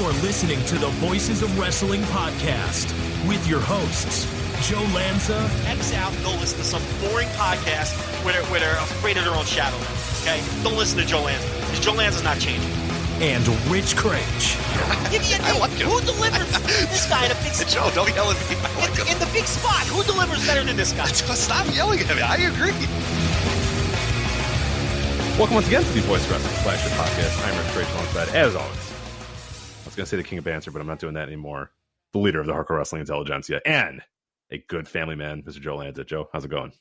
You're listening to the Voices of Wrestling podcast with your hosts, Joe Lanza. X out and go listen to some boring podcast where they're afraid of their own shadow. Okay? Don't listen to Joe Lanza, because Joe Lanza's not changing. And Rich Craich. Give me a name. Who delivers this guy in a big spot? Joe, don't yell at me. I like him. In the big spot, who delivers better than this guy? Stop yelling at me. I agree. Welcome once again to the Voice Wrestling Flagship podcast. I'm Rich Craich alongside, as always. I was going to say the King of Banter, but I'm not doing that anymore. The leader of the Hardcore Wrestling Intelligentsia and a good family man, Mr. Joe Lanza. Joe, how's it going?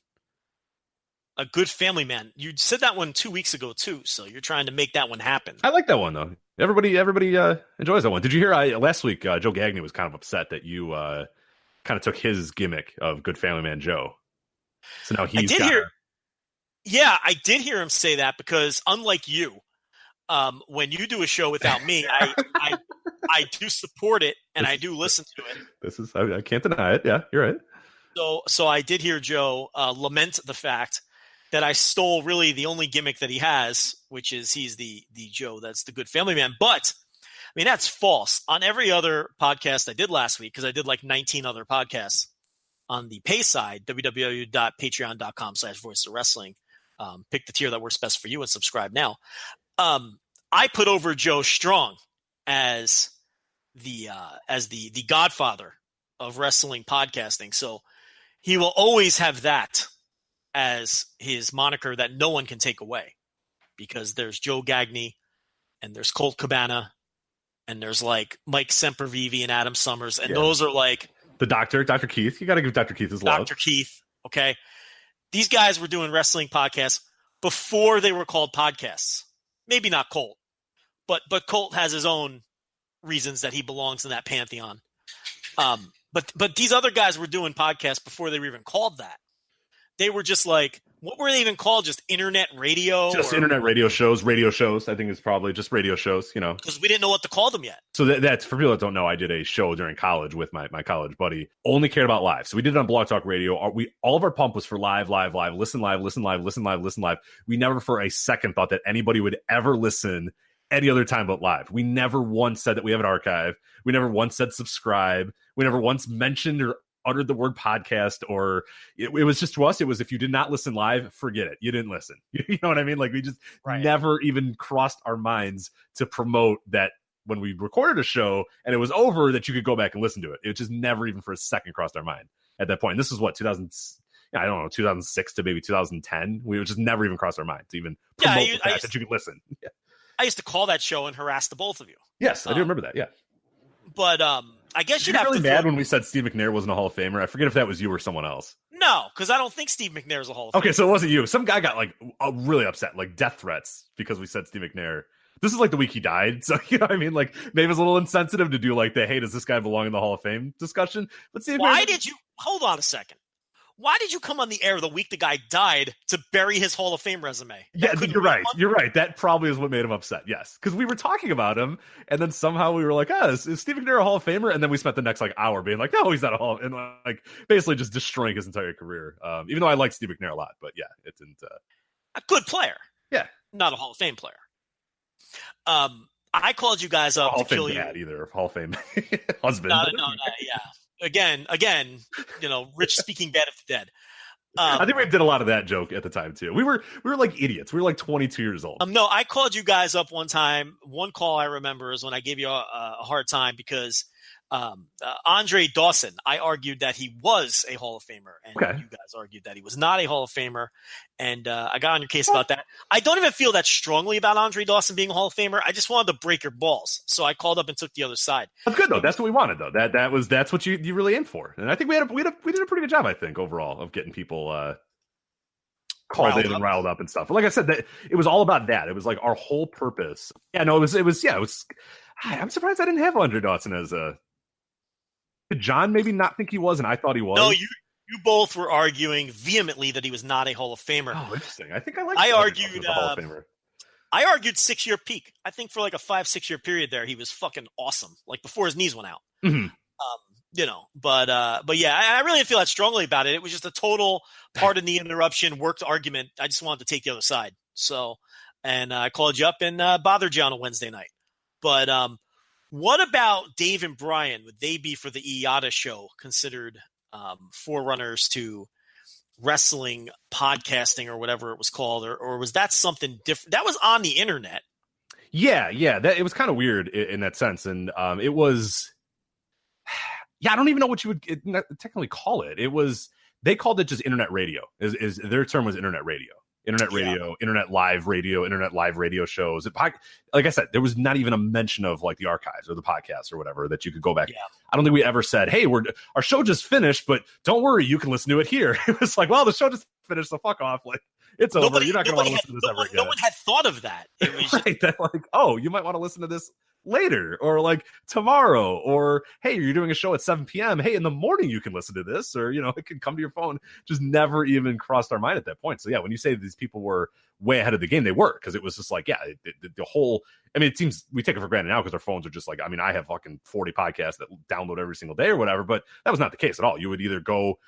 A good family man. You said that one 2 weeks ago, too, so you're trying to make that one happen. I like that one, though. Everybody enjoys that one. Did you hear last week, Joe Gagney was kind of upset that you kind of took his gimmick of good family man Joe. So now he's Yeah, I did hear him say that because unlike you, when you do a show without me, I do support it and I do listen to it. I can't deny it. Yeah, you're right. So I did hear Joe lament the fact that I stole really the only gimmick that he has, which is he's the Joe that's the good family man. But I mean, that's false. On every other podcast I did last week, because I did like 19 other podcasts on the pay side, www.patreon.com/voice of wrestling. Pick the tier that works best for you and subscribe now. I put over Joe Strong as the godfather of wrestling podcasting. So he will always have that as his moniker that no one can take away, because there's Joe Gagney and there's Colt Cabana and there's like Mike Sempervive and Adam Summers. And those are like the Dr. Keith. You got to give Dr. Keith his love. Dr. Keith. Okay. These guys were doing wrestling podcasts before they were called podcasts. Maybe not Colt, but Colt has his own reasons that he belongs in that pantheon. But these other guys were doing podcasts before they were even called that. They were just like, what were they even called? Just internet radio? Just internet radio shows. Radio shows, I think, is probably just radio shows, you know. Because we didn't know what to call them yet. So that's for people that don't know, I did a show during college with my college buddy. Only cared about live. So we did it on Blog Talk Radio. All of our pump was for live, listen live. We never for a second thought that anybody would ever listen any other time but live. We never once said that we have an archive. We never once said subscribe. We never once mentioned or uttered the word podcast, or it was just, to us, it was, if you did not listen live, forget it. You didn't listen. You know what I mean? Like, we just never even crossed our minds to promote that when we recorded a show and it was over, that you could go back and listen to it. It just never even for a second crossed our mind at that point. And this is what, 2006 to maybe 2010. We just never even crossed our mind to even promote the fact that you could listen. Yeah. I used to call that show and harass the both of you. Yes, I do remember that. Yeah. But I guess you'd have really mad when we said Steve McNair wasn't a Hall of Famer. I forget if that was you or someone else. No, because I don't think Steve McNair is a Hall of Famer. Okay, so it wasn't you. Some guy got like really upset, like death threats, because we said Steve McNair. This is like the week he died, so you know what I mean? Like, maybe it was a little insensitive to do like the, hey, does this guy belong in the Hall of Fame discussion? But Steve McNair, hold on a second. Why did you come on the air the week the guy died to bury his Hall of Fame resume? Yeah, you're right. You're right. That probably is what made him upset. Yes, because we were talking about him, and then somehow we were like, is Steve McNair a Hall of Famer? And then we spent the next like hour being like, no, he's not a Hall of Famer, and like basically just destroying his entire career. Even though I like Steve McNair a lot, but yeah, it didn't. A good player. Yeah, not a Hall of Fame player. I called you guys up Hall to kill you. Dad Either Hall of Fame husband. No, yeah. Again, you know, Rich speaking bad of the dead. I think we did a lot of that joke at the time too. We were like idiots. We were like 22 years old. No, I called you guys up one time. One call I remember is when I gave you a hard time because Andre Dawson, I argued that he was a Hall of Famer, and you guys argued that he was not a Hall of Famer, and I got on your case about that. I don't even feel that strongly about Andre Dawson being a Hall of Famer. I just wanted to break your balls, so I called up and took the other side. That's good though. That's what we wanted though. That's what you really aimed for, and I think we did a pretty good job. I think overall of getting people called in and riled up and stuff. But like I said, that it was all about that. It was like our whole purpose. Yeah, no, it was. I'm surprised I didn't have Andre Dawson as a. Did John maybe not think he was, and I thought he was? No, you both were arguing vehemently that he was not a Hall of Famer. Oh, interesting. I think I like. I argued Hall of Famer. I argued 6-year peak. I think for like a 5-6 year period there, he was fucking awesome. Like before his knees went out. Mm-hmm. You know, but yeah, I really didn't feel that strongly about it. It was just a total, pardon the interruption, worked argument. I just wanted to take the other side. So, and I called you up and bothered you on a Wednesday night. But What about Dave and Brian? Would they be, for the IATA show, considered forerunners to wrestling podcasting or whatever it was called, or was that something different? That was on the internet. Yeah. It was kind of weird in that sense, and it was. Yeah, I don't even know what you would technically call it. It was, they called it just internet radio. Is their term was internet radio. Internet radio, internet live radio shows. Like I said, there was not even a mention of like the archives or the podcast or whatever that you could go back. Yeah. I don't think we ever said, hey, our show just finished, but don't worry, you can listen to it here. It was like, well, the show just finished, so fuck off. Like, it's over. You're not going to want to listen to this ever again. No one had thought of that. It was right. That like, oh, you might want to listen to this later or like tomorrow, or hey, you're doing a show at 7 p.m. Hey, in the morning you can listen to this, or it can come to your phone. Just never even crossed our mind at that point. So yeah, when you say these people were way ahead of the game, they were, because it was just like, yeah, the whole, I mean, it seems we take it for granted now because our phones are just like, I mean, I have fucking 40 podcasts that download every single day or whatever, but that was not the case at all. You would either go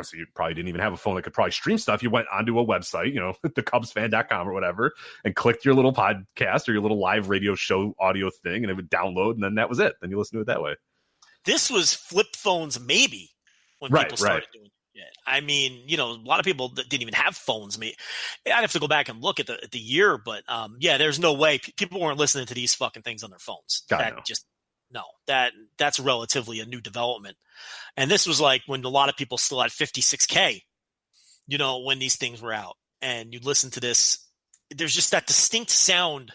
so you probably didn't even have a phone that could probably stream stuff. You went onto a website, thecubsfan.com or whatever, and clicked your little podcast or your little live radio show audio thing, and it would download, and then that was it. Then you listen to it that way. This was flip phones maybe when people started doing it. I mean, a lot of people that didn't even have phones. I'd have to go back and look at the year, but yeah, there's no way people weren't listening to these fucking things on their phones. That's relatively a new development. And this was like when a lot of people still had 56K, when these things were out, and you listen to this, there's just that distinct sound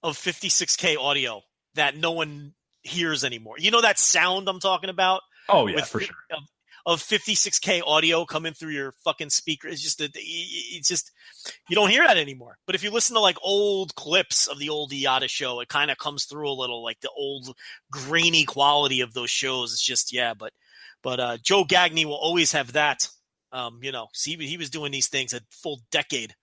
of 56K audio that no one hears anymore. That sound I'm talking about? Oh yeah, for sure. Of 56K audio coming through your fucking speaker. It's just you don't hear that anymore. But if you listen to like old clips of the old IATA show, it kind of comes through a little, like the old grainy quality of those shows. It's just, yeah, but Joe Gagne will always have that. See, he was doing these things a full decade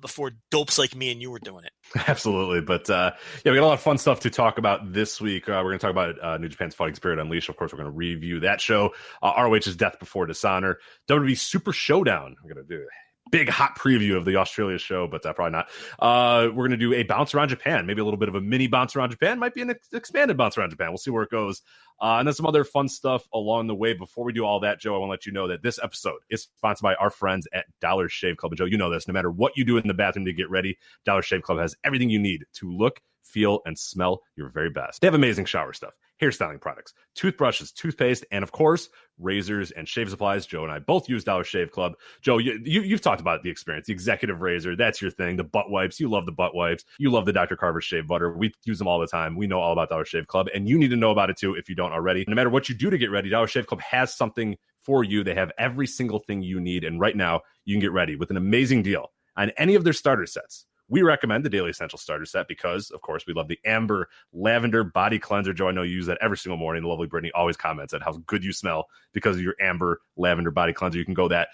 before dopes like me and you were doing it. Absolutely. But yeah, we got a lot of fun stuff to talk about this week. We're going to talk about New Japan's Fighting Spirit Unleashed. Of course, we're going to review that show. ROH's Death Before Dishonor. WWE Super Showdown. We're going to do big hot preview of the Australia show, but probably not. We're going to do a Bounce Around Japan, maybe a little bit of a mini Bounce Around Japan, might be an expanded Bounce Around Japan. We'll see where it goes. And then some other fun stuff along the way. Before we do all that, Joe, I want to let you know that this episode is sponsored by our friends at Dollar Shave Club. And Joe, you know this. No matter what you do in the bathroom to get ready, Dollar Shave Club has everything you need to look, feel, and smell your very best. They have amazing shower stuff, hairstyling products, toothbrushes, toothpaste, and of course, razors and shave supplies. Joe and I both use Dollar Shave Club. Joe, you've talked about the experience, the executive razor. That's your thing. The butt wipes. You love the butt wipes. You love the Dr. Carver shave butter. We use them all the time. We know all about Dollar Shave Club, and you need to know about it too if you don't already. No matter what you do to get ready, Dollar Shave Club has something for you. They have every single thing you need, and right now you can get ready with an amazing deal on any of their starter sets. We recommend the Daily Essential Starter Set because, of course, we love the Amber Lavender Body Cleanser. Joe, I know you use that every single morning. The lovely Brittany always comments on how good you smell because of your Amber Lavender Body Cleanser. You can go that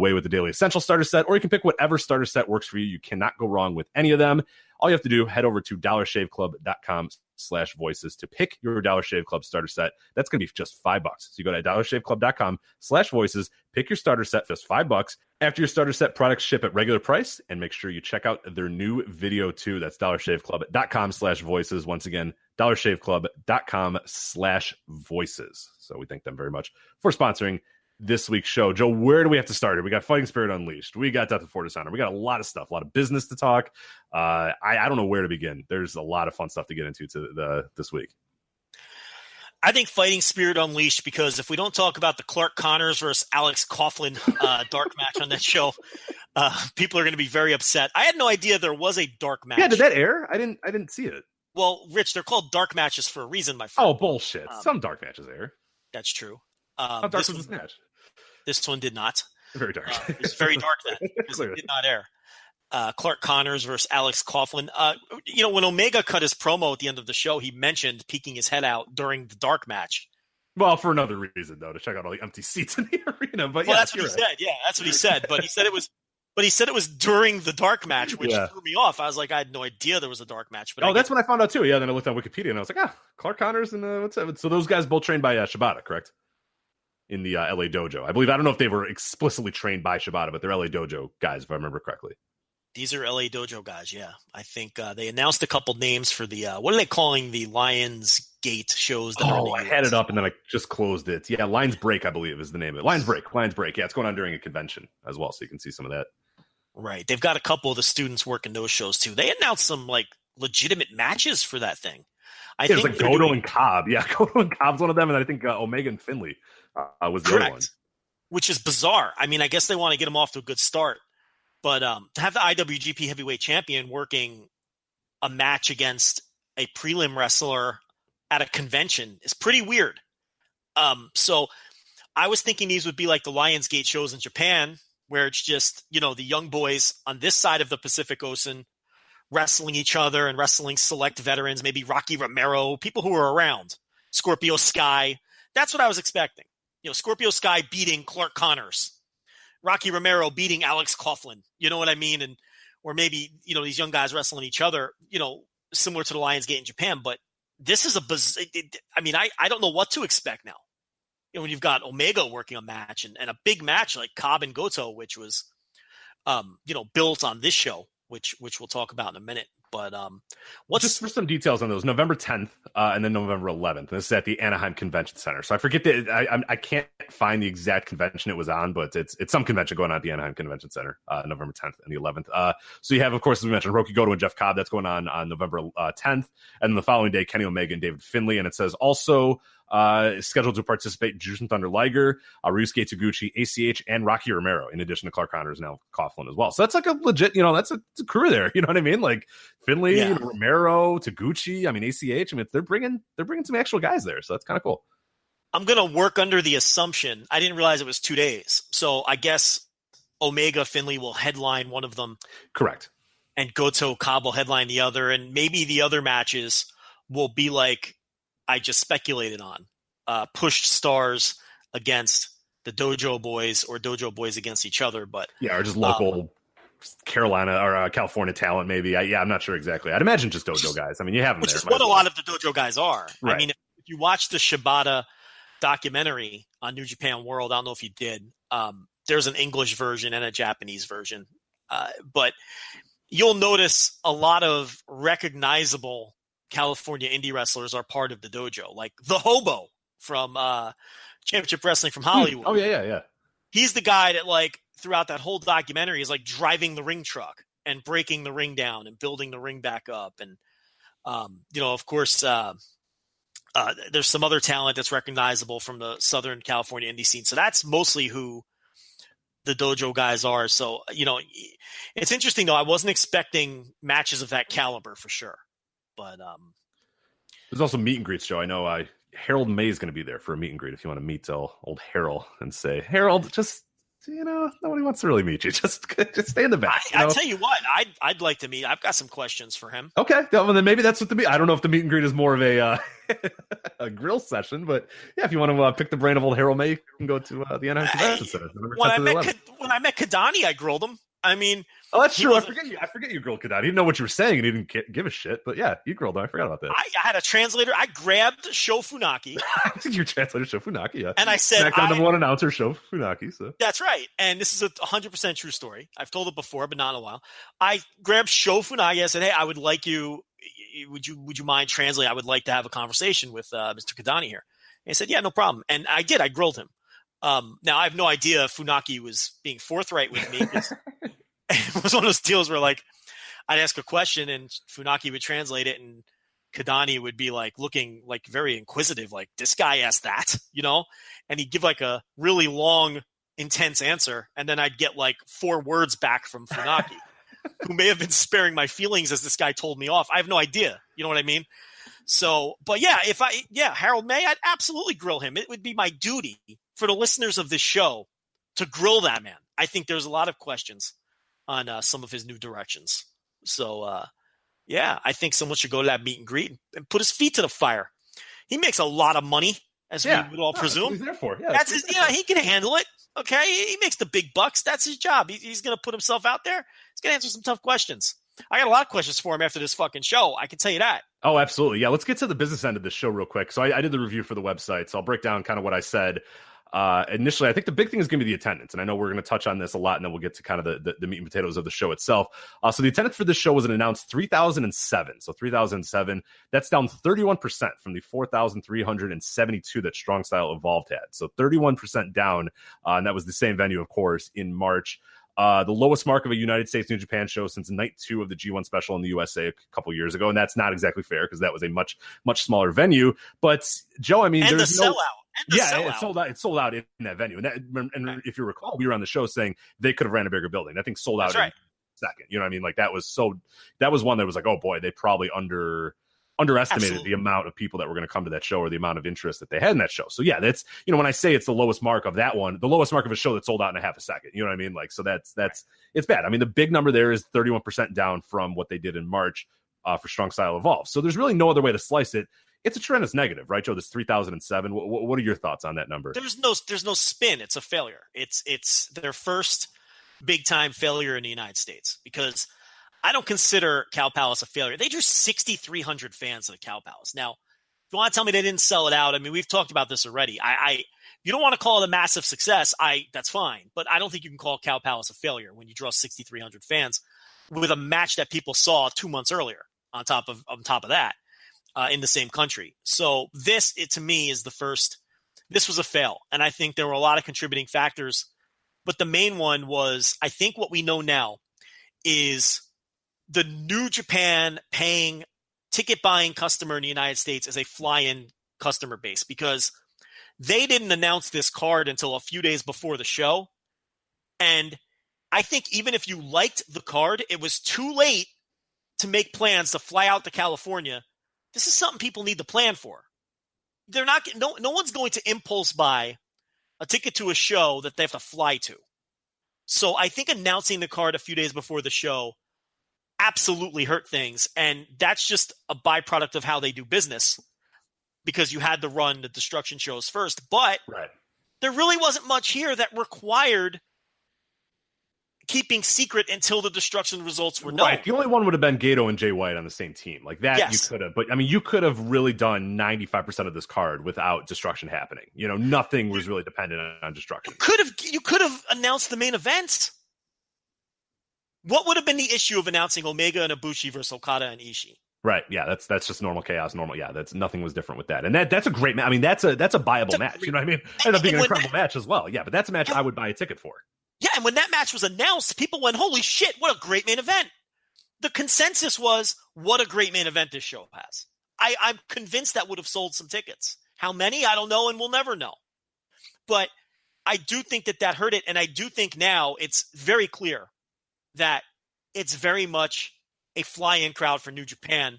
way with the Daily Essential Starter Set, or you can pick whatever starter set works for you. You cannot go wrong with any of them. All you have to do, head over to dollarshaveclub.com/voices to pick your Dollar Shave Club starter set. That's going to be just $5. So you go to dollarshaveclub.com/voices, pick your starter set, just $5. After your starter set, products ship at regular price, and make sure you check out their new video too. That's dollarshaveclub.com/voices. Once again, dollarshaveclub.com/voices. So we thank them very much for sponsoring this week's show. Joe, where do we have to start? We got Fighting Spirit Unleashed. We got Death Before Dishonor. We got a lot of stuff, a lot of business to talk. I don't know where to begin. There's a lot of fun stuff to get into this week. I think Fighting Spirit Unleashed, because if we don't talk about the Clark Connors versus Alex Coughlin dark match on that show, people are going to be very upset. I had no idea there was a dark match. Yeah, did that air? I didn't see it. Well, Rich, they're called dark matches for a reason, my friend. Oh, bullshit. Some dark matches air. That's true. How dark was this match? This one did not. Very dark. It was very dark then because it did not air. Clark Connors versus Alex Coughlin. When Omega cut his promo at the end of the show, he mentioned peeking his head out during the dark match. Well, for another reason, though, to check out all the empty seats in the arena. But well, that's what he said. Yeah, that's what he said. But he said it was during the dark match, which threw me off. I was like, I had no idea there was a dark match. But that's when I found out too. Yeah, then I looked on Wikipedia and I was like, Clark Connors and what's that? So those guys both trained by Shibata, correct? In the LA dojo, I believe. I don't know if they were explicitly trained by Shibata, but they're LA dojo guys, if I remember correctly. These are LA Dojo guys, yeah. I think they announced a couple names for the, what are they calling the Lions Gate shows? That are I had it up and then I just closed it. Yeah, Lions Break, I believe, is the name of it. Lions Break. Yeah, it's going on during a convention as well, so you can see some of that. Right. They've got a couple of the students working those shows, too. They announced some, like, legitimate matches for that thing. I think it was like Goto and Cobb. Yeah, Goto and Cobb's one of them, and I think Omega and Finley was the other one. Which is bizarre. I mean, I guess they want to get them off to a good start. But to have the IWGP Heavyweight Champion working a match against a prelim wrestler at a convention is pretty weird. So I was thinking these would be like the Lionsgate shows in Japan, where it's just, you know, the young boys on this side of the Pacific Ocean wrestling each other and wrestling select veterans, maybe Rocky Romero, people who are around, Scorpio Sky. That's what I was expecting. You know, Scorpio Sky beating Clark Connors, Rocky Romero beating Alex Coughlin, you know what I mean? And, or maybe, you know, these young guys wrestling each other, you know, similar to the Lionsgate in Japan, but this is I don't know what to expect now. You know, when you've got Omega working a match and a big match like Cobb and Goto, which was, you know, built on this show, which we'll talk about in a minute. But just for some details on those, November 10th and then November 11th. And this is at the Anaheim Convention Center. So I forget that I can't find the exact convention it was on, but it's some convention going on at the Anaheim Convention Center, November 10th and the 11th. So you have, of course, as we mentioned, Roki Goto and Jeff Cobb. That's going on November 10th. And then the following day, Kenny Omega and David Finlay. And it says also scheduled to participate Jushin Thunder Liger, Ryusuke Taguchi, ACH, and Rocky Romero, in addition to Clark Connors now Coughlin as well. So that's like a legit, you know, that's a crew there. You know what I mean? Like Finlay, you know, Romero, Taguchi. I mean, ACH. I mean, they're bringing some actual guys there. So that's kind of cool. I'm going to work under the assumption. I didn't realize it was 2 days. So I guess Omega Finlay will headline one of them. Correct. And Goto Cobb will headline the other. And maybe the other matches will be like I just speculated on. Pushed stars against the Dojo Boys or Dojo Boys against each other. But yeah, or just local Carolina or California talent maybe. I'm not sure exactly. I'd imagine just Dojo guys. I mean, you have them which there. Which is what a lot of the Dojo guys are. Right. I mean, if you watch the Shibata documentary on New Japan World, I don't know if you did. There's an English version and a Japanese version. But you'll notice a lot of recognizable California indie wrestlers are part of the dojo, like the Hobo from Championship Wrestling from Hollywood. Oh, yeah. He's the guy that, like, throughout that whole documentary is, like, driving the ring truck and breaking the ring down and building the ring back up. And, you know, of course, there's some other talent that's recognizable from the Southern California indie scene. So that's mostly who the dojo guys are. So, you know, it's interesting, though. I wasn't expecting matches of that caliber for sure. But there's also meet and greets, Joe. I know Harold May is going to be there for a meet and greet if you want to meet old Harold and say, Harold, just, you know, nobody wants to really meet you. Just stay in the back. I tell you what, I'd like to meet. I've got some questions for him. Okay. Well, then maybe that's what the meet. I don't know if the meet and greet is more of a grill session, but yeah, if you want to pick the brain of old Harold May, you can go to the Anaheim Convention Center. When I met Kadani, I grilled him. I mean, oh, that's true. I forget you grilled Kadani. He didn't know what you were saying, and he didn't give a shit. But yeah, you grilled him. I forgot about that. I had a translator. I grabbed Sho Funaki. I think you translated Sho Funaki, yeah. And I said, number one announcer, Sho Funaki. So that's right. And this is a 100% true story. I've told it before, but not in a while. I grabbed Sho Funaki. I said, hey, I would like you. Would you mind translating? I would like to have a conversation with Mr. Kadani here. And he said, yeah, no problem. And I did. I grilled him. Now I have no idea if Funaki was being forthright with me. It was one of those deals where, like, I'd ask a question and Funaki would translate it, and Kadani would be like looking like very inquisitive, like, this guy asked that, you know, and he'd give like a really long, intense answer, and then I'd get like 4 words back from Funaki, who may have been sparing my feelings as this guy told me off. I have no idea, you know what I mean? So, but yeah, Harold May, I'd absolutely grill him. It would be my duty for the listeners of this show to grill that man. I think there's a lot of questions on some of his new directions. So, yeah, I think someone should go to that meet and greet and put his feet to the fire. He makes a lot of money, as we would all presume. That's what he's there for. Yeah, that's his, he can handle it. Okay, he makes the big bucks. That's his job. He's going to put himself out there. He's going to answer some tough questions. I got a lot of questions for him after this fucking show. I can tell you that. Oh, absolutely. Yeah, let's get to the business end of the show real quick. So I did the review for the website, so I'll break down kind of what I said. Initially, I think the big thing is going to be the attendance. And I know we're going to touch on this a lot, and then we'll get to kind of the meat and potatoes of the show itself. So the attendance for this show was an announced 3,007. So 3,007, that's down 31% from the 4,372 that Strong Style Evolved had. So 31% down. And that was the same venue, of course, in March. The lowest mark of a United States New Japan show since night 2 of the G1 special in the USA a couple years ago. And that's not exactly fair because that was a much, much smaller venue. But Joe, I mean, and there's the no... sellout. It's sold out. It's sold out in that venue. And if you recall, we were on the show saying they could have ran a bigger building. That thing sold out in a second. You know what I mean? Like that was one that was like, oh boy, they probably underestimated the amount of people that were going to come to that show or the amount of interest that they had in that show. So yeah, that's, when I say it's the lowest mark of that one, the lowest mark of a show that sold out in a half a second, you know what I mean? Like, so that's it's bad. I mean, the big number there is 31% down from what they did in March for Strong Style Evolved. So there's really no other way to slice it. It's a tremendous negative, right, Joe? This 3,007. What are your thoughts on that number? There's no spin. It's a failure. It's their first big time failure in the United States because I don't consider Cow Palace a failure. They drew 6,300 fans at the Cow Palace. Now, if you want to tell me they didn't sell it out, I mean, we've talked about this already. You don't want to call it a massive success. That's fine, but I don't think you can call Cow Palace a failure when you draw 6,300 fans with a match that people saw 2 months earlier. On top of that. In the same country. So to me is this was a fail. And I think there were a lot of contributing factors, but the main one was, I think what we know now is the New Japan paying ticket buying customer in the United States is a fly-in customer base because they didn't announce this card until a few days before the show. And I think even if you liked the card, it was too late to make plans to fly out to California. This is something people need to plan for. They're not. No one's going to impulse buy a ticket to a show that they have to fly to. So I think announcing the card a few days before the show absolutely hurt things, and that's just a byproduct of how they do business because you had to run the destruction shows first. But there really wasn't much here that required keeping secret until the destruction results were known. Right. The only one would have been Gato and Jay White on the same team. Like that, yes. You could have. But I mean, you could have really done 95% of this card without destruction happening. Nothing was really dependent on destruction. You could have announced the main event. What would have been the issue of announcing Omega and Ibushi versus Okada and Ishii? Right. Yeah, that's just normal chaos. Yeah, nothing was different with that. And that's a great match. I mean, that's a viable match. You know what I mean? Ended up being an incredible match as well. Yeah, but that's a match I would buy a ticket for. Yeah, and when that match was announced, people went, holy shit, what a great main event. The consensus was, what a great main event this show has. I'm convinced that would have sold some tickets. How many? I don't know, and we'll never know. But I do think that hurt it, and I do think now it's very clear that it's very much a fly-in crowd for New Japan,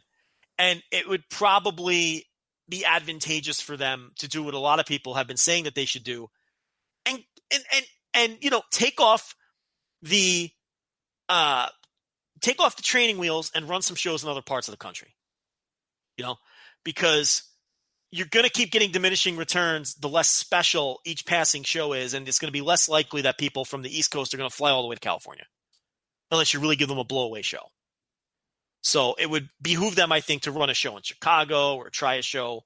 and it would probably be advantageous for them to do what a lot of people have been saying that they should do, and take off the training wheels and run some shows in other parts of the country. Because you're going to keep getting diminishing returns the less special each passing show is, and it's going to be less likely that people from the East Coast are going to fly all the way to California unless you really give them a blowaway show. So it would behoove them, I think, to run a show in Chicago or try a show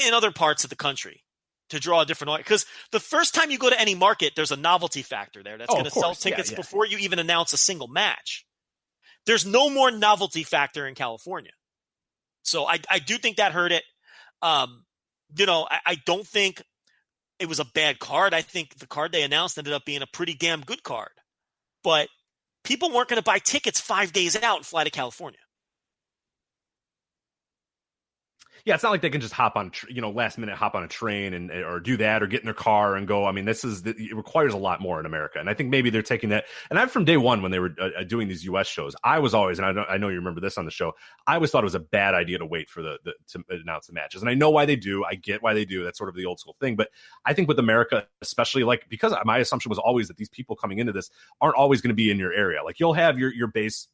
in other parts of the country to draw a different audience. Because the first time you go to any market, there's a novelty factor there that's going to sell tickets before you even announce a single match. There's no more novelty factor in California. So I do think that hurt it. I don't think it was a bad card. I think the card they announced ended up being a pretty damn good card. But people weren't going to buy tickets 5 days out and fly to California. Yeah, it's not like they can just hop on, last minute hop on a train or do that or get in their car and go. I mean, it requires a lot more in America. And I think maybe they're taking that. And I'm from day one when they were doing these US shows, I was always, and I know you remember this on the show, I always thought it was a bad idea to wait for to announce the matches. And I know why they do. I get why they do. That's sort of the old school thing. But I think with America, especially because my assumption was always that these people coming into this aren't always going to be in your area. Like you'll have your base,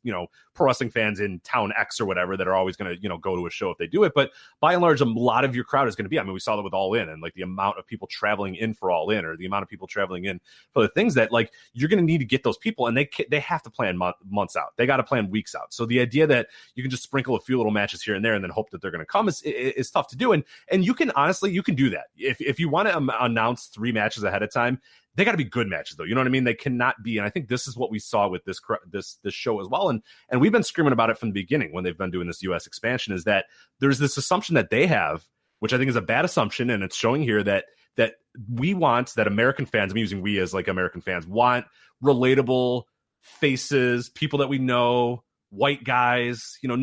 pro wrestling fans in town X or whatever that are always going to, go to a show if they do it. But by and large, a lot of your crowd is going to be. I mean, we saw that with All In, and like the amount of people traveling in for All In, or the amount of people traveling in for the things that like you're going to need to get those people, and they have to plan months out. They got to plan weeks out. So the idea that you can just sprinkle a few little matches here and there and then hope that they're going to come is tough to do. And you can honestly, you can do that if you want to announce 3 matches ahead of time. They got to be good matches, though. You know what I mean? They cannot be. And I think this is what we saw with this show as well. And we've been screaming about it from the beginning when they've been doing this U.S. expansion, is that there's this assumption that they have, which I think is a bad assumption. And it's showing here that we want, that American fans, I'm using we as like American fans, want relatable faces, people that we know, white guys, you know,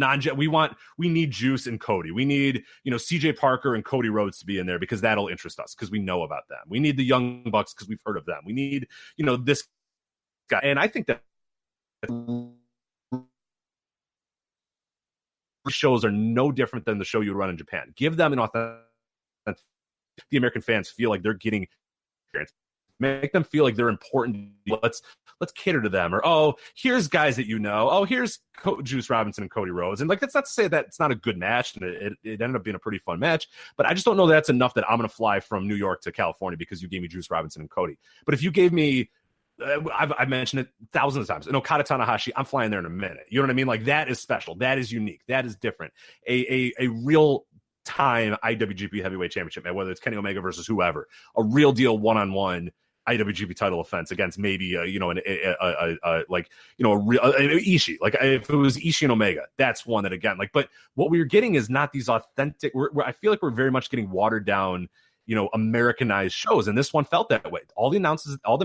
we need Juice and Cody. We need, you know, CJ Parker and Cody Rhodes to be in there because that'll interest us because we know about them. We need the Young Bucks because we've heard of them. We need, you know, this guy. And I think that shows are no different than the show you would run in Japan. Give them an authentic, the American fans feel like they're getting experience. Make them feel like they're important. Let's cater to them. Or, oh, here's guys that you know. Oh, here's Juice Robinson and Cody Rhodes. And like, that's not to say that it's not a good match. And it ended up being a pretty fun match. But I just don't know that's enough that I'm going to fly from New York to California because you gave me Juice Robinson and Cody. But if you gave me, I've mentioned it thousands of times, and Okada Tanahashi, I'm flying there in a minute. You know what I mean? Like, that is special. That is unique. That is different. A real time IWGP Heavyweight Championship, whether it's Kenny Omega versus whoever, a real deal one-on-one IWGP title offense against maybe a real Ishii. Like, if it was Ishii and Omega, that's one that, again, like, but what we're getting is not these authentic. I feel like we're very much getting watered down, you know, Americanized shows, and this one felt that way. All the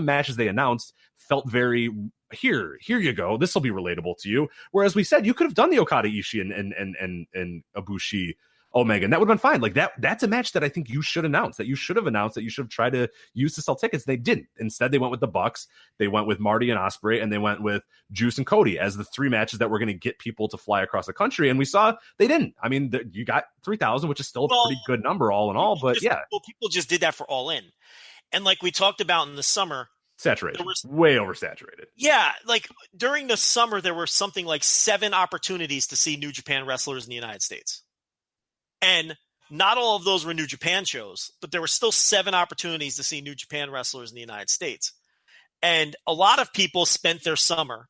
matches they announced felt very, here you go, this will be relatable to you. Whereas we said you could have done the Okada Ishii and Ibushi Omega, and that would have been fine. Like, that's a match that I think you should announce, that you should have announced, that you should have tried to use to sell tickets. They didn't. Instead, they went with the Bucks, they went with Marty and Ospreay, and they went with Juice and Cody as the 3 matches that were going to get people to fly across the country. And we saw they didn't. I mean, you got 3,000, which is still a pretty good number all in all. But people just did that for All In, and like we talked about in the summer, saturated, way oversaturated. Yeah, like during the summer, there were something like 7 opportunities to see New Japan wrestlers in the United States. And not all of those were New Japan shows, but there were still 7 opportunities to see New Japan wrestlers in the United States. And a lot of people spent their summer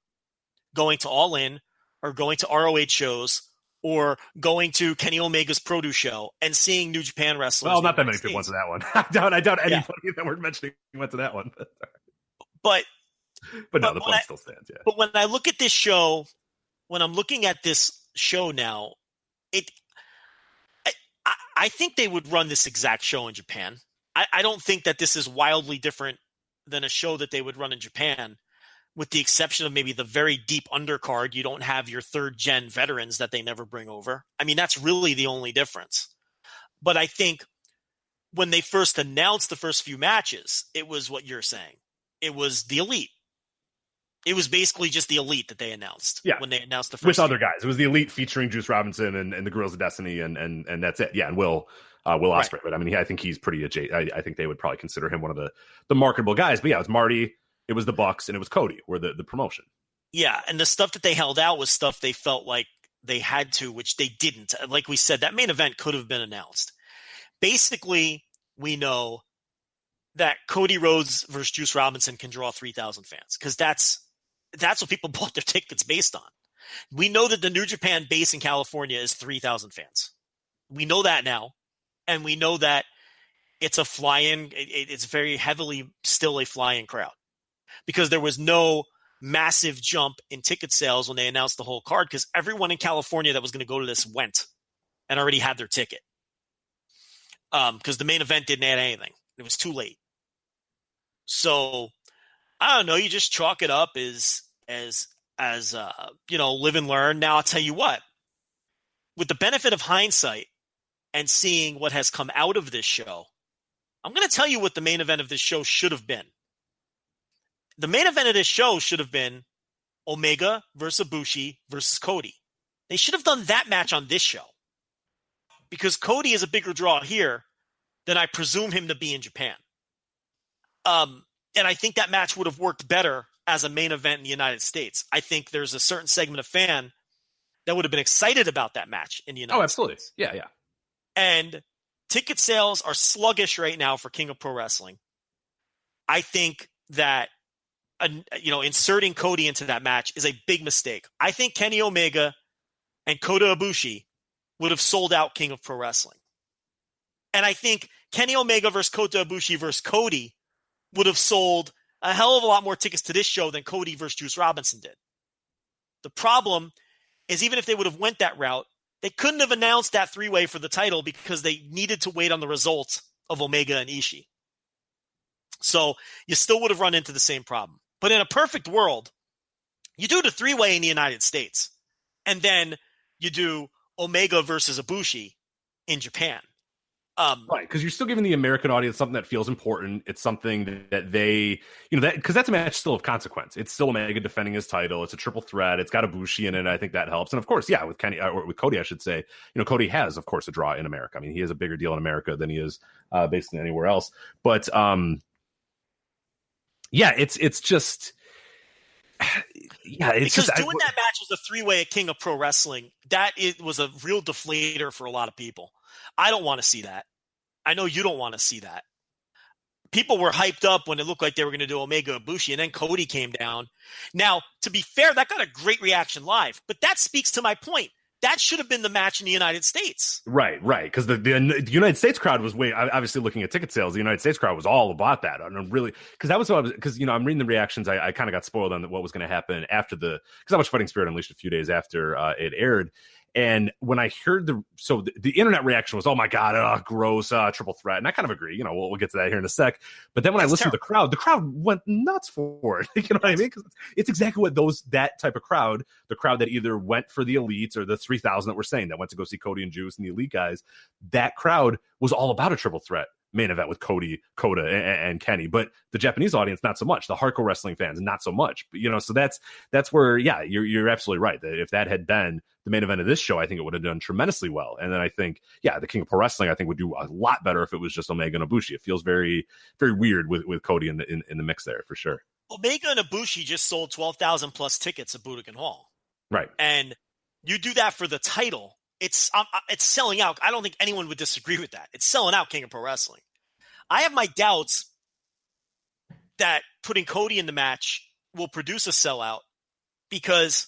going to All In or going to ROH shows or going to Kenny Omega's produce show and seeing New Japan wrestlers. Well, not that many people went to that one. I doubt anybody that we're mentioning went to that one. But no, the point still stands. Yeah. But when I look at this show, when I'm looking at this show now, I think they would run this exact show in Japan. I don't think that this is wildly different than a show that they would run in Japan, with the exception of maybe the very deep undercard. You don't have your 3rd-gen veterans that they never bring over. I mean, that's really the only difference. But I think when they first announced the first few matches, it was what you're saying. It was the Elite. It was basically just the Elite that they announced when they announced the first with other guys. It was the Elite featuring Juice Robinson and the Guerrillas of Destiny, and that's it. Yeah, and Will Ospreay. Right. But I mean, I think he's pretty adjacent. I think they would probably consider him one of the marketable guys. But yeah, it was Marty, it was the Bucks, and it was Cody were the promotion. Yeah, and the stuff that they held out was stuff they felt like they had to, which they didn't. Like we said, that main event could have been announced. Basically, we know that Cody Rhodes versus Juice Robinson can draw 3,000 fans because that's what people bought their tickets based on. We know that the New Japan base in California is 3,000 fans. We know that now. And we know that it's a fly-in. It's very heavily still a fly-in crowd because there was no massive jump in ticket sales when they announced the whole card because everyone in California that was going to go to this went and already had their ticket. Because the main event didn't add anything. It was too late. So I don't know. You just chalk it up as live and learn. Now I'll tell you what, with the benefit of hindsight and seeing what has come out of this show, I'm going to tell you what the main event of this show should have been. The main event of this show should have been Omega versus Ibushi versus Cody. They should have done that match on this show because Cody is a bigger draw here than I presume him to be in Japan. And I think that match would have worked better as a main event in the United States. I think there's a certain segment of fan that would have been excited about that match in the United States. Oh, absolutely. Yeah. And ticket sales are sluggish right now for King of Pro Wrestling. I think that inserting Cody into that match is a big mistake. I think Kenny Omega and Kota Ibushi would have sold out King of Pro Wrestling. And I think Kenny Omega versus Kota Ibushi versus Cody would have sold a hell of a lot more tickets to this show than Cody versus Juice Robinson did. The problem is, even if they would have went that route, they couldn't have announced that three-way for the title because they needed to wait on the results of Omega and Ishii. So you still would have run into the same problem. But in a perfect world, you do the three-way in the United States, and then you do Omega versus Ibushi in Japan. Right, because you're still giving the American audience something that feels important. It's something that they, because that's a match still of consequence. It's still Omega defending his title. It's a triple threat. It's got Ibushi in it. I think that helps. And of course, yeah, with Kenny or with Cody, I should say, Cody has, of course, a draw in America. I mean, he has a bigger deal in America than he is basically anywhere else. But yeah, it's just. Yeah, it's because just, doing that match as a three-way at King of Pro Wrestling, it was a real deflator for a lot of people. I don't want to see that. I know you don't want to see that. People were hyped up when it looked like they were going to do Omega Ibushi, and then Cody came down. Now, to be fair, that got a great reaction live, but that speaks to my point. That should have been the match in the United States. Right. Because the United States crowd was obviously looking at ticket sales. The United States crowd was all about that. And I'm really, because that was what I was, because, I'm reading the reactions. I kind of got spoiled on what was going to happen after because I watched Fighting Spirit Unleashed a few days after it aired. And when I heard the internet reaction was, oh my God, gross, triple threat. And I kind of agree, we'll get to that here in a sec. But then when I listened to the crowd went nuts for it. You know what I mean? Because it's exactly what that type of crowd, the crowd that either went for the elites or the 3,000 that we're saying that went to go see Cody and Juice and the elite guys, that crowd was all about a triple threat main event with Cody, Kota, and Kenny. But the Japanese audience, not so much. The hardcore wrestling fans, not so much. But, so that's where, yeah, you're absolutely right. That if that had been the main event of this show, I think it would have done tremendously well. And then I think, yeah, the King of Pro Wrestling, I think, would do a lot better if it was just Omega and Ibushi. It feels very, very weird with Cody in the mix there, for sure. Omega and Ibushi just sold 12,000 plus tickets at Budokan Hall. Right. And you do that for the title. It's selling out. I don't think anyone would disagree with that. It's selling out King of Pro Wrestling. I have my doubts that putting Cody in the match will produce a sellout, because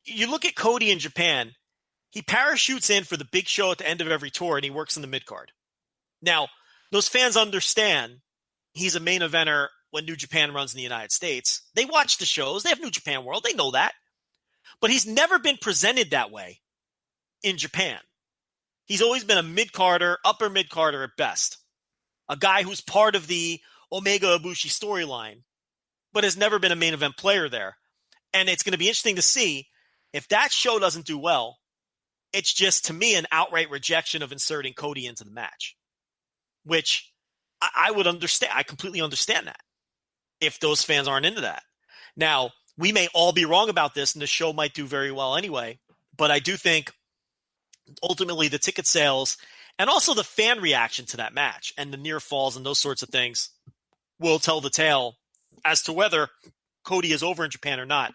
you look at Cody in Japan, he parachutes in for the big show at the end of every tour, and he works in the mid-card. Now, those fans understand he's a main eventer when New Japan runs in the United States. They watch the shows. They have New Japan World. They know that. But he's never been presented that way in Japan. He's always been a mid-carder, upper mid-carder at best. A guy who's part of the Omega Ibushi storyline, but has never been a main event player there. And it's going to be interesting to see if that show doesn't do well. It's just, to me, an outright rejection of inserting Cody into the match, which I would understand. I completely understand that if those fans aren't into that. Now, we may all be wrong about this, and the show might do very well anyway, but I do think ultimately the ticket sales and also the fan reaction to that match and the near falls and those sorts of things will tell the tale as to whether Cody is over in Japan or not.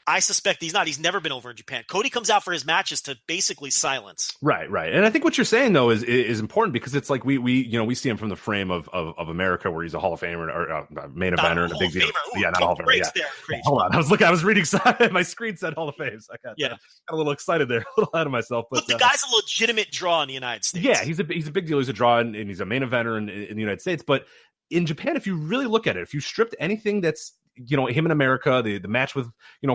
I suspect he's not. He's never been over in Japan. Cody comes out for his matches to basically silence. Right. And I think what you're saying, though, is important, because it's like we see him from the frame of America, where he's a Hall of Famer or a main eventer and a big deal. Yeah, not a Hall of Famer. Yeah. Hold on. I was reading. My screen said Hall of Fame. So I got a little excited there, a little ahead of myself. But look, the guy's a legitimate draw in the United States. Yeah, he's a big deal. He's a draw, and he's a main eventer in the United States. But in Japan, if you really look at it, if you stripped anything that's him in America, the match with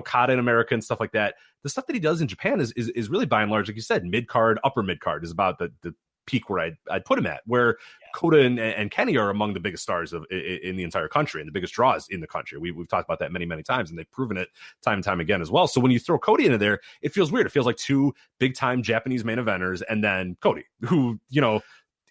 Kota in America and stuff like that, the stuff that he does in Japan is really, by and large, like you said, mid card, upper mid card is about the peak where I'd put him at, where Kota and Kenny are among the biggest stars in the entire country and the biggest draws in the country. We've talked about that many times, and they've proven it time and time again as well. So when you throw Cody into there, it feels weird. It feels like two big time Japanese main eventers, and then Cody, who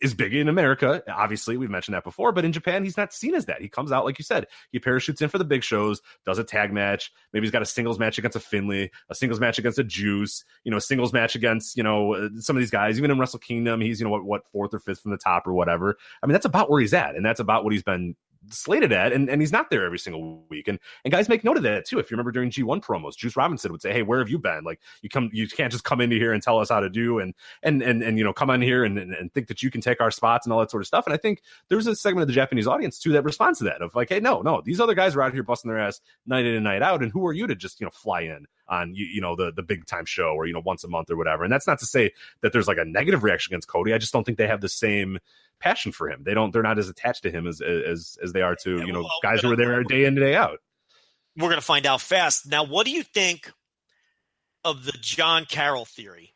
is big in America. Obviously, we've mentioned that before, but in Japan, he's not seen as that. He comes out, like you said, he parachutes in for the big shows, does a tag match. Maybe he's got a singles match against a Finlay, a singles match against a Juice, a singles match against, some of these guys. Even in Wrestle Kingdom, he's, what, fourth or fifth from the top or whatever. I mean, that's about where he's at. And that's about what he's been slated at, and he's not there every single week. And guys make note of that too. If you remember during G1 promos, Juice Robinson would say, "Hey, where have you been? Like you can't just come into here and tell us how to do and come on here and think that you can take our spots and all that sort of stuff." And I think there's a segment of the Japanese audience too that responds to that of like, "Hey, no, these other guys are out here busting their ass night in and night out, and who are you to just fly in on the big time show or once a month or whatever?" And that's not to say that there's like a negative reaction against Cody. I just don't think they have the same passion for him. They're not as attached to him as they are to guys who are there day in, day out. We're going to find out fast. Now, what do you think of the John Carroll theory,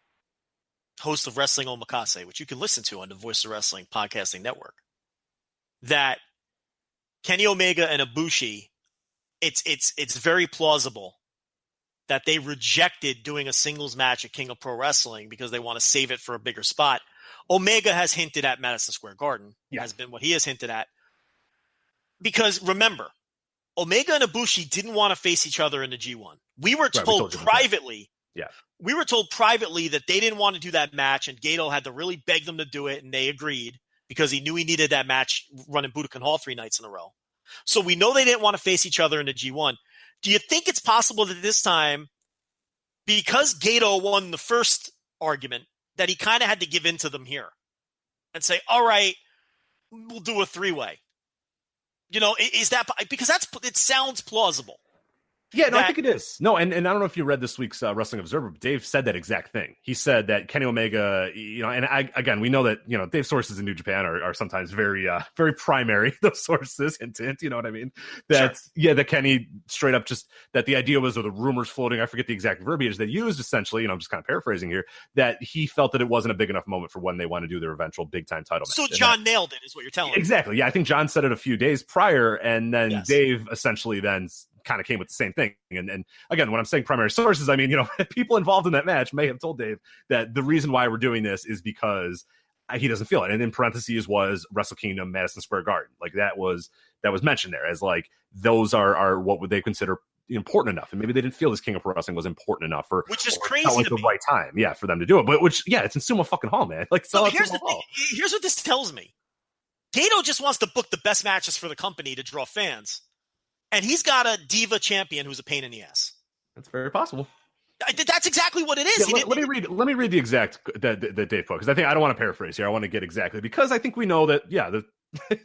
host of Wrestling Omakase, which you can listen to on the Voice of Wrestling podcasting network, that Kenny Omega and Ibushi, it's very plausible that they rejected doing a singles match at King of Pro Wrestling because they want to save it for a bigger spot. Omega has hinted at Madison Square Garden, has been what he has hinted at. Because remember, Omega and Ibushi didn't want to face each other in the G1. We were told privately that they didn't want to do that match, and Gato had to really beg them to do it, and they agreed because he knew he needed that match running Budokan Hall 3 nights in a row. So we know they didn't want to face each other in the G1. Do you think it's possible that this time, because Gato won the first argument, that he kind of had to give in to them here and say, all right, we'll do a 3-way? Is that because it sounds plausible? Yeah, no, I think it is. No, and I don't know if you read this week's Wrestling Observer, but Dave said that exact thing. He said that Kenny Omega, and we know that, Dave's sources in New Japan are sometimes very, very primary, those sources, hint, you know what I mean? That, sure. That Kenny straight up just, that the idea was, or the rumors floating, I forget the exact verbiage they used, essentially, I'm just kind of paraphrasing here, that he felt that it wasn't a big enough moment for when they want to do their eventual big time title match. So John nailed it, is what you're telling me. Exactly. Yeah, I think John said it a few days prior, and then Dave essentially then kind of came with the same thing. And again, when I'm saying primary sources, I mean, people involved in that match may have told Dave that the reason why we're doing this is because he doesn't feel it. And in parentheses was Wrestle Kingdom, Madison Square Garden. Like that was mentioned there as like, those are what would they consider important enough. And maybe they didn't feel this King of Pro Wrestling was important enough which is crazy like the right time. Yeah. For them to do it. But it's in Sumo fucking Hall, man. Like, so here's the thing. Here's what this tells me. Gato just wants to book the best matches for the company to draw fans. And he's got a diva champion who's a pain in the ass. That's very possible. That's exactly what it is. Yeah, let me read the exact that Dave put, because I don't want to paraphrase here. I want to get exactly, because I think we know that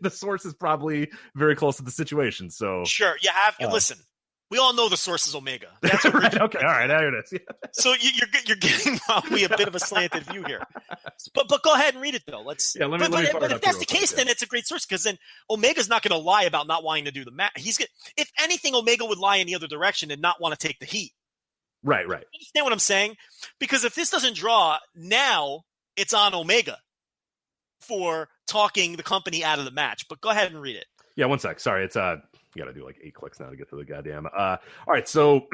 the source is probably very close to the situation. So sure, you have listen. We all know the source is Omega. That's right. Okay, all right, there it is. Yeah. So you're getting probably a bit of a slanted view here, but go ahead and read it though. But if that's the case, then it's a great source, because then Omega's not going to lie about not wanting to do the match. If anything, Omega would lie in the other direction and not want to take the heat. Right. You understand what I'm saying? Because if this doesn't draw, now it's on Omega for talking the company out of the match. But go ahead and read it. Yeah, one sec. Sorry, it's you got to do like 8 clicks now to get to the goddamn. All right, so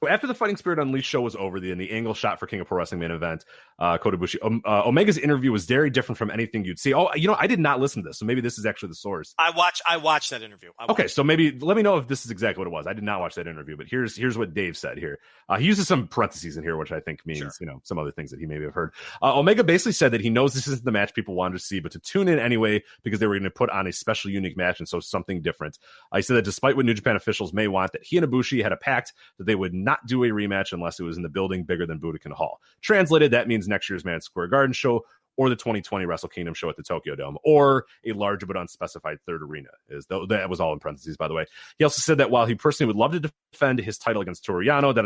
after the Fighting Spirit Unleashed show was over, the angle shot for King of Pro Wrestling main event, Kota Ibushi, Omega's interview was very different from anything you'd see. Oh, I did not listen to this, so maybe this is actually the source. I watched that interview. Okay, so maybe let me know if this is exactly what it was. I did not watch that interview, but here's what Dave said here. He uses some parentheses in here, which I think means some other things that he maybe have heard. Omega basically said that he knows this isn't the match people wanted to see, but to tune in anyway because they were going to put on a special, unique match, and so something different. He said that despite what New Japan officials may want, that he and Ibushi had a pact that they would not do a rematch unless it was in the building bigger than Budokan Hall. Translated, that means next year's Madison Square Garden show, or the 2020 Wrestle Kingdom show at the Tokyo Dome, or a larger but unspecified third arena. That was all in parentheses, by the way. He also said that while he personally would love to defend his title against Toru Yano,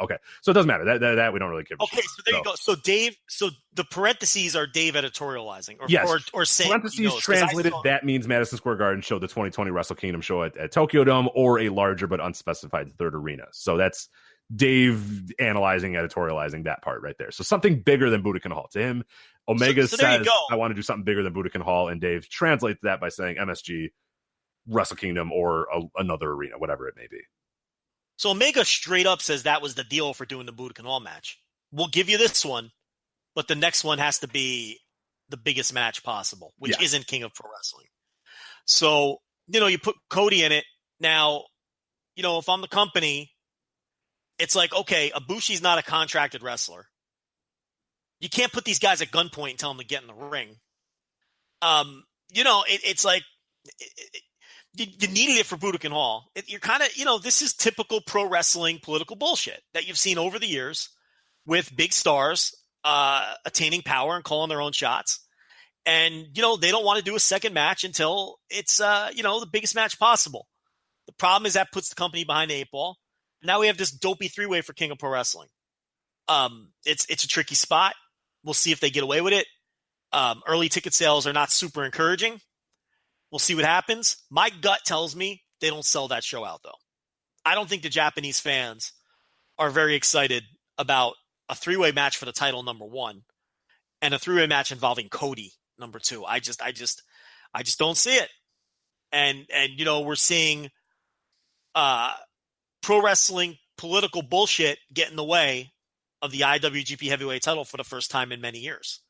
okay. So it doesn't matter. That we don't really care. Okay, so there you go. So Dave, the parentheses are Dave editorializing, or saying parentheses translated. That means Madison Square Garden show, the 2020 Wrestle Kingdom show at Tokyo Dome, or a larger but unspecified third arena. So that's Dave analyzing, editorializing that part right there. So something bigger than Budokan Hall. To him, Omega says, I want to do something bigger than Budokan Hall, and Dave translates that by saying MSG, Wrestle Kingdom, or another arena, whatever it may be. So Omega straight up says that was the deal for doing the Budokan Hall match. We'll give you this one, but the next one has to be the biggest match possible, which isn't King of Pro Wrestling. So, you put Cody in it. Now, if I'm the company, it's like, okay, Ibushi's not a contracted wrestler. You can't put these guys at gunpoint and tell them to get in the ring. It's like, you needed it for Budokan Hall. You're kind of, this is typical pro wrestling political bullshit that you've seen over the years with big stars attaining power and calling their own shots. And, they don't want to do a second match until it's, the biggest match possible. The problem is that puts the company behind the 8 ball. Now we have this dopey 3-way for King of Pro Wrestling. It's a tricky spot. We'll see if they get away with it. Early ticket sales are not super encouraging. We'll see what happens. My gut tells me they don't sell that show out, though. I don't think the Japanese fans are very excited about a 3-way match for the title, number 1, and a 3-way match involving Cody, number 2. I just don't see it. And we're seeing pro wrestling political bullshit get in the way of the IWGP heavyweight title for the first time in many years.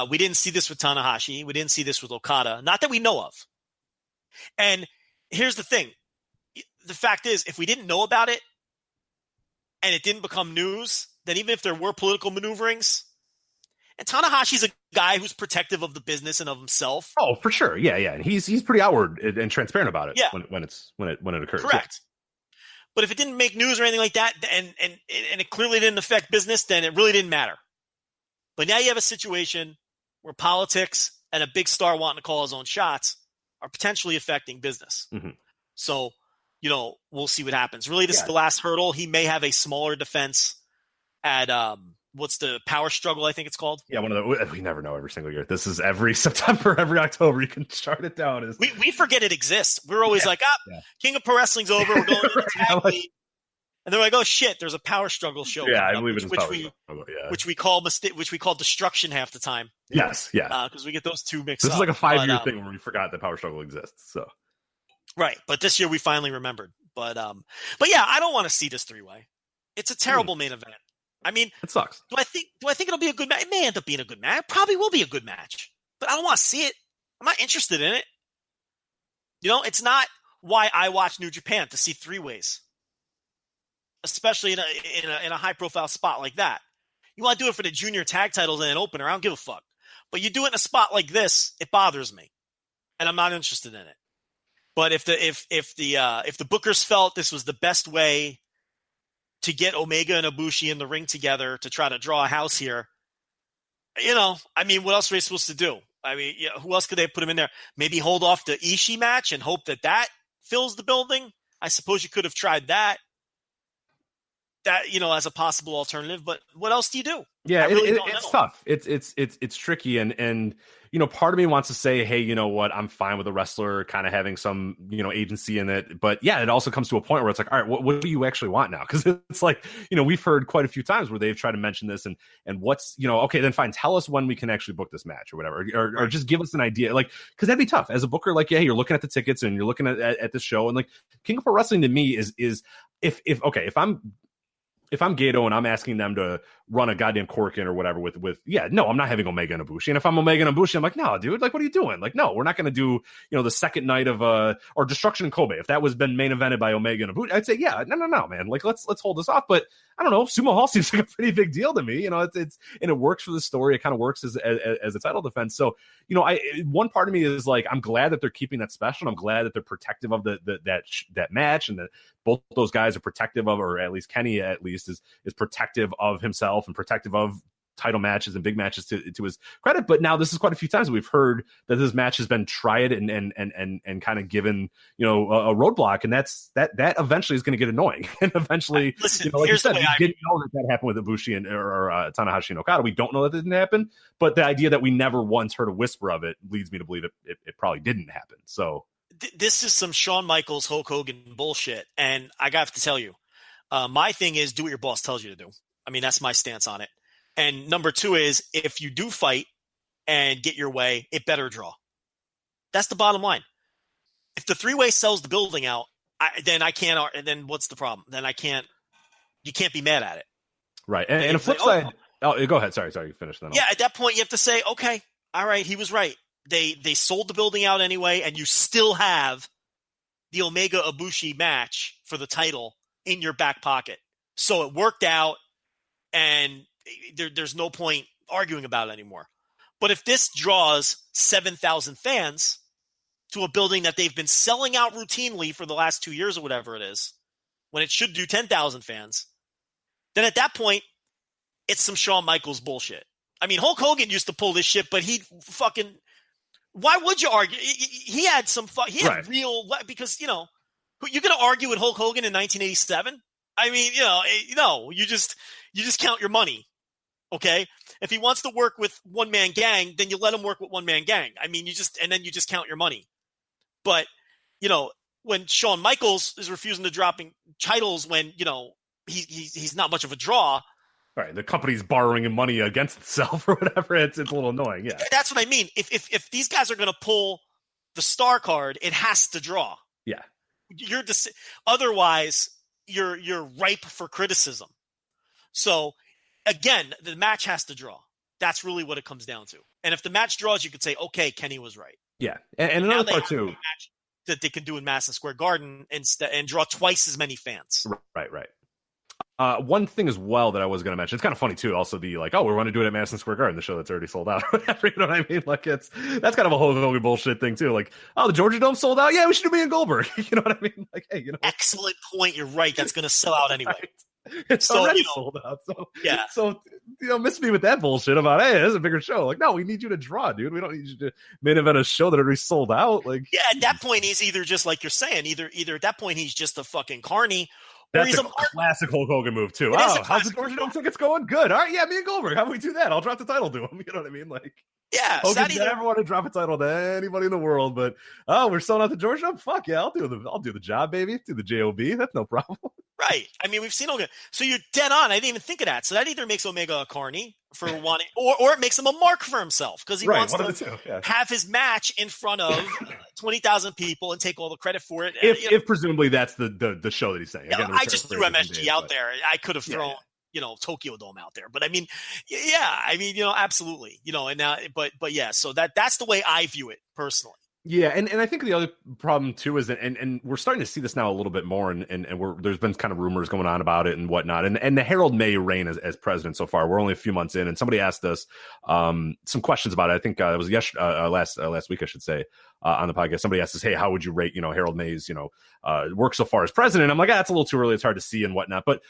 We didn't see this with Tanahashi. We didn't see this with Okada. Not that we know of. And here's the thing. The fact is, if we didn't know about it and it didn't become news, then even if there were political maneuverings, and Tanahashi's a guy who's protective of the business and of himself. Oh, for sure. Yeah. And he's pretty outward and transparent about it when it occurs. Correct. Yeah. But if it didn't make news or anything like that, and it clearly didn't affect business, then it really didn't matter. But now you have a situation where politics and a big star wanting to call his own shots are potentially affecting business. Mm-hmm. So, we'll see what happens. Really, this is the last hurdle. He may have a smaller defense at what's the Power Struggle, I think it's called? Yeah, we never know every single year. This is every September, every October. You can chart it down. We forget it exists. We're always King of Pro Wrestling's over. We're going to the tag league. And they're like, oh shit, there's a Power Struggle show. Yeah, I believe which we call Destruction half the time. Yes, yeah. Because we get those two mixed up. This is like a 5-year thing where we forgot that Power Struggle exists. So right, but this year we finally remembered. But yeah, I don't want to see this 3-way. It's a terrible main event. I mean, it sucks. Do I think it'll be a good match? It may end up being a good match. It probably will be a good match, but I don't want to see it. I'm not interested in it. It's not why I watch New Japan, to see 3-ways. Especially in a high profile spot like that. You want to do it for the junior tag titles and an opener, I don't give a fuck. But you do it in a spot like this, it bothers me. And I'm not interested in it. But if the bookers felt this was the best way to get Omega and Ibushi in the ring together to try to draw a house here, what else are they supposed to do? Who else could they put him in there? Maybe hold off the Ishii match and hope that fills the building? I suppose you could have tried that. As a possible alternative, but what else do you do? Yeah, it's tough. It's tricky, and part of me wants to say, hey, you know what, I'm fine with the wrestler kind of having some agency in it, but yeah, it also comes to a point where it's like, all right, what do you actually want now? Because it's like, we've heard quite a few times where they've tried to mention this, and what's okay, then fine, tell us when we can actually book this match or whatever, or just give us an idea, like, because that'd be tough as a booker. Like, yeah, you're looking at the tickets and you're looking at the show, and like King of Pro Wrestling to me is if I'm Gato and I'm asking them to run a goddamn Corkin or whatever I'm not having Omega and Ibushi. And if I'm Omega and Ibushi, I'm like, no, dude, like, what are you doing? Like, no, we're not going to do, the second night of or Destruction in Kobe. If that was been main evented by Omega and Ibushi, I'd say, yeah, no, man. Like, let's hold this off. But I don't know. Sumo Hall seems like a pretty big deal to me. It's and it works for the story. It kind of works as a title defense. So, one part of me is like, I'm glad that they're keeping that special. And I'm glad that they're protective of that match, and that both those guys are protective of, or at least Kenny at least is protective of himself and protective of title matches and big matches to his credit. But now this is quite a few times that we've heard that this match has been tried and kind of given, a roadblock, and that eventually is going to get annoying. And eventually, listen, like you said, we didn't know that happened with Ibushi or Tanahashi and Okada. We don't know that didn't happen, but the idea that we never once heard a whisper of it leads me to believe it probably didn't happen. So this is some Shawn Michaels, Hulk Hogan bullshit. And I got to tell you, my thing is do what your boss tells you to do. I mean, that's my stance on it. And number 2 is if you do fight and get your way, it better draw. That's the bottom line. If the 3-way sells the building out, then I can't. And then what's the problem? Then you can't be mad at it. Right. And a flip side. Oh, go ahead. Sorry. You finished that. Yeah. At that point, you have to say, okay, all right, he was right. They sold the building out anyway, and you still have the Omega Ibushi match for the title in your back pocket. So it worked out, and there's no point arguing about it anymore. But if this draws 7,000 fans, to a building that they've been selling out routinely for the last 2 years or whatever it is, when it should do 10,000 fans, then at that point, it's some Shawn Michaels bullshit. I mean, Hulk Hogan used to pull this shit, but he fucking, why would you argue? He had some, real, because, you're going to argue with Hulk Hogan in 1987? I mean, no, you just count your money. Okay. If he wants to work with one man gang, then you let him work with one man gang. I mean, and then you just count your money. But, when Shawn Michaels is refusing to dropping titles when, he's not much of a draw. Right. The company's borrowing money against itself or whatever. It's a little annoying. Yeah. That's what I mean. If these guys are going to pull the star card, it has to draw. Yeah. Otherwise you're ripe for criticism. So again, the match has to draw. That's really what it comes down to. And if the match draws, you could say, okay, Kenny was right. Yeah. And another part too, that they can do in Madison Square Garden and draw twice as many fans. Right. One thing as well that I was going to mention, it's kind of funny too, also the we want to do it at Madison Square Garden, the show that's already sold out or whatever, you know what I mean? That's kind of a Hulk Hogan bullshit thing too. The Georgia Dome sold out? Yeah, we should do me and Goldberg. You know what I mean? Hey, Excellent point. You're right. That's going to sell out anyway. Right. It's already sold out. So, yeah. So, miss me with that bullshit about, hey, this is a bigger show. No, we need you to draw, dude. We don't need you to main event a show that already sold out. Yeah, at that point, he's either just like you're saying, either at that point, he's just a fucking carny. That's a classic Hulk Hogan move, too. How's the Georgia Dome tickets going? Good. All right, yeah, me and Goldberg. How about we do that? I'll drop the title to him. You know what I mean? Yeah. Hogan never want to drop a title to anybody in the world, but, we're selling out the Georgia Dome? Fuck yeah, I'll do the job, baby. Do the JOB. That's no problem. Right. I mean, we've seen Hogan. So you're dead on. I didn't even think of that. So that either makes Omega a carny for wanting, or it makes him a mark for himself because he wants to have his match in front of 20,000 people and take all the credit for it. If presumably that's the show that he's saying. Again, I just threw MSG out there. I could have thrown, Tokyo Dome out there, but I mean, absolutely, and now, but yeah, so that's the way I view it personally. Yeah, and I think the other problem too is that, and we're starting to see this now a little bit more, and there's been kind of rumors going on about it and whatnot, and the Harold May reign as president so far, we're only a few months in, and somebody asked us some questions about it. I think it was last week, I should say, on the podcast. Somebody asked us, hey, how would you rate Harold May's work so far as president? I'm like, that's a little too early, it's hard to see and whatnot, but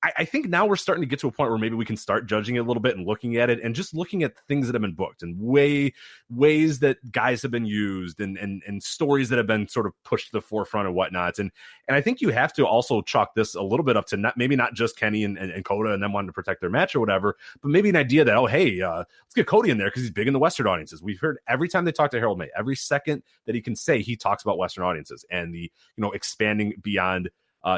I think now we're starting to get to a point where maybe we can start judging it a little bit and looking at it and just looking at things that have been booked and ways that guys have been used and stories that have been sort of pushed to the forefront and whatnot. And I think you have to also chalk this a little bit up to not just Kenny and Kota and them wanting to protect their match or whatever, but maybe an idea that, let's get Cody in there because he's big in the Western audiences. We've heard every time they talk to Harold May, every second that he can say, he talks about Western audiences and the, expanding beyond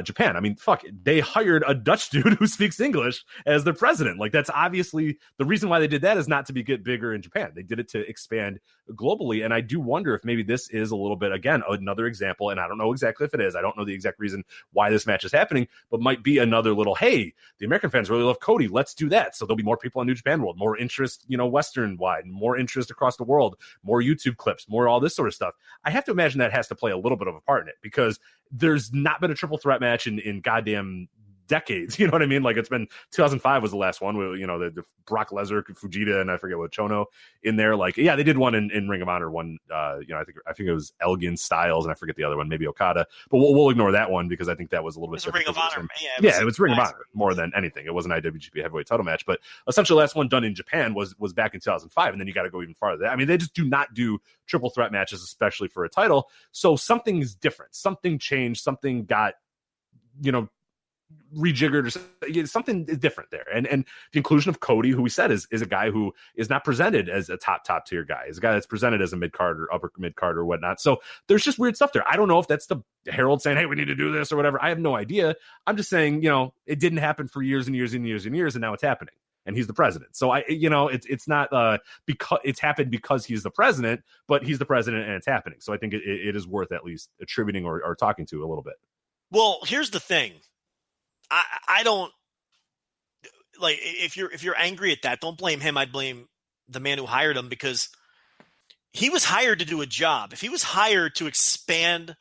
Japan. I mean, fuck, they hired a Dutch dude who speaks English as their president. That's obviously the reason why they did that is not to get bigger in Japan. They did it to expand globally. And I do wonder if maybe this is a little bit, again, another example. And I don't know exactly if it is. I don't know the exact reason why this match is happening, but might be another little, hey, the American fans really love Cody. Let's do that. So there'll be more people on New Japan World, more interest, Western wide, more interest across the world, more YouTube clips, more all this sort of stuff. I have to imagine that has to play a little bit of a part in it because there's not been a triple threat match in goddamn decades. You know what I mean? It's been 2005 was the last one with, the Brock Lesnar, Fujita, and I forget what Chono in there. They did one in Ring of Honor one. I think it was Elgin Styles, and I forget the other one, maybe Okada. But we'll ignore that one because I think that was a little bit. It was Ring of Honor. It was Ring of Honor more than anything. It was an IWGP heavyweight title match, but essentially the last one done in Japan was back in 2005, and then you got to go even farther. I mean, they just do not do triple threat matches, especially for a title. So something's different. Something changed. Something got, rejiggered or something different there. And the inclusion of Cody, who we said is a guy who is not presented as a top tier guy. Is a guy that's presented as a mid-card or upper mid-card or whatnot. So there's just weird stuff there. I don't know if that's the Harold saying, hey, we need to do this or whatever. I have no idea. I'm just saying, it didn't happen for years and years and years and years, and now it's happening. And he's the president. So it's not because it's happened because he's the president, but he's the president and it's happening. So I think it is worth at least attributing or talking to a little bit. Well, here's the thing. I don't if you're angry at that, don't blame him. I'd blame the man who hired him because he was hired to do a job. If he was hired to expand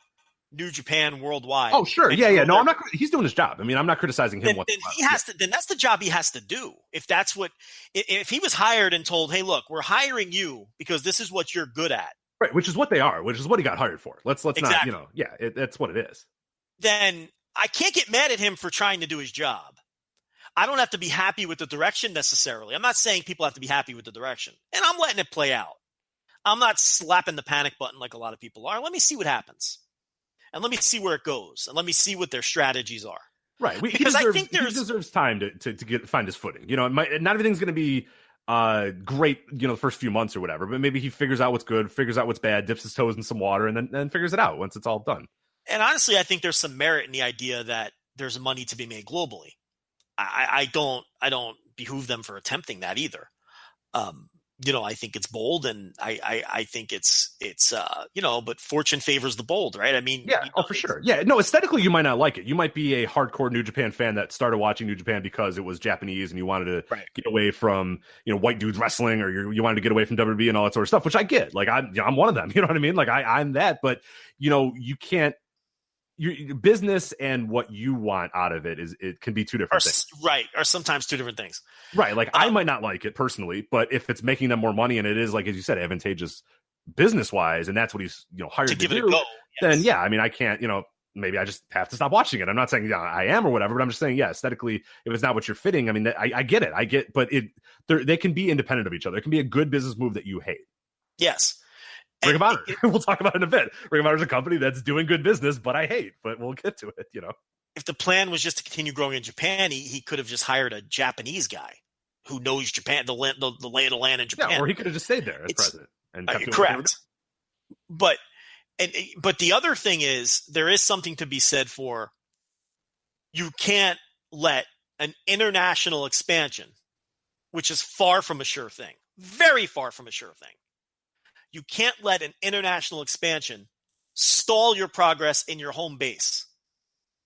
New Japan worldwide. Oh, sure. Yeah. No, I'm not. He's doing his job. I mean, I'm not criticizing him. Then he has to. Then that's the job he has to do. If he was hired and told, hey, look, we're hiring you because this is what you're good at. Right, which is what they are, which is what he got hired for. Let's Exactly. not, that's what it is. Then I can't get mad at him for trying to do his job. I don't have to be happy with the direction necessarily. I'm not saying people have to be happy with the direction. And I'm letting it play out. I'm not slapping the panic button like a lot of people are. Let me see what happens. And let me see where it goes. And let me see what their strategies are. Right. Because I think he deserves time to find his footing. Not everything's going to be great, the first few months or whatever, but maybe he figures out what's good, figures out what's bad, dips his toes in some water, and then figures it out once it's all done. And honestly, I think there's some merit in the idea that there's money to be made globally. I don't behoove them for attempting that either. I think it's bold, and I think it's but fortune favors the bold, right? I mean, for sure. Yeah, no, aesthetically, you might not like it. You might be a hardcore New Japan fan that started watching New Japan because it was Japanese and you wanted to get away from, white dudes wrestling, or you wanted to get away from WWE and all that sort of stuff, which I get. Like, I'm one of them, you know what I mean? Like, I'm that, but, you can't, your business and what you want out of it can be two different things. Right. Or sometimes two different things. Right. Like I might not like it personally, but if it's making them more money and it is, like, as you said, advantageous business wise, and that's what he's, hired to give it do, a go. Yes. Then I mean, I can't, maybe I just have to stop watching it. I'm not saying I am or whatever, but I'm just saying, aesthetically, if it's not what you're fitting, I mean, I get it. But they can be independent of each other. It can be a good business move that you hate. Yes. Ring of Honor. We'll talk about it in a bit. Ring of Honor is a company that's doing good business, but I hate. But we'll get to it. If the plan was just to continue growing in Japan, he could have just hired a Japanese guy who knows Japan, the lay of the land in Japan. Yeah, or he could have just stayed there as president. And correct. But the other thing is, there is something to be said for, you can't let an international expansion, which is far from a sure thing, very far from a sure thing. You can't let an international expansion stall your progress in your home base,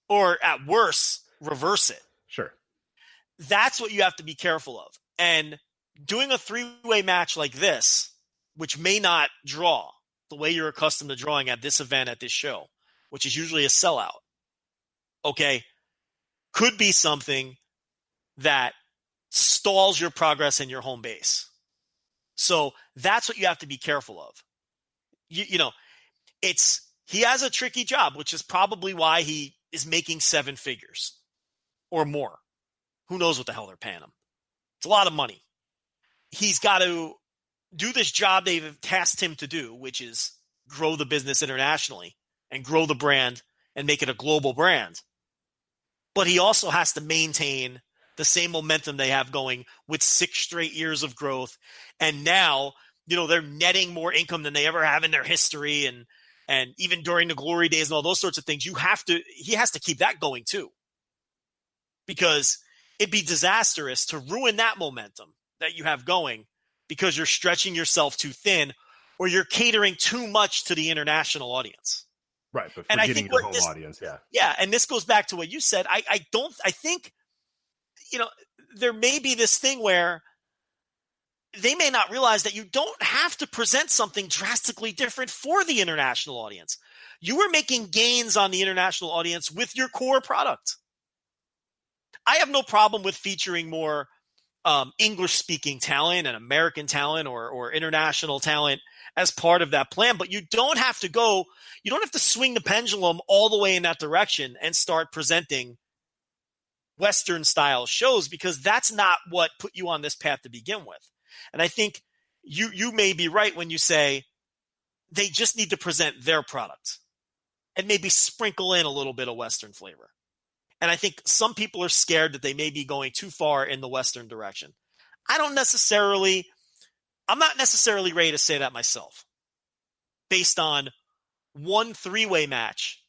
or at worst, reverse it. Sure. That's what you have to be careful of. And doing a three-way match like this, which may not draw the way you're accustomed to drawing at this event, at this show, which is usually a sellout, could be something that stalls your progress in your home base. So that's what you have to be careful of. He has a tricky job, which is probably why he is making 7 figures or more. Who knows what the hell they're paying him? It's a lot of money. He's got to do this job they've tasked him to do, which is grow the business internationally and grow the brand and make it a global brand. But he also has to maintain the same momentum they have going with 6 straight years of growth. And now, they're netting more income than they ever have in their history. And even during the glory days and all those sorts of things, he has to keep that going too. Because it'd be disastrous to ruin that momentum that you have going because you're stretching yourself too thin, or you're catering too much to the international audience. Right. But forgetting your home audience. Yeah. Yeah. And this goes back to what you said. I think, there may be this thing where they may not realize that you don't have to present something drastically different for the international audience. You are making gains on the international audience with your core product. I have no problem with featuring more English-speaking talent and American talent or international talent as part of that plan, but you don't have to swing the pendulum all the way in that direction and start presenting Western style shows, because that's not what put you on this path to begin with. And I think you may be right when you say they just need to present their product and maybe sprinkle in a little bit of Western flavor. And I think some people are scared that they may be going too far in the Western direction. I'm not necessarily ready to say that myself, based on one 3-way match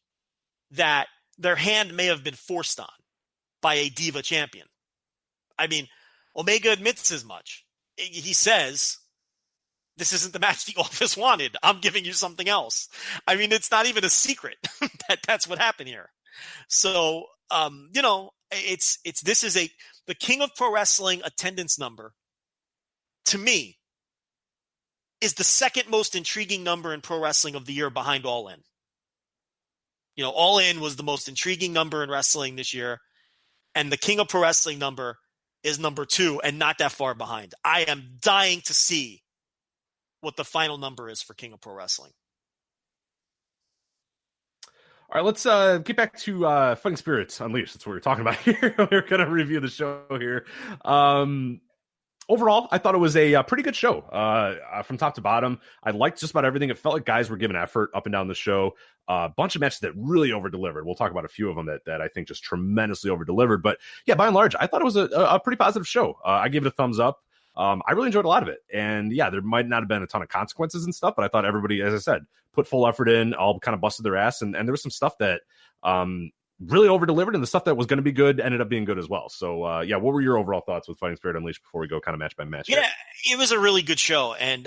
that their hand may have been forced on by a diva champion. I mean, Omega admits as much. He says, this isn't the match the office wanted. I'm giving you something else. I mean, it's not even a secret that's what happened here. So, the King of Pro Wrestling attendance number, to me, is the second most intriguing number in pro wrestling of the year, behind All In. All In was the most intriguing number in wrestling this year. And the King of Pro Wrestling number is number 2 and not that far behind. I am dying to see what the final number is for King of Pro Wrestling. All right, let's get back to Fighting Spirits Unleashed. That's what we're talking about here. We're going to review the show here. Overall, I thought it was a pretty good show from top to bottom. I liked just about everything. It felt like guys were giving effort up and down the show. A bunch of matches that really over-delivered. We'll talk about a few of them that I think just tremendously over-delivered. But yeah, by and large, I thought it was a pretty positive show. I gave it a thumbs up. I really enjoyed a lot of it. And yeah, there might not have been a ton of consequences and stuff, but I thought everybody, as I said, put full effort in, all kind of busted their ass. And there was some stuff that really over-delivered, and the stuff that was going to be good ended up being good as well. So yeah, what were your overall thoughts with Fighting Spirit Unleashed before we go kind of match by match? Yeah, it was a really good show. And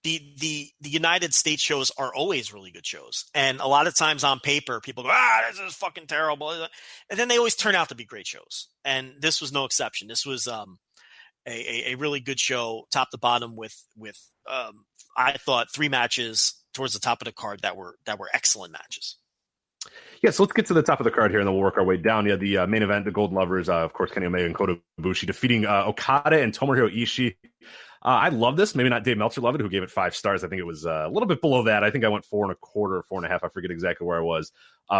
the United States shows are always really good shows. And a lot of times on paper, people go, this is fucking terrible. And then they always turn out to be great shows. And this was no exception. This was a really good show, top to bottom, with I thought 3 matches towards the top of the card that were excellent matches. Yeah, so let's get to the top of the card here, and then we'll work our way down. Yeah, the main event, the Golden Lovers, of course, Kenny Omega and Kota Ibushi defeating Okada and Tomohiro Ishii. I love this. Maybe not Dave Meltzer loved it, who gave it 5 stars. I think it was a little bit below that. I think I went 4.25 or 4.5. I forget exactly where I was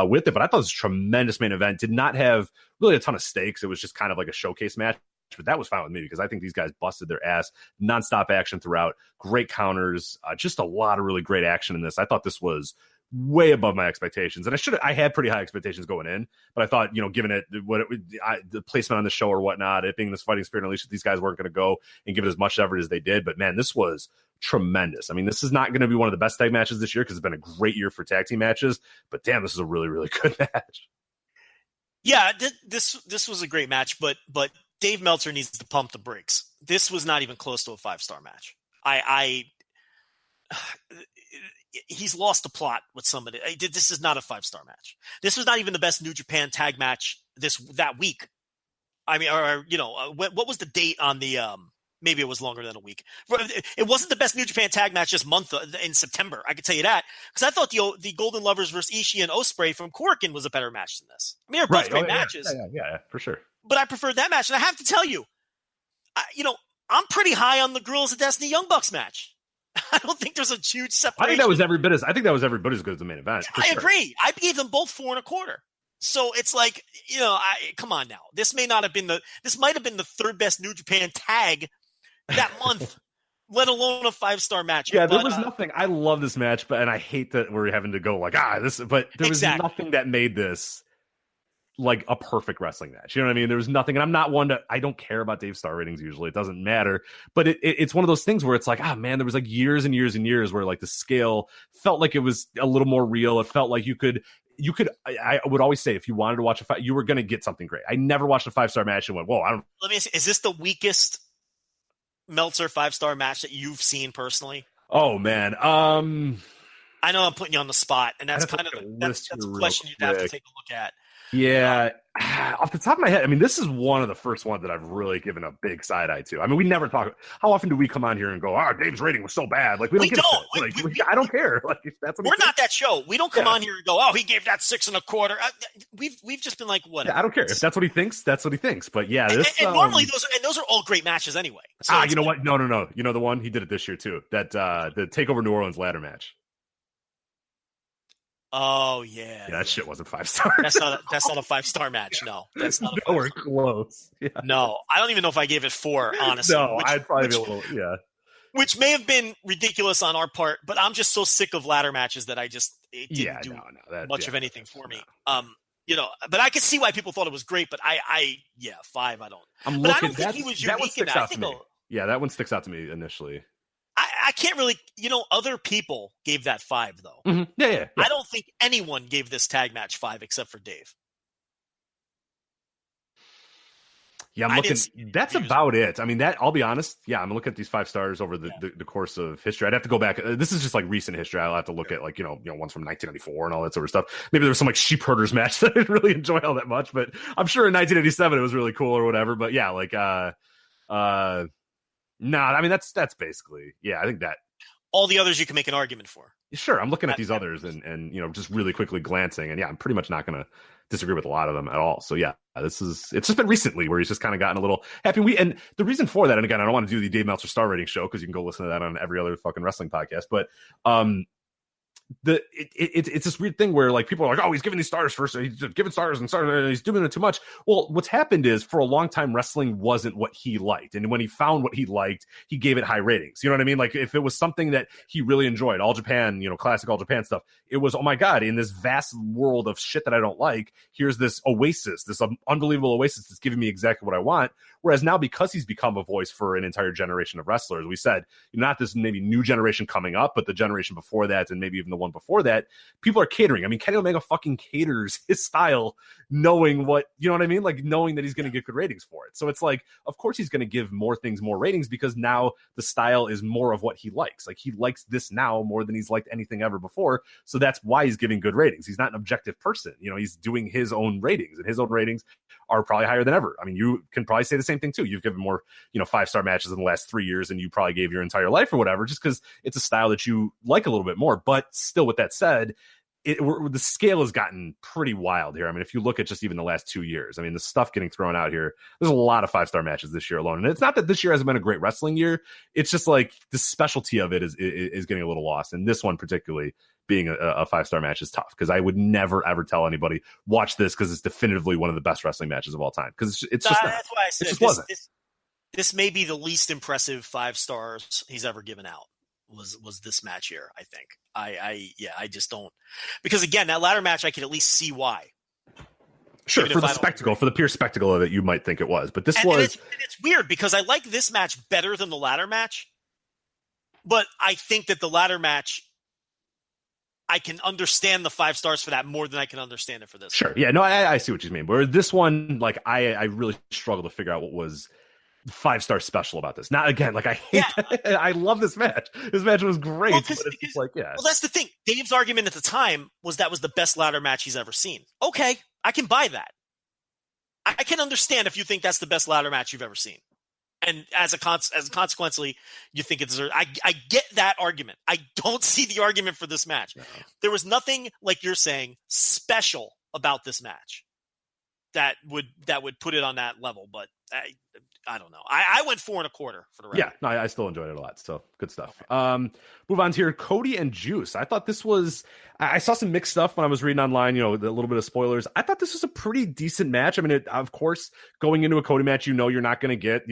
with it, but I thought it was a tremendous main event. Did not have really a ton of stakes. It was just kind of like a showcase match. But that was fine with me because I think these guys busted their ass. Nonstop action throughout. Great counters. Just a lot of really great action in this. I thought this was way above my expectations. And I had pretty high expectations going in. But I thought, given it, the placement on the show or whatnot, it being this Fighting Spirit Unleashed, these guys weren't going to go and give it as much effort as they did. But man, this was tremendous. I mean, this is not going to be one of the best tag matches this year because it's been a great year for tag team matches. But damn, this is a really, really good match. Yeah, this was a great match, but Dave Meltzer needs to pump the brakes. This was not even close to a 5-star match. He's lost the plot with somebody. This is not a 5-star match. This was not even the best New Japan tag match that week. I mean, what was the date on the? Maybe it was longer than a week. It wasn't the best New Japan tag match this month in September. I can tell you that because I thought the Golden Lovers versus Ishii and Ospreay from Korakuen was a better match than this. I mean, they're both great matches. Yeah, for sure. But I preferred that match. And I have to tell you, I'm pretty high on the Guerrillas of Destiny Young Bucks match. I don't think there's a huge separation. I think that was every bit as good as the main event. I agree. I gave them both 4.25. So it's like, come on now. This might have been the 3rd best New Japan tag that month, let alone a 5-star match. Yeah, there was nothing. I love this match, and I hate that we're having to go like, this, but there was nothing that made this like a perfect wrestling match. You know what I mean? There was nothing, and I'm not one I don't care about Dave's star ratings usually. It doesn't matter. But it's one of those things where it's like, man, there was like years and years and years where like the scale felt like it was a little more real. It felt like you could I would always say if you wanted to watch a fight, you were going to get something great. I never watched a 5-star match and went, whoa, I don't. Let me see. Is this the weakest Meltzer 5-star match that you've seen personally? Oh man. I know I'm putting you on the spot, and that's kind of that's a question you'd have to take a look at. Yeah, off the top of my head, I mean, this is one of the first ones that I've really given a big side eye to. I mean, we never talk. How often do we come on here and go, Dave's rating was so bad? Like, we don't. I don't care. Like, that's what we're not that show. We don't come on here and go, he gave that 6.25. We've just been like, whatever. Yeah, I don't care if that's what he thinks. That's what he thinks. But yeah, this and normally those are all great matches anyway. So you know what? No. You know the one he did it this year too. That the Takeover New Orleans ladder match. Oh yeah, that shit wasn't 5 stars. That's not a 5-star match. No, that's not. Nowhere close. Yeah. No, I don't even know if I gave it 4. Honestly, no, I'd probably be a little. Yeah, which may have been ridiculous on our part, but I'm just so sick of ladder matches that it didn't do much of anything for me. But I could see why people thought it was great. But 5. I don't. I don't think he was unique in that. I think that one sticks out to me initially. I can't really, other people gave that 5 though. Mm-hmm. Yeah. I don't think anyone gave this tag match 5 except for Dave. Yeah, I'm looking. That's about it. I mean, I'll be honest. Yeah, I'm looking at these 5 stars over the course of history. I'd have to go back. This is just like recent history. I'll have to look at ones from 1994 and all that sort of stuff. Maybe there was some like sheep herders match that I didn't really enjoy all that much, but I'm sure in 1987 it was really cool or whatever. But yeah, no, I mean that's basically I think that all the others you can make an argument for. Sure, I'm looking at these others and just really quickly glancing, and I'm pretty much not gonna disagree with a lot of them at all. So yeah, it's just been recently where he's just kind of gotten a little happy. And the reason for that, and again, I don't want to do the Dave Meltzer star rating show because you can go listen to that on every other fucking wrestling podcast, but it's this weird thing where like people are like, oh, he's giving these stars first, he's giving stars and he's doing it too much. Well, what's happened is for a long time wrestling wasn't what he liked, and when he found what he liked, he gave it high ratings. You know what I mean? Like if it was something that he really enjoyed, All Japan, classic All Japan stuff, it was, oh my god, in this vast world of shit that I don't like, here's this oasis, this unbelievable oasis that's giving me exactly what I want. Whereas now, because he's become a voice for an entire generation of wrestlers, we said, not this maybe new generation coming up, but the generation before that, and maybe even the one before that, people are catering. I mean, Kenny Omega fucking caters his style, knowing what, you know what I mean? Like knowing that he's going to get good ratings for it. So it's like, of course he's going to give more things more ratings, because now the style is more of what he likes. Like he likes this now more than he's liked anything ever before. So that's why he's giving good ratings. He's not an objective person. He's doing his own ratings, and his own ratings are probably higher than ever. I mean, you can probably say the same thing too. You've given more, 5-star matches in the last 3 years than you probably gave your entire life or whatever, just because it's a style that you like a little bit more. But still, with that said, the scale has gotten pretty wild here. I mean, if you look at just even the last 2 years, I mean, the stuff getting thrown out here, there's a lot of 5-star matches this year alone. And it's not that this year hasn't been a great wrestling year. It's just like the specialty of it is getting a little lost. And this one particularly being a 5-star match is tough, because I would never, ever tell anybody, watch this because it's definitively one of the best wrestling matches of all time. Because it's just that's why I said this may be the least impressive 5 stars he's ever given out. Was this match here? I think I just don't, because again, that ladder match I can at least see why. Sure, for the spectacle, for the pure spectacle of it, you might think it was, but it's weird because I like this match better than the ladder match, but I think that the ladder match, I can understand the 5 stars for that more than I can understand it for this. Sure, yeah, no, I see what you mean. Where this one, like I really struggle to figure out what was 5-star special about this. Now, again, like I hate that. I love this match. This match was great. Well, well, that's the thing. Dave's argument at the time was that was the best ladder match he's ever seen. Okay, I can buy that. I can understand if you think that's the best ladder match you've ever seen, and as consequently, you think it deserves. I get that argument. I don't see the argument for this match. No. There was nothing, like you're saying, special about this match that would put it on that level. But I don't know. I went 4 1/4 for the record. Yeah, no, I still enjoyed it a lot. So good stuff. Move on to here, Cody and Juice. I thought this was. I saw some mixed stuff when I was reading online. A little bit of spoilers. I thought this was a pretty decent match. I mean, of course, going into a Cody match, you're not going to get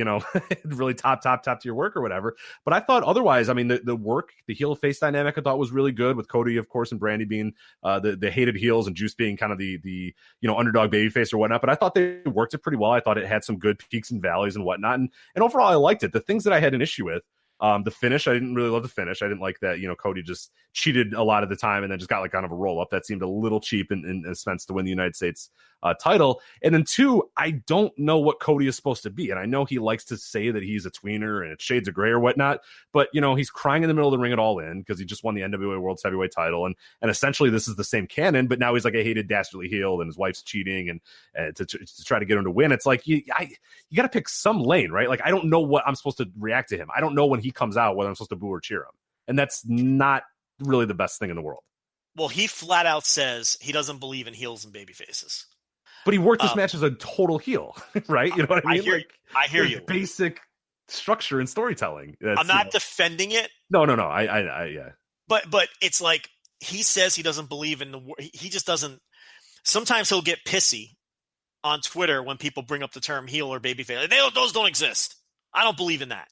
really top tier work or whatever. But I thought otherwise. I mean, the work, the heel face dynamic, I thought was really good, with Cody, of course, and Brandy being the hated heels, and Juice being kind of the underdog babyface or whatnot. But I thought they worked it pretty well. I thought it had some good peaks and valleys and whatnot, and overall I liked it. The things that I had an issue with, the finish, I didn't really love the finish. I didn't like that Cody just cheated a lot of the time and then just got like kind of a roll up. That seemed a little cheap in a sense to win the United States title. And then 2, I don't know what Cody is supposed to be, and I know he likes to say that he's a tweener and it's shades of gray or whatnot, but he's crying in the middle of the ring at All In because he just won the NWA World's Heavyweight title, and essentially this is the same canon, but now he's like a hated dastardly heel and his wife's cheating and to try to get him to win. It's like you got to pick some lane, right? Like I don't know what I'm supposed to react to him. I don't know when he comes out whether I'm supposed to boo or cheer him, and that's not really the best thing in the world. Well, he flat out says he doesn't believe in heels and baby faces. But he worked this match as a total heel, right? You know what I mean? I hear you. Basic structure and storytelling. I'm not defending it. No. Yeah. But it's like he says he doesn't believe in he just doesn't. Sometimes he'll get pissy on Twitter when people bring up the term heel or babyface. Those don't exist. I don't believe in that.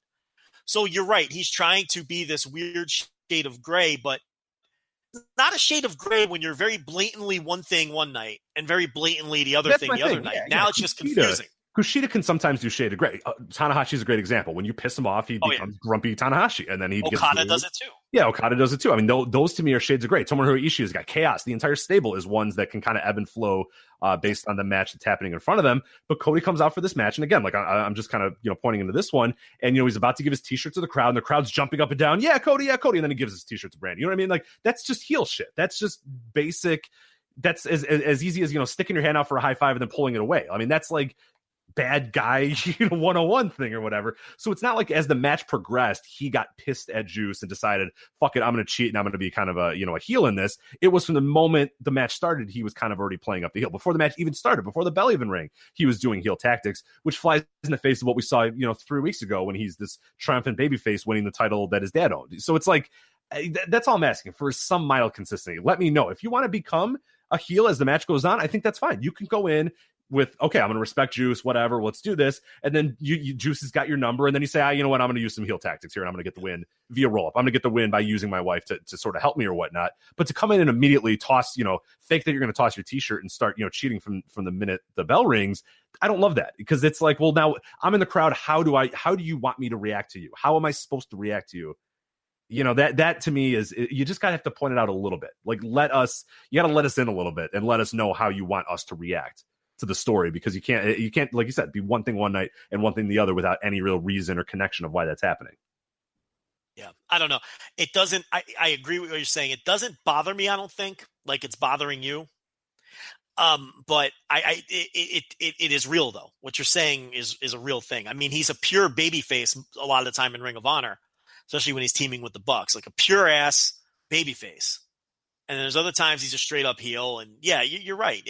So you're right. He's trying to be this weird shade of gray, but not a shade of gray when you're very blatantly one thing one night and very blatantly the other thing the other night. Now it's just confusing. Kushida can sometimes do shade of gray. Tanahashi's a great example. When you piss him off, he becomes grumpy Tanahashi, and then Okada does it too. Yeah, Okada does it too. I mean, those to me are shades of gray. Tomohiro Ishii has got chaos. The entire stable is ones that can kind of ebb and flow based on the match that's happening in front of them. But Cody comes out for this match, and again, like I'm just kind of pointing into this one, and he's about to give his T-shirt to the crowd, and the crowd's jumping up and down. Yeah, Cody, and then he gives his T-shirt to Brandy. You know what I mean? Like that's just heel shit. That's just basic. That's as easy as sticking your hand out for a high five and then pulling it away. I mean, that's like bad guy, 101 thing or whatever. So it's not like as the match progressed, he got pissed at Juice and decided, fuck it, I'm going to cheat and I'm going to be kind of a heel in this. It was from the moment the match started, he was kind of already playing up the heel. Before the match even started, before the bell even rang, he was doing heel tactics, which flies in the face of what we saw, 3 weeks ago when he's this triumphant babyface winning the title that his dad owned. So it's like, that's all I'm asking for, some mild consistency. Let me know if you want to become a heel as the match goes on. I think that's fine. You can go in with, okay, I'm going to respect Juice, whatever, let's do this. And then Juice has got your number. And then you say, you know what, I'm going to use some heel tactics here and I'm going to get the win via roll up. I'm going to get the win by using my wife to sort of help me or whatnot. But to come in and immediately toss, fake that you're going to toss your t-shirt and start, cheating from the minute the bell rings. I don't love that, because it's like, well, now I'm in the crowd. How do you want me to react to you? How am I supposed to react to you? That to me is, you just gotta have to point it out a little bit. Like, you gotta let us in a little bit and let us know how you want us to react to the story, because you can't, like you said, be one thing one night and one thing the other without any real reason or connection of why that's happening. Yeah. I don't know. It doesn't, I agree with what you're saying. It doesn't bother me. I don't think like it's bothering you. But it is real though. What you're saying is a real thing. I mean, he's a pure babyface a lot of the time in Ring of Honor, especially when he's teaming with the Bucks, like a pure ass babyface. And there's other times he's a straight up heel. And yeah, you're right.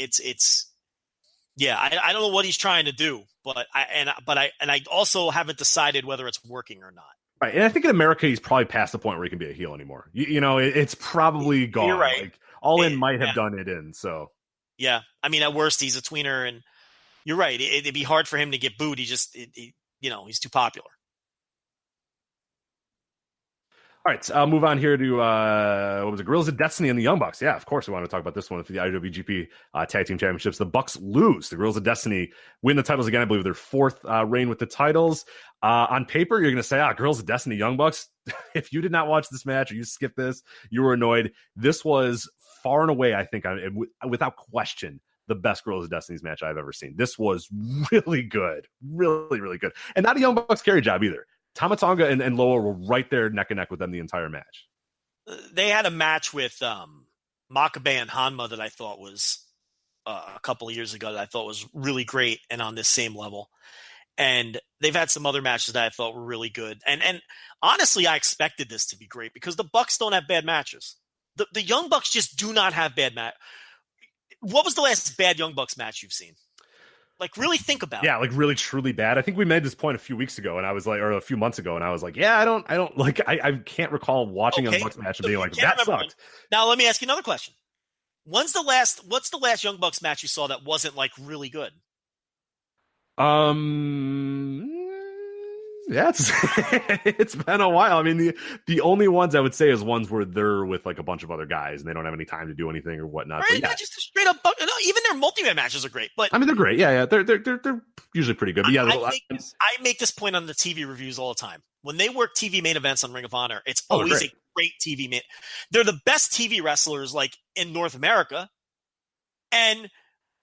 I don't know what he's trying to do, but I also haven't decided whether it's working or not. Right. And I think in America, he's probably past the point where he can be a heel anymore. It's probably gone. You're right. Like, All In might have done it in. So yeah, I mean, at worst, he's a tweener, and you're right. It'd be hard for him to get booed. He's too popular. All right, I'll move on here to what was it? Guerrillas of Destiny and the Young Bucks. Yeah, of course we want to talk about this one for the IWGP Tag Team Championships. The Bucks lose. The Guerrillas of Destiny win the titles again. I believe their fourth reign with the titles. On paper, you're going to say, Guerrillas of Destiny, Young Bucks. If you did not watch this match or you skipped this, you were annoyed. This was far and away, I think, without question, the best Guerrillas of Destiny's match I've ever seen. This was really good. Really, really good. And not a Young Bucks carry job either. Tama Tonga and Loa were right there neck and neck with them the entire match. They had a match with Makabe and Hanma that I thought was a couple of years ago that I thought was really great and on this same level. And they've had some other matches that I thought were really good. And honestly, I expected this to be great because the Bucks don't have bad matches. The Young Bucks just do not have bad match. What was the last bad Young Bucks match you've seen? Like, really think about it. Yeah, like really truly bad. I think we made this point a few weeks ago, and I was like, or a few months ago, and I was like, yeah, I don't like, I can't recall watching a Bucks match and being like, that sucked. Now, let me ask you another question. What's the last Young Bucks match you saw that wasn't like really good? Yeah, it's been a while. I mean, the only ones I would say is ones where they're with like a bunch of other guys and they don't have any time to do anything or whatnot. Right, yeah. Just a straight up. No, even their multi-man matches are great. But I mean, they're great. Yeah, they're usually pretty good. But yeah, I make this point on the TV reviews all the time. When they work TV main events on Ring of Honor, it's always a great TV main. They're the best TV wrestlers like in North America, and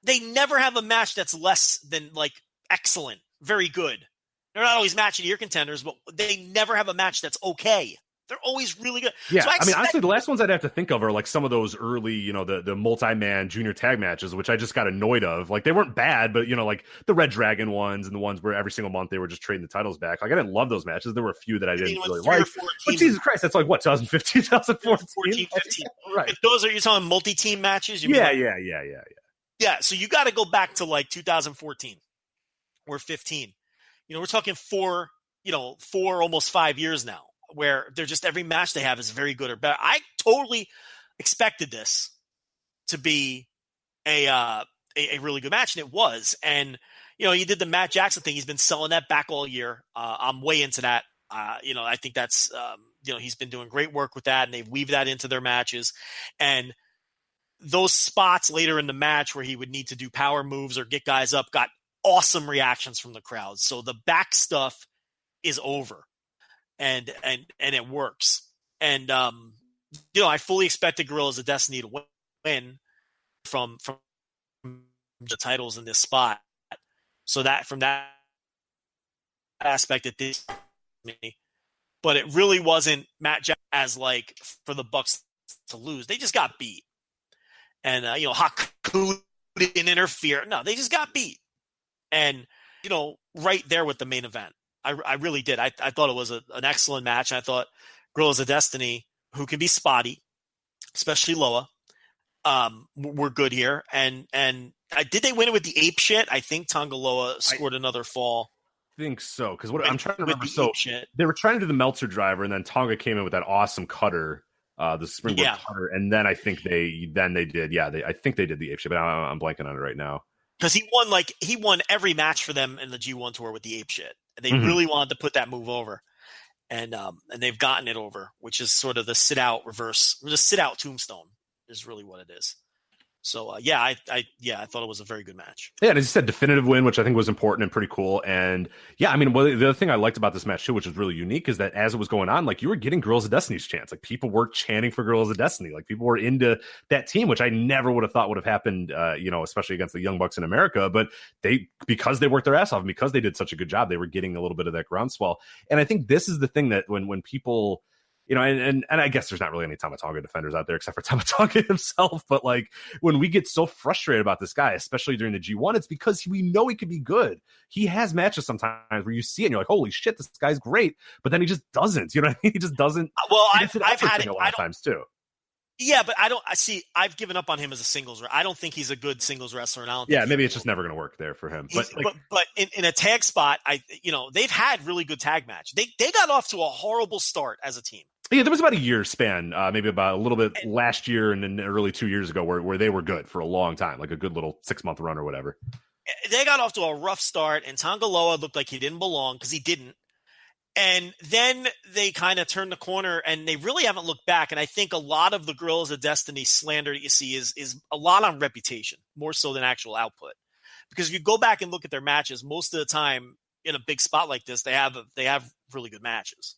they never have a match that's less than like excellent, very good. They're not always match of the year contenders, but they never have a match that's okay. They're always really good. Yeah, so I mean, honestly, the last ones I'd have to think of are like some of those early, the multi-man junior tag matches, which I just got annoyed of. Like, they weren't bad, but, like the Red Dragon ones and the ones where every single month they were just trading the titles back. Like, I didn't love those matches. There were a few that I didn't really like. But Jesus Christ, that's like, what, 2015, 2014? 15. Right. If those are, you're talking multi-team matches? Yeah. Yeah, so you got to go back to like 2014 or 15. We're talking four, almost 5 years now, where they're just every match they have is very good or better. I totally expected this to be a really good match, and it was. And he did the Matt Jackson thing. He's been selling that back all year. I'm way into that. I think that's he's been doing great work with that, and they've weaved that into their matches. And those spots later in the match where he would need to do power moves or get guys up got awesome reactions from the crowd. So the back stuff is over and it works. And, I fully expected Guerrillas of Destiny to win from the titles in this spot. So that from that aspect, it did me, but it really wasn't Matt Jackson as like for the Bucks to lose. They just got beat. And, Haku didn't interfere. No, they just got beat. And, right there with the main event. I really did. I thought it was an excellent match. I thought Guerrillas of Destiny, who can be spotty, especially Loa, were good here. And did they win it with the ape shit? I think Tonga Loa scored another fall. I think so, because I'm trying to remember. So they were trying to do the Meltzer driver, and then Tonga came in with that awesome cutter, the springboard cutter, and then I think they did. Yeah, I think they did the ape shit, but I'm blanking on it right now. Because he won every match for them in the G1 tour with the ape shit. They really wanted to put that move over, and they've gotten it over, which is sort of the sit out reverse, the sit out tombstone is really what it is. So I thought it was a very good match. Yeah, and as you said, definitive win, which I think was important and pretty cool. And yeah, I mean, the other thing I liked about this match too, which was really unique, is that as it was going on, like, you were getting Guerrillas of Destiny's chants. Like, people were chanting for Guerrillas of Destiny. Like, people were into that team, which I never would have thought would have happened, especially against the Young Bucks in America. But because they worked their ass off and because they did such a good job, they were getting a little bit of that groundswell. And I think this is the thing that when people, and I guess there's not really any Tama Tonga defenders out there except for Tama Tonga himself. But like, when we get so frustrated about this guy, especially during the G1, it's because we know he could be good. He has matches sometimes where you see it and you're like, holy shit, this guy's great. But then he just doesn't. You know what I mean? He just doesn't. Well, I've had it a lot of times too. Yeah, but I've given up on him as a singles wrestler. I don't think he's a good singles wrestler. And I don't think maybe it's just never going to work there for him. But in a tag spot, they've had really good tag match. They got off to a horrible start as a team. Yeah, there was about a year span, maybe about a little bit last year and then early 2 years ago where they were good for a long time, like a good little 6-month run or whatever. They got off to a rough start, and Tonga Loa looked like he didn't belong because he didn't. And then they kind of turned the corner, and they really haven't looked back. And I think a lot of the Guerrillas of Destiny slander that you see is a lot on reputation, more so than actual output. Because if you go back and look at their matches, most of the time in a big spot like this, they have really good matches.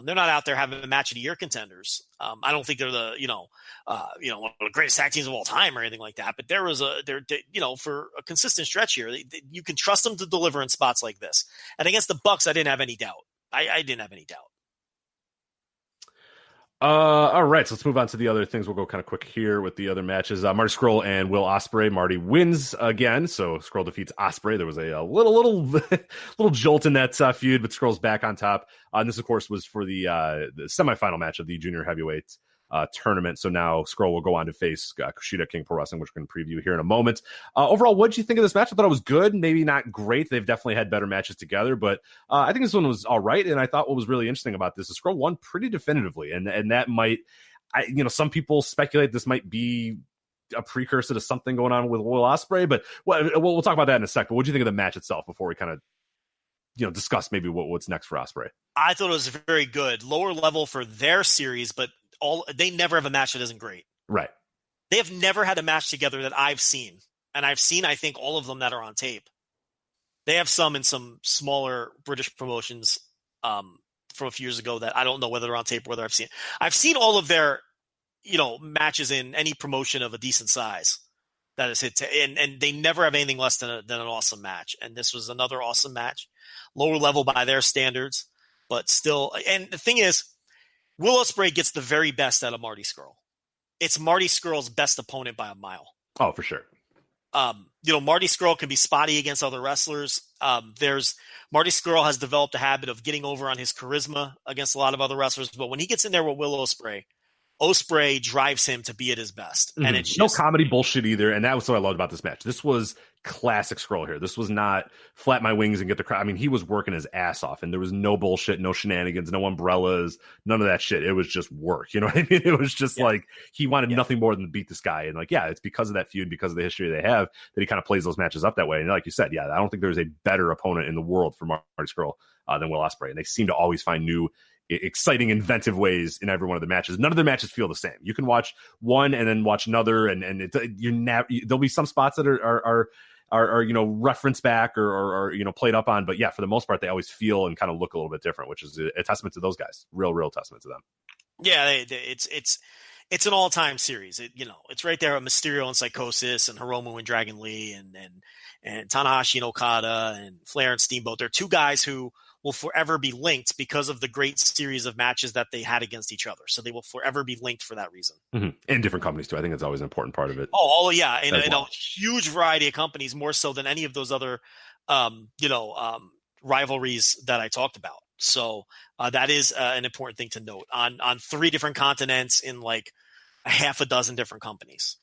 They're not out there having a match of the year contenders. I don't think they're the one of the greatest tag teams of all time or anything like that. But for a consistent stretch here, you can trust them to deliver in spots like this. And against the Bucks, I didn't have any doubt. I didn't have any doubt. All right, so let's move on to the other things. We'll go kind of quick here with the other matches. Marty Scurll and Will Ospreay. Marty wins again, so Scurll defeats Ospreay. There was a little jolt in that feud, but Scurll's back on top. And this, of course, was for the semifinal match of the junior heavyweight tournament. So now Scurll will go on to face Kushida King Pro Wrestling, which we're going to preview here in a moment. Overall, what did you think of this match? I thought it was good, maybe not great. They've definitely had better matches together, but I think this one was all right. And I thought what was really interesting about this is Scurll won pretty definitively, and that might, some people speculate this might be a precursor to something going on with Will Ospreay, but we'll talk about that in a sec. But what do you think of the match itself before we kind of discuss maybe what's next for Ospreay? I thought it was very good, lower level for their series, but they never have a match that isn't great. Right. They have never had a match together that I've seen. And I've seen, I think, all of them that are on tape. They have some in some smaller British promotions from a few years ago that I don't know whether they're on tape or whether I've seen. I've seen all of their, matches in any promotion of a decent size that is hit. And they never have anything less than an awesome match. And this was another awesome match. Lower level by their standards, but still. And the thing is, Will Ospreay gets the very best out of Marty Scurll. It's Marty Scurll's best opponent by a mile. Oh, for sure. Marty Scurll can be spotty against other wrestlers. Marty Scurll has developed a habit of getting over on his charisma against a lot of other wrestlers. But when he gets in there with Will Ospreay drives him to be at his best. Mm-hmm. And it's no comedy bullshit either. And that was what I loved about this match. This was classic Scurll here. This was not flap my wings and get the crowd. I mean, he was working his ass off, and there was no bullshit, no shenanigans, no umbrellas, none of that shit. It was just work. You know what I mean? It was just like he wanted nothing more than to beat this guy. And it's because of that feud, because of the history they have, that he kind of plays those matches up that way. And like you said, I don't think there's a better opponent in the world for Marty Scurll than Will Ospreay. And they seem to always find new, exciting, inventive ways in every one of the matches. None of their matches feel the same. You can watch one and then watch another, and there'll be some spots that are referenced back or played up on, but for the most part they always feel and kind of look a little bit different, which is a testament to those guys. Real testament to them. It's an all-time series. It's right there with Mysterio and Psychosis and Hiromu and Dragon Lee and Tanahashi and Okada and Flair and Steamboat. They're two guys who will forever be linked because of the great series of matches that they had against each other. So they will forever be linked for that reason. Mm-hmm. And different companies too. I think that's always an important part of it. Oh yeah. In a huge variety of companies, more so than any of those other rivalries that I talked about. So that is an important thing to note on 3 different continents in like a half a dozen different companies.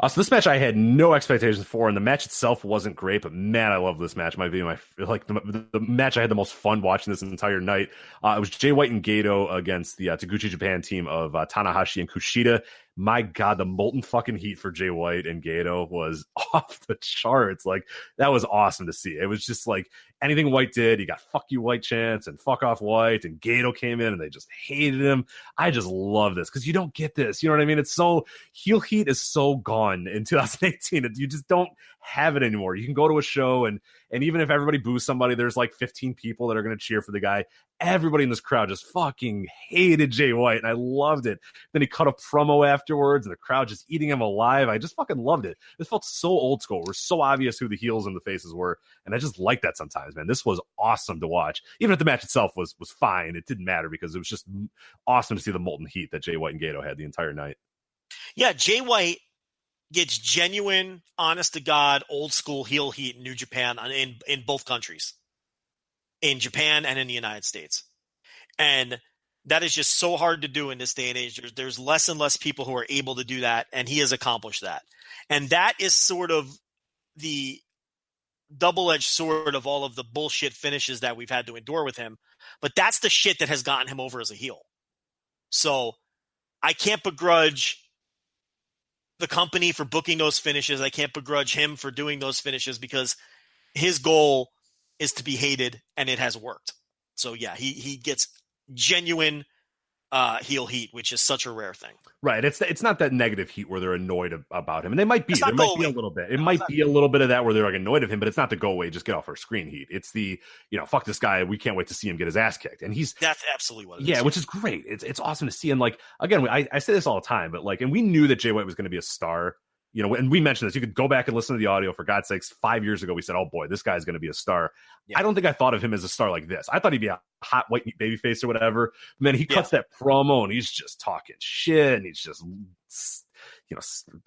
So this match I had no expectations for, and the match itself wasn't great, but man, I love this match. Might be the match I had the most fun watching this entire night. It was Jay White and Gato against the Taguchi Japan team of Tanahashi and Kushida. My God, the molten fucking heat for Jay White and Gato was off the charts. Like, that was awesome to see. It was just like anything White did, he got fuck you White chants and fuck off White, and Gato came in and they just hated him. I just love this because you don't get this. You know what I mean? It's so, heel heat is so gone in 2018. You just don't have it anymore. You can go to a show and even if everybody boos somebody, there's like 15 people that are going to cheer for the guy. Everybody in this crowd just fucking hated Jay White, and I loved it. Then he cut a promo afterwards, and the crowd just eating him alive. I just fucking loved it. This felt so old school. It was so obvious who the heels and the faces were, and I just like that sometimes, man. This was awesome to watch. Even if the match itself was fine, it didn't matter because it was just awesome to see the molten heat that Jay White and Gato had the entire night. Yeah, Jay White gets genuine, honest-to-God, old-school heel heat in New Japan in both countries, in Japan and in the United States. And that is just so hard to do in this day and age. There's less and less people who are able to do that, and he has accomplished that. And that is sort of the double-edged sword of all of the bullshit finishes that we've had to endure with him. But that's the shit that has gotten him over as a heel. So I can't begrudge the company for booking those finishes. I can't begrudge him for doing those finishes because his goal is to be hated, and it has worked. So yeah, he gets genuine heel heat, which is such a rare thing. Right. It's not that negative heat where they're annoyed about him. And they might be. There might be a little bit. It might be a little bit of that where they're like annoyed of him, but it's not the go away, just get off our screen heat. It's the, fuck this guy. We can't wait to see him get his ass kicked. And that's absolutely what it is. Yeah, which is great. It's awesome to see. And like, again, I say this all the time, but like, and we knew that Jay White was going to be a star. And we mentioned this. You could go back and listen to the audio. For God's sakes, 5 years ago, we said, oh boy, this guy's going to be a star. Yeah. I don't think I thought of him as a star like this. I thought he'd be a hot white babyface or whatever. And then he cuts that promo and he's just talking shit. And he's just,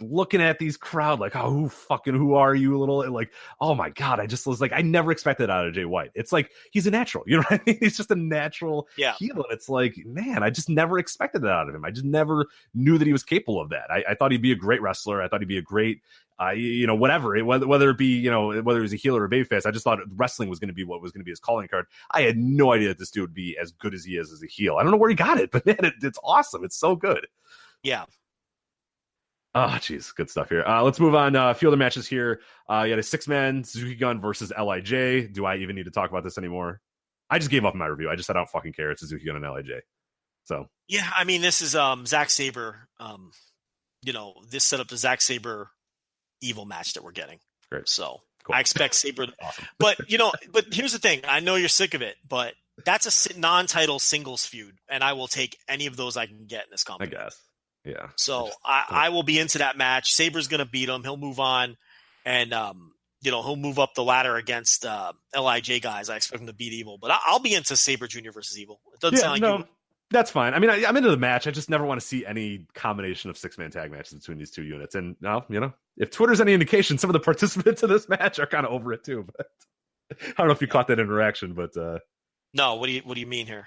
looking at these crowd like, oh, who are you, little, like, oh my God. I just was like, I never expected out of Jay White. It's like, he's a natural, you know what I mean? He's just a natural heel. And it's like, man, I just never expected that out of him. I just never knew that he was capable of that. I thought he'd be a great wrestler. I thought he'd be a great, whatever, whether it be, whether he was a heel or a babyface. I just thought wrestling was going to be what was going to be his calling card. I had no idea that this dude would be as good as he is as a heel. I don't know where he got it, but man, it's awesome. It's so good. Yeah. Oh, geez, good stuff here. Let's move on. A few other matches here. You had a 6-man Suzuki Gun versus LIJ. Do I even need to talk about this anymore? I just gave up my review. I just said I don't fucking care. It's Suzuki Gun and LIJ. So yeah, I mean, this is Zack Sabre. This set up the Zack Sabre Evil match that we're getting. Great. So cool. I expect Sabre. Awesome. But here's the thing. I know you're sick of it, but that's a non-title singles feud, and I will take any of those I can get in this company. I guess. Yeah. So I will be into that match. Sabre's going to beat him. He'll move on, and he'll move up the ladder against LIJ guys. I expect him to beat Evil, but I'll be into Sabre Jr. versus Evil. It doesn't sound like you. That's fine. I mean, I'm into the match. I just never want to see any combination of 6-man tag matches between these two units. And now, if Twitter's any indication, some of the participants in this match are kind of over it too. But I don't know if you caught that interaction, but no. What do you mean here?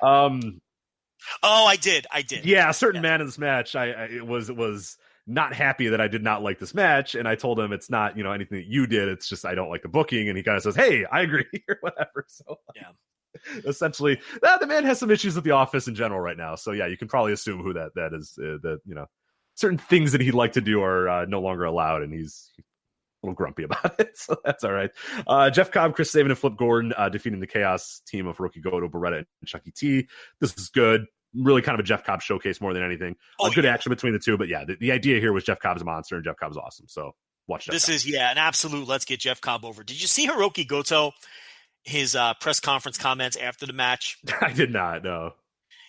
Oh, I did. Yeah, a certain man in this match, I was not happy that I did not like this match, and I told him it's not, anything that you did. It's just I don't like the booking, and he kind of says, "Hey, I agree," or whatever. So yeah, essentially, the man has some issues with the office in general right now. So yeah, you can probably assume who that is. That certain things that he'd like to do are no longer allowed, and he's a little grumpy about it. So that's all right. Jeff Cobb, Chris Sabin, and Flip Gordon defeating the Chaos team of Hiroki Goto, Beretta, and Chucky T. This is good. Really kind of a Jeff Cobb showcase more than anything. Good action between the two, but yeah, the idea here was Jeff Cobb's a monster and Jeff Cobb's awesome. So watch that. This is an absolute let's get Jeff Cobb over. Did you see Hiroki Goto, his press conference comments after the match? I did not, no.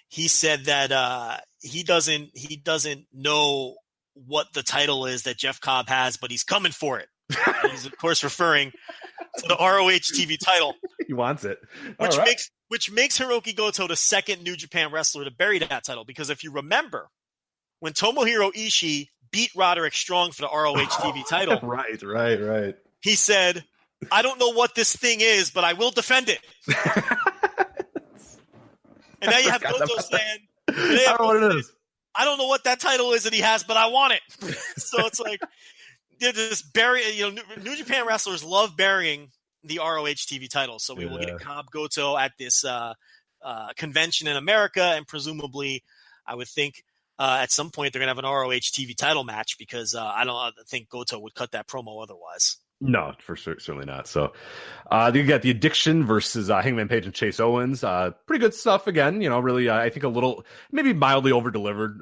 He said that he doesn't know what the title is that Jeff Cobb has, but he's coming for it. He's of course referring to the ROH TV title. He wants it. Which makes Hiroki Goto the second New Japan wrestler to bury that title. Because if you remember, when Tomohiro Ishii beat Roderick Strong for the ROH TV title, right. he said, I don't know what this thing is, but I will defend it. And now you have Goto saying, I don't know what it is. I don't know what that title is that he has, but I want it. So it's like, this New Japan wrestlers love burying the ROH TV title. So we will get Cobb Goto at this convention in America, and presumably, I would think at some point they're going to have an ROH TV title match, because I don't think Goto would cut that promo otherwise. No, for sure, certainly not. So you got the Addiction versus Hangman Page and Chase Owens. Pretty good stuff again. Really, I think a little, maybe mildly over-delivered.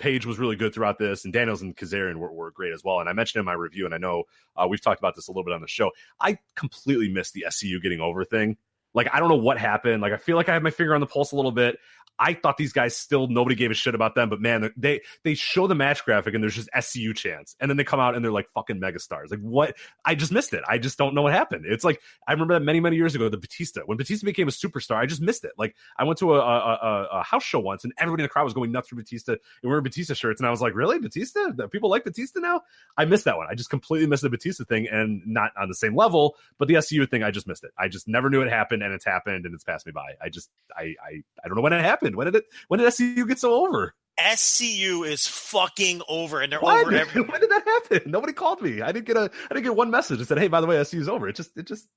Page was really good throughout this, and Daniels and Kazarian were great as well. And I mentioned in my review, and I know we've talked about this a little bit on the show, I completely missed the SCU getting over thing. Like, I don't know what happened. Like, I feel like I have my finger on the pulse a little bit. I thought these guys still, nobody gave a shit about them, but man, they show the match graphic and there's just SCU chants, and then they come out and they're like fucking megastars. Like, what? I just missed it. I just don't know what happened. It's like, I remember that many years ago, when Batista became a superstar, I just missed it. Like, I went to a house show once, and everybody in the crowd was going nuts for Batista and wearing Batista shirts, and I was like, really, Batista? People like Batista now? I missed that one. I just completely missed the Batista thing, and not on the same level, but the SCU thing, I just missed it. I just never knew it happened, and it's happened, and it's passed me by. I don't know when it happened. When did SCU get so over? SCU is fucking over, and they're what? over everywhere. When did that happen? Nobody called me. I didn't get one message that said, "Hey, by the way, SCU's over." It just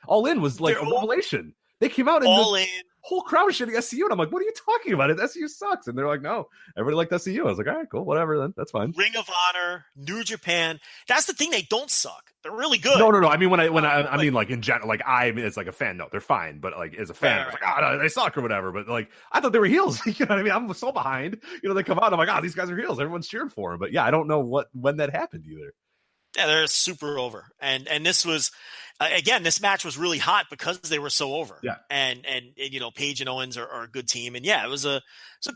All In was like a revelation. They came out and All In. Whole crowd was shitting SCU, and I'm like, "What are you talking about? SCU sucks." And they're like, "No, everybody liked SCU." I was like, "All right, cool, whatever, then that's fine." Ring of Honor, New Japan. That's the thing; they don't suck. They're really good. No. I mean, I mean, like in general, like it's like a fan. No, they're fine, but like as a fan, I was like, no, they suck or whatever. But like, I thought they were heels. You know what I mean? I'm so behind. They come out, I'm like, these guys are heels. Everyone's cheering for them. But yeah, I don't know when that happened either. Yeah, they're super over, and this was again, this match was really hot because they were so over. Yeah, and Page and Owens are a good team, and yeah, it was a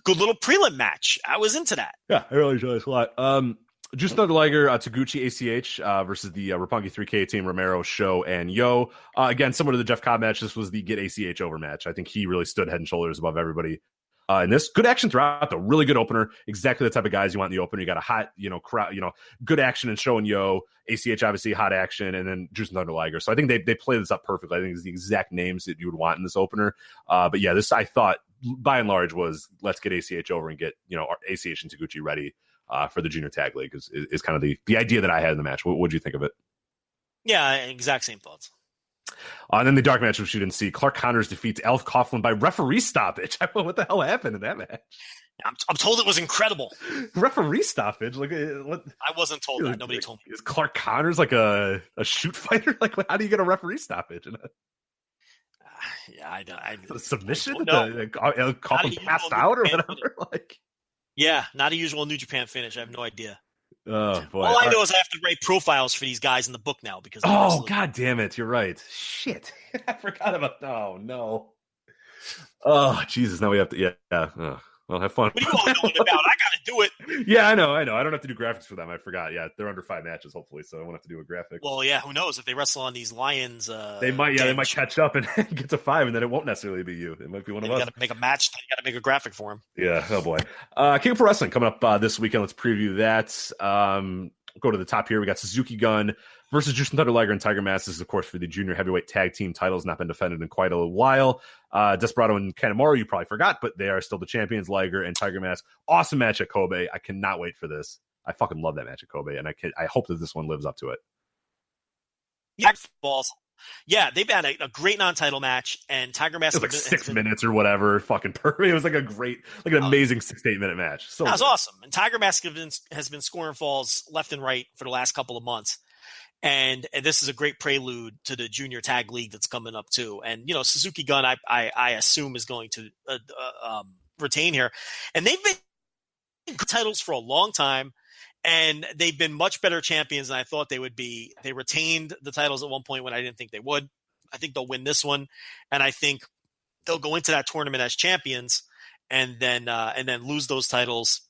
good little prelim match. I was into that. Yeah, I really enjoyed this a lot. Juice Thunder Liger, Taguchi, ACH versus the Roppongi 3K team, Romero, Sho, and Yo. Again, similar to the Jeff Cobb match, this was the get ACH over match. I think he really stood head and shoulders above everybody. And this good action throughout, the really good opener, exactly the type of guys you want in the opener. You got a hot, crowd, good action and Sho and Yo. ACH obviously hot action, and then Juice Thunder Liger. So I think they play this up perfectly. I think it's the exact names that you would want in this opener. But yeah, this I thought by and large was let's get ACH over and get ACH and Taguchi ready for the Junior Tag League is kind of the idea that I had in the match. What did you think of it? Yeah, exact same thoughts. And then the dark match, which you didn't see, Clark Connors defeats Alf Coughlin by referee stoppage. What the hell happened in that match? I'm told it was incredible. Referee stoppage? Like, what? I wasn't told that. Nobody told me. Is Clark Connors like a shoot fighter? Like, how do you get a referee stoppage? Yeah, I submission? Coughlin passed out or whatever? Like, yeah, not a usual New Japan finish. I have no idea. Oh boy! All I know is I have to write profiles for these guys in the book now because. God damn it! You're right. Shit, I forgot about. Oh no. Oh Jesus! Now we have to. Yeah. Well, have fun. What are you all knowing about? I got to do it. Yeah, I know. I don't have to do graphics for them. I forgot. Yeah, they're under 5 matches, hopefully, so I won't have to do a graphic. Well, yeah, who knows if they wrestle on these Lions? They might. Yeah, they might catch up and get to 5, and then it won't necessarily be you. It might be one of us. You got to make a match. You got to make a graphic for him. Yeah. Oh boy. King of Pro Wrestling coming up this weekend. Let's preview that. Go to the top here. We got Suzuki Gun versus Jushin Thunder Liger and Tiger Mask. This is, of course, for the junior heavyweight tag team titles. Not been defended in quite a while. Desperado and Kanemaru, you probably forgot, but they are still the champions, Liger and Tiger Mask. Awesome match at Kobe. I cannot wait for this. I fucking love that match at Kobe, and I hope that this one lives up to it. Yeah, balls. Yeah, they've had a great non-title match, and Tiger Mask it was like 6 minutes or whatever. Fucking perfect. It was like an amazing 6 to 8 minute match. So that was awesome. And Tiger Mask has been scoring falls left and right for the last couple of months. And this is a great prelude to the Junior Tag League that's coming up too. And Suzuki Gun, I assume is going to retain here, and they've been titles for a long time. And they've been much better champions than I thought they would be. They retained the titles at one point when I didn't think they would. I think they'll win this one, and I think they'll go into that tournament as champions, and then lose those titles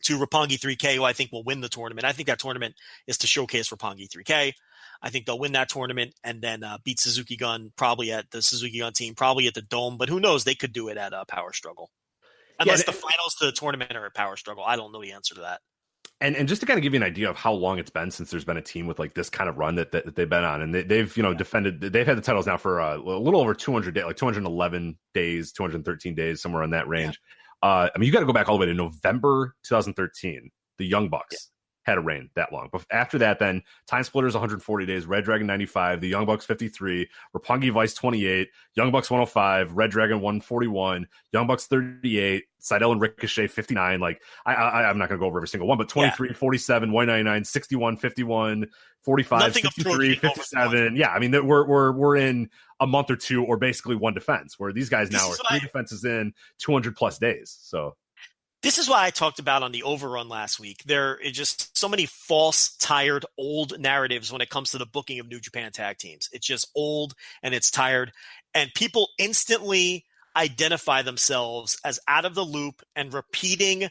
to Roppongi 3K, who I think will win the tournament. I think that tournament is to showcase Roppongi 3K. I think they'll win that tournament and then beat Suzuki Gun, probably at the Suzuki Gun team, probably at the Dome. But who knows? They could do it at Power Struggle, unless the finals to the tournament are at Power Struggle. I don't know the answer to that. And just to kind of give you an idea of how long it's been since there's been a team with like this kind of run that they've been on, and they've defended, they've had the titles now for a little over 200 days, like 211 days, 213 days, somewhere in that range. I mean, you got to go back all the way to November 2013. The Young Bucks had a reign that long. But after that, then Time Splitters 140 days, Red Dragon 95, the Young Bucks 53, Roppongi Vice 28, Young Bucks 105, Red Dragon 141, Young Bucks 38, Seidel and Ricochet 59. Like I'm not going to go over every single one, but 23, 47, 199, 61, 51, 45, Nothing 63, 57. Yeah, I mean, we're in a month or two, or basically one defense, where these guys now are 3 defenses in 200 plus days. So this is why I talked about on the overrun last week. There is just so many false, tired, old narratives when it comes to the booking of New Japan tag teams. It's just old and it's tired, and people instantly identify themselves as out of the loop and repeating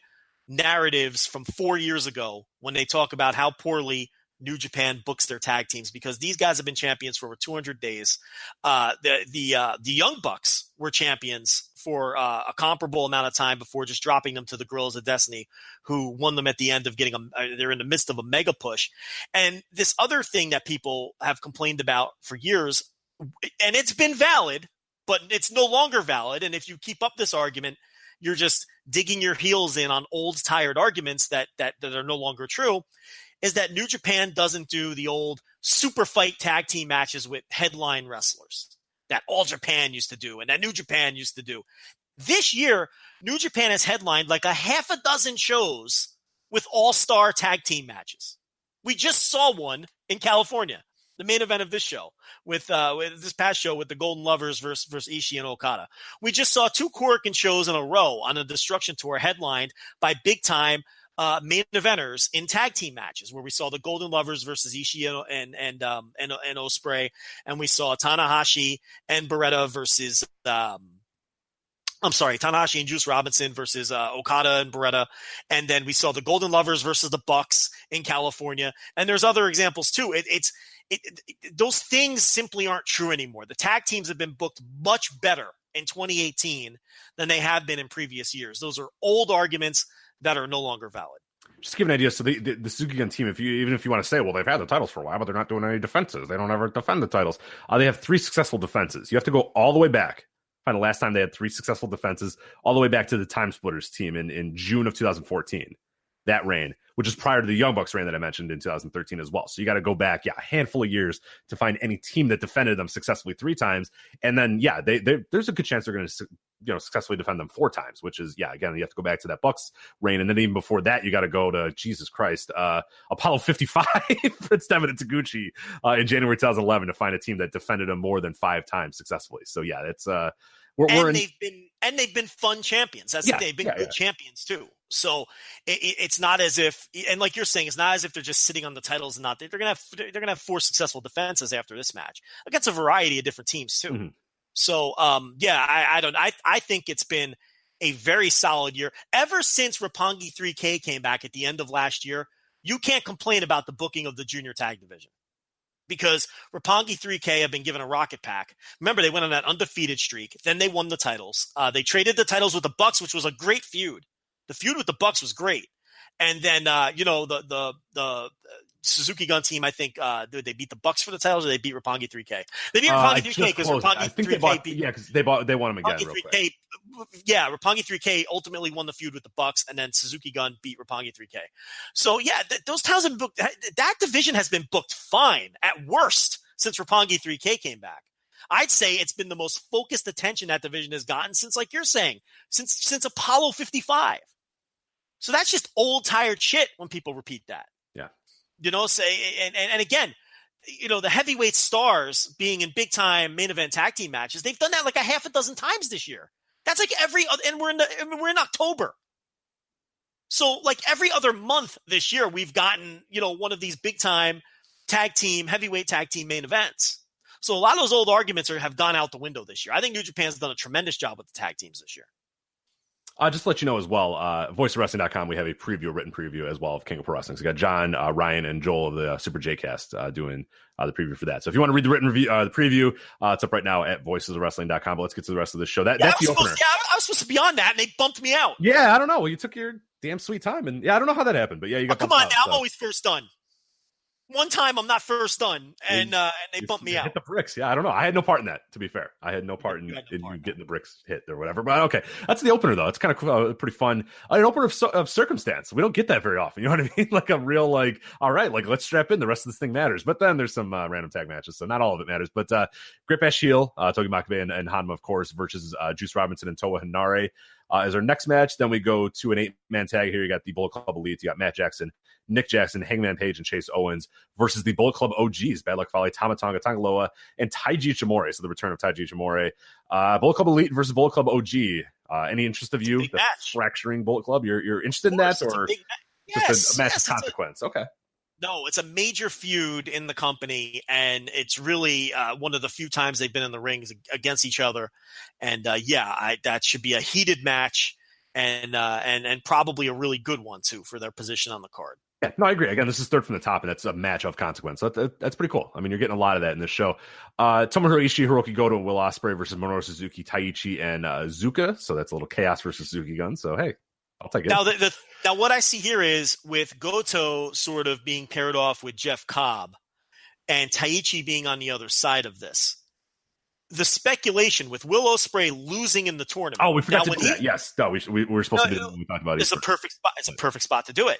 narratives from 4 years ago when they talk about how poorly New Japan books their tag teams, because these guys have been champions for over 200 days. The Young Bucks were champions for a comparable amount of time before just dropping them to the Guerrillas of Destiny, who won them at the end of getting them. They're in the midst of a mega push. And this other thing that people have complained about for years, and it's been valid, but it's no longer valid. And if you keep up this argument, you're just digging your heels in on old, tired arguments that are no longer true, is that New Japan doesn't do the old super fight tag team matches with headline wrestlers that All Japan used to do and that New Japan used to do. This year, New Japan has headlined like a half a dozen shows with all-star tag team matches. We just saw one in California, the main event of this show, with this past show with the Golden Lovers versus Ishii and Okada. We just saw 2 Korakuen shows in a row on a Destruction Tour headlined by big-time main eventers in tag team matches, where we saw the Golden Lovers versus Ishii and Ospreay, and we saw Tanahashi and Beretta versus Tanahashi and Juice Robinson versus Okada and Beretta, and then we saw the Golden Lovers versus the Bucks in California, and there's other examples too. Those things simply aren't true anymore. The tag teams have been booked much better in 2018 than they have been in previous years. Those are old arguments that are no longer valid. Just to give an idea, so the Suzuki Gun team, even if you want to say, well, they've had the titles for a while, but they're not doing any defenses. They don't ever defend the titles. They have 3 successful defenses. You have to go all the way back. Find the last time they had 3 successful defenses, all the way back to the Time Splitters team in June of 2014. That reign, which is prior to the Young Bucks reign that I mentioned in 2013 as well. So you got to go back, a handful of years to find any team that defended them successfully 3 times. And then, there's a good chance they're going to, successfully defend them 4 times, which is, again, you have to go back to that Bucks reign. And then even before that, you got to go to, Jesus Christ, Apollo 55 for Steven and Taguchi in January 2011 to find a team that defended them more than 5 times successfully. So, it's, they've been fun champions. They've been good champions too. So it's not as if, and like you're saying, it's not as if they're just sitting on the titles and not. They're gonna have 4 successful defenses after this match against a variety of different teams too. Mm-hmm. So I think it's been a very solid year ever since Roppongi 3K came back at the end of last year. You can't complain about the booking of the junior tag division, because Roppongi 3K have been given a rocket pack. Remember, they went on that undefeated streak. Then they won the titles. They traded the titles with the Bucks, which was a great feud. The feud with the Bucks was great. And then, the Suzuki Gun team, I think, they beat the Bucks for the titles, or they beat Roppongi 3K? They beat Roppongi 3K because Roppongi 3K beat. Yeah, because they won them again. Real quick. Roppongi 3K ultimately won the feud with the Bucks, and then Suzuki Gun beat Roppongi 3K. So those titles have been booked. That division has been booked fine at worst since Roppongi 3K came back. I'd say it's been the most focused attention that division has gotten since, like you're saying, since Apollo 55. So that's just old, tired shit when people repeat that. Yeah. And again, the heavyweight stars being in big time main event tag team matches, they've done that like a half a dozen times this year. That's like every other, and we're in October. So like every other month this year, we've gotten, one of these big time heavyweight tag team main events. So a lot of those old arguments have gone out the window this year. I think New Japan's done a tremendous job with the tag teams this year. Just to let you know as well, voiceofwrestling.com, we have a written preview as well of King of Pro Wrestling. So we got John, Ryan, and Joel of the Super J-Cast doing the preview for that. So if you want to read the written review, the preview, it's up right now at voicesofwrestling.com. But let's get to the rest of the show. That's the opener. I was supposed to be on that, and they bumped me out. Yeah, I don't know. Well, you took your damn sweet time. And yeah, I don't know how that happened, but yeah, you got come bumped on out, now. so. I'm always first done. One time I'm not first done, and they bumped me out. Hit the bricks. Yeah, I don't know. I had no part in that, to be fair. I had no part in you getting the bricks hit or whatever. But okay, that's the opener, though. It's kind of cool, pretty fun. An opener of circumstance. We don't get that very often. You know what I mean? Like a real, like, all right, like, let's strap in. The rest of this thing matters. But then there's some random tag matches, so not all of it matters. But Great Bash Heel, Togi Makabe and Hanma, of course, versus Juice Robinson and Toa Hinare as our next match. Then we go to an 8-man tag here. You got the Bullet Club Elite. You got Matt Jackson, Nick Jackson, Hangman Page, and Chase Owens versus the Bullet Club OGs, Bad Luck Fale, Tama Tonga, Tangaloa, and Taiji Ichimori. So the return of Taiji Ichimori. Bullet Club Elite versus Bullet Club OG. Any interest of you? The fracturing Bullet Club? You're interested in that, or just a match of consequence? Okay. No, it's a major feud in the company, and it's really one of the few times they've been in the rings against each other. And that should be a heated match, and probably a really good one too for their position on the card. Yeah, no, I agree. Again, this is third from the top, and that's a match of consequence. So that's pretty cool. I mean, you're getting a lot of that in this show. Tomohiro Ishii, Hiroki Goto, and Will Ospreay versus Minoru Suzuki, Taichi, and Zuka. So that's a little chaos versus Suzuki Gun. So hey, I'll take it. Now, what I see here is with Goto sort of being paired off with Jeff Cobb and Taichi being on the other side of this. The speculation with Will Ospreay losing in the tournament. Oh, we forgot to do that. Yes. No, we were supposed to do that when we talked about it. It's a perfect spot. It's a perfect spot to do it.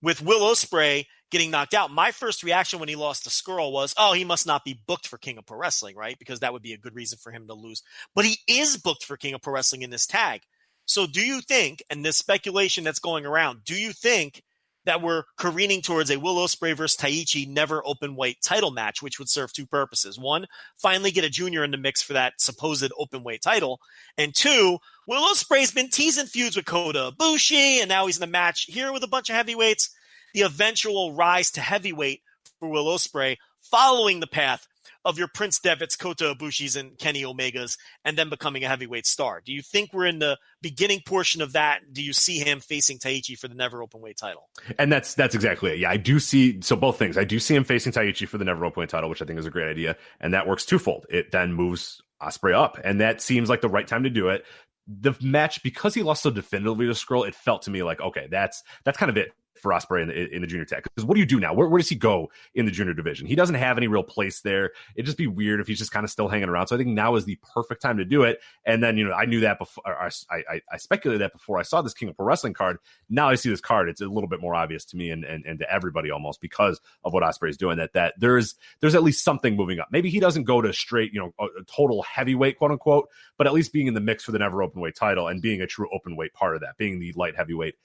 With Will Ospreay getting knocked out, my first reaction when he lost to Skrull was, oh, he must not be booked for King of Pro Wrestling, right? Because that would be a good reason for him to lose. But he is booked for King of Pro Wrestling in this tag. So do you think, and this speculation that's going around, do you think that we're careening towards a Will Ospreay versus Taichi never open weight title match, which would serve two purposes? One, finally get a junior in the mix for that supposed open weight title. And two, Will Ospreay's been teasing feuds with Kota Ibushi, and now he's in the match here with a bunch of heavyweights. The eventual rise to heavyweight for Will Ospreay following the path of your Prince Devitt's, Kota Ibushi's, and Kenny Omega's, and then becoming a heavyweight star. Do you think we're in the beginning portion of that? Do you see him facing Taichi for the never openweight title? And that's exactly it. Yeah, I do see, so both things. I do see him facing Taichi for the never openweight title, which I think is a great idea, and that works twofold. It then moves Ospreay up, and that seems like the right time to do it. The match, because he lost so definitively to Skrull, it felt to me like, okay, that's kind of it for Ospreay in the junior tag. Because what do you do now? Where does he go in the junior division? He doesn't have any real place there. It'd just be weird if he's just kind of still hanging around. So I think now is the perfect time to do it. And then, I knew that before. I speculated that before I saw this King of Pro Wrestling card. Now I see this card. It's a little bit more obvious to me and to everybody almost because of what Ospreay is doing. That there's at least something moving up. Maybe he doesn't go to straight, a total heavyweight, quote unquote, but at least being in the mix for the never open weight title and being a true open weight part of that, being the light heavyweight,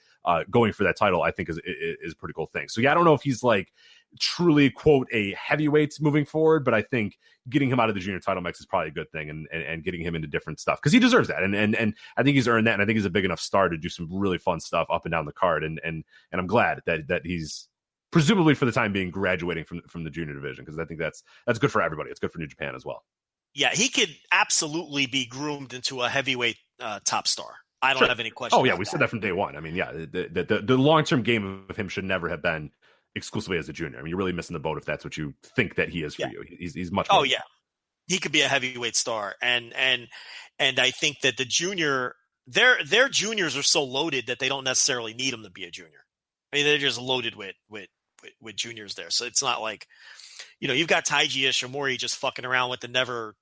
going for that title, I think is a pretty cool thing. So yeah, I don't know if he's like truly quote a heavyweight moving forward, but I think getting him out of the junior title mix is probably a good thing, and getting him into different stuff because he deserves that, and I think he's earned that, and I think he's a big enough star to do some really fun stuff up and down the card, and I'm glad that he's presumably for the time being graduating from the junior division because I think that's good for everybody. It's good for New Japan as well. Yeah, he could absolutely be groomed into a heavyweight top star. I don't have any question. Oh yeah, we said that from day one. I mean, yeah, the long-term game of him should never have been exclusively as a junior. I mean, you're really missing the boat if that's what you think that he is for you. He's much more. Oh yeah, he could be a heavyweight star, and I think that the junior, their juniors are so loaded that they don't necessarily need him to be a junior. I mean, they're just loaded with juniors there. So it's not like, you've got Taiji Ishimori just fucking around with the never,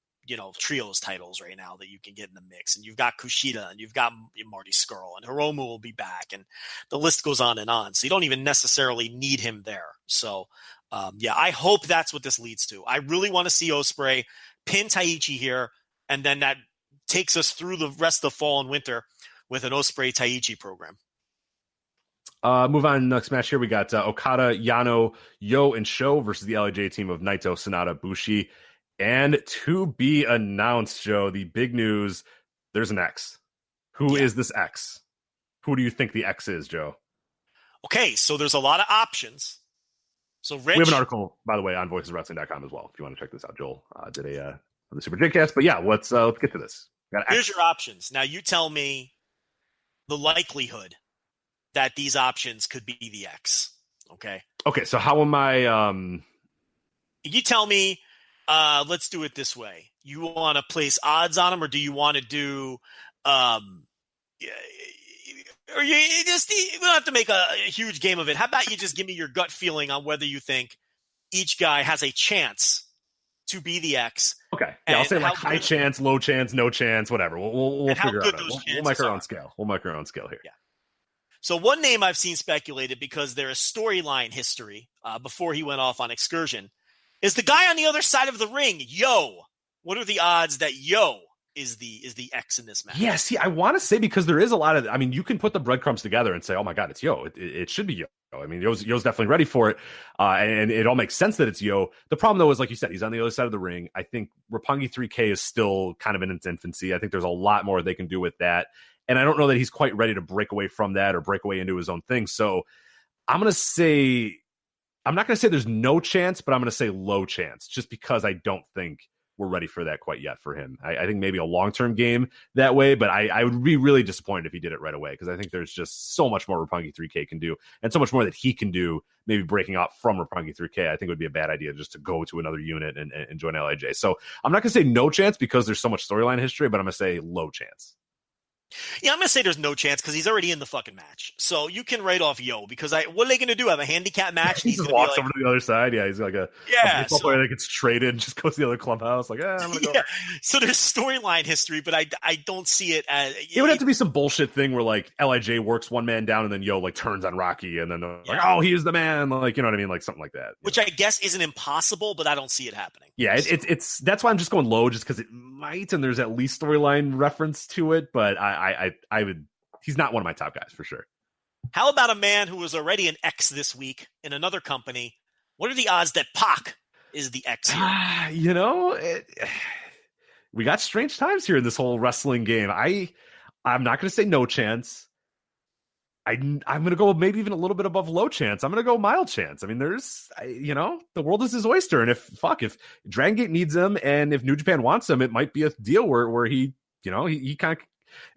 trios titles right now that you can get in the mix. And you've got Kushida and you've got Marty Scurll and Hiromu will be back. And the list goes on and on. So you don't even necessarily need him there. So, I hope that's what this leads to. I really want to see Ospreay pin Taichi here. And then that takes us through the rest of the fall and winter with an Ospreay Taichi program. Move on. Next match here. We got Okada, Yano, Yo, and Sho versus the LIJ team of Naito, Sonata, Bushi. And to be announced, Joe, the big news, there's an X. Who is this X? Who do you think the X is, Joe? Okay, so there's a lot of options. So Rich, we have an article, by the way, on voiceswrestling.com as well, if you want to check this out. Joel did the Super J-Cast. But yeah, let's get to this. Here's your options. Now you tell me the likelihood that these options could be the X. Okay. Okay, so how am I... You tell me, let's do it this way. You want to place odds on them, or do you want to do or you don't have to make a huge game of it. How about you just give me your gut feeling on whether you think each guy has a chance to be the X? Okay. Yeah, I'll say like high chance, low chance, no chance, whatever. We'll figure out. We'll make our own scale. We'll make our own scale here. Yeah. So one name I've seen speculated because there is storyline history before he went off on excursion is the guy on the other side of the ring, Yo. What are the odds that Yo is the X in this match? Yeah, see, I want to say because there is a lot of, I mean, you can put the breadcrumbs together and say, oh my God, it's Yo. It should be Yo. I mean, Yo's definitely ready for it. And it all makes sense that it's Yo. The problem though is, like you said, he's on the other side of the ring. I think Roppongi 3K is still kind of in its infancy. I think there's a lot more they can do with that. And I don't know that he's quite ready to break away from that or break away into his own thing. So I'm not going to say there's no chance, but I'm going to say low chance just because I don't think we're ready for that quite yet for him. I think maybe a long-term game that way, but I would be really disappointed if he did it right away because I think there's just so much more Roppongi 3K can do and so much more that he can do maybe breaking out from Roppongi 3K. I think it would be a bad idea just to go to another unit and join LIJ. So I'm not going to say no chance because there's so much storyline history, but I'm going to say low chance. Yeah, I'm going to say there's no chance because he's already in the fucking match. So you can write off Yo because what are they going to do? Have a handicap match? He just walks over to the other side. Yeah, he's like a baseball player that gets traded and just goes to the other clubhouse. Like, I'm going to go. Yeah. So there's storyline history, but I don't see it as... It would have to be some bullshit thing where like LIJ works one man down and then Yo like turns on Rocky and then they're like, oh, he is the man. Like, you know what I mean? Like something like that. Which I guess isn't impossible, but I don't see it happening. Yeah, it's that's why I'm just going low just because it might and there's at least storyline reference to it, but I would... He's not one of my top guys for sure. How about a man who was already an X this week in another company? What are the odds that Pac is the X here? We got strange times here in this whole wrestling game. I'm not going to say no chance. I'm going to go maybe even a little bit above low chance. I'm going to go mild chance. I mean, the world is his oyster. And if Dragon Gate needs him and if New Japan wants him, it might be a deal where he kind of,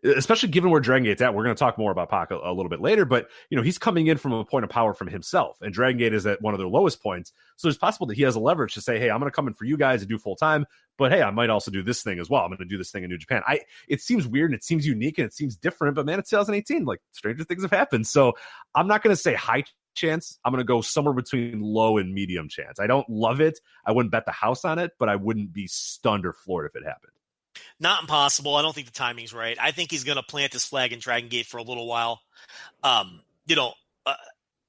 especially given where Dragon Gate's at. We're going to talk more about Pac a little bit later, but he's coming in from a point of power from himself, and Dragon Gate is at one of their lowest points. So it's possible that he has a leverage to say, hey, I'm going to come in for you guys and do full time, but hey, I might also do this thing as well. I'm going to do this thing in New Japan. It seems weird and it seems unique and it seems different, but man, it's 2018. Like stranger things have happened. So I'm not going to say high chance. I'm going to go somewhere between low and medium chance. I don't love it. I wouldn't bet the house on it, but I wouldn't be stunned or floored if it happened. Not impossible. I don't think the timing's right. I think he's going to plant his flag in Dragon Gate for a little while.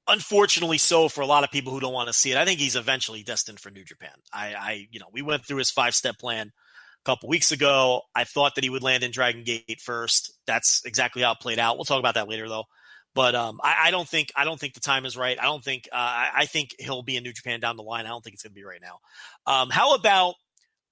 Unfortunately so for a lot of people who don't want to see it. I think he's eventually destined for New Japan. We went through his 5-step plan a couple weeks ago. I thought that he would land in Dragon Gate first. That's exactly how it played out. We'll talk about that later though. But I don't think the time is right. I think he'll be in New Japan down the line. I don't think it's going to be right now. How about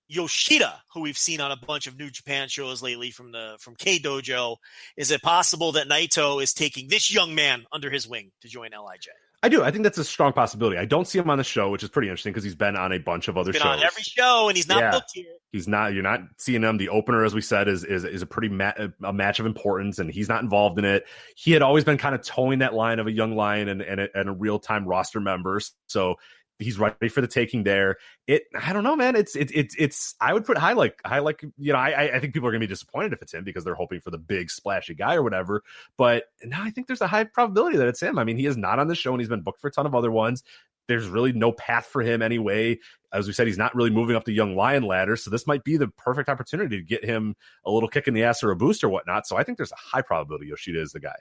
Yoshida, who we've seen on a bunch of New Japan shows lately from K Dojo? Is it possible that Naito is taking this young man under his wing to join LIJ? I do. I think that's a strong possibility. I don't see him on the show, which is pretty interesting because he's been on a bunch of other shows. On every show, and he's not booked here. He's not. You're not seeing him. The opener, as we said, is a pretty a match of importance, and he's not involved in it. He had always been kind of towing that line of a young lion and a real time roster member. So he's ready for the taking there. I don't know, man. It's I would put high like I think people are gonna be disappointed if it's him because they're hoping for the big splashy guy or whatever. But no, I think there's a high probability that it's him. I mean, he is not on the show and he's been booked for a ton of other ones. There's really no path for him anyway. As we said, he's not really moving up the young lion ladder. So this might be the perfect opportunity to get him a little kick in the ass or a boost or whatnot. So I think there's a high probability Yoshida is the guy.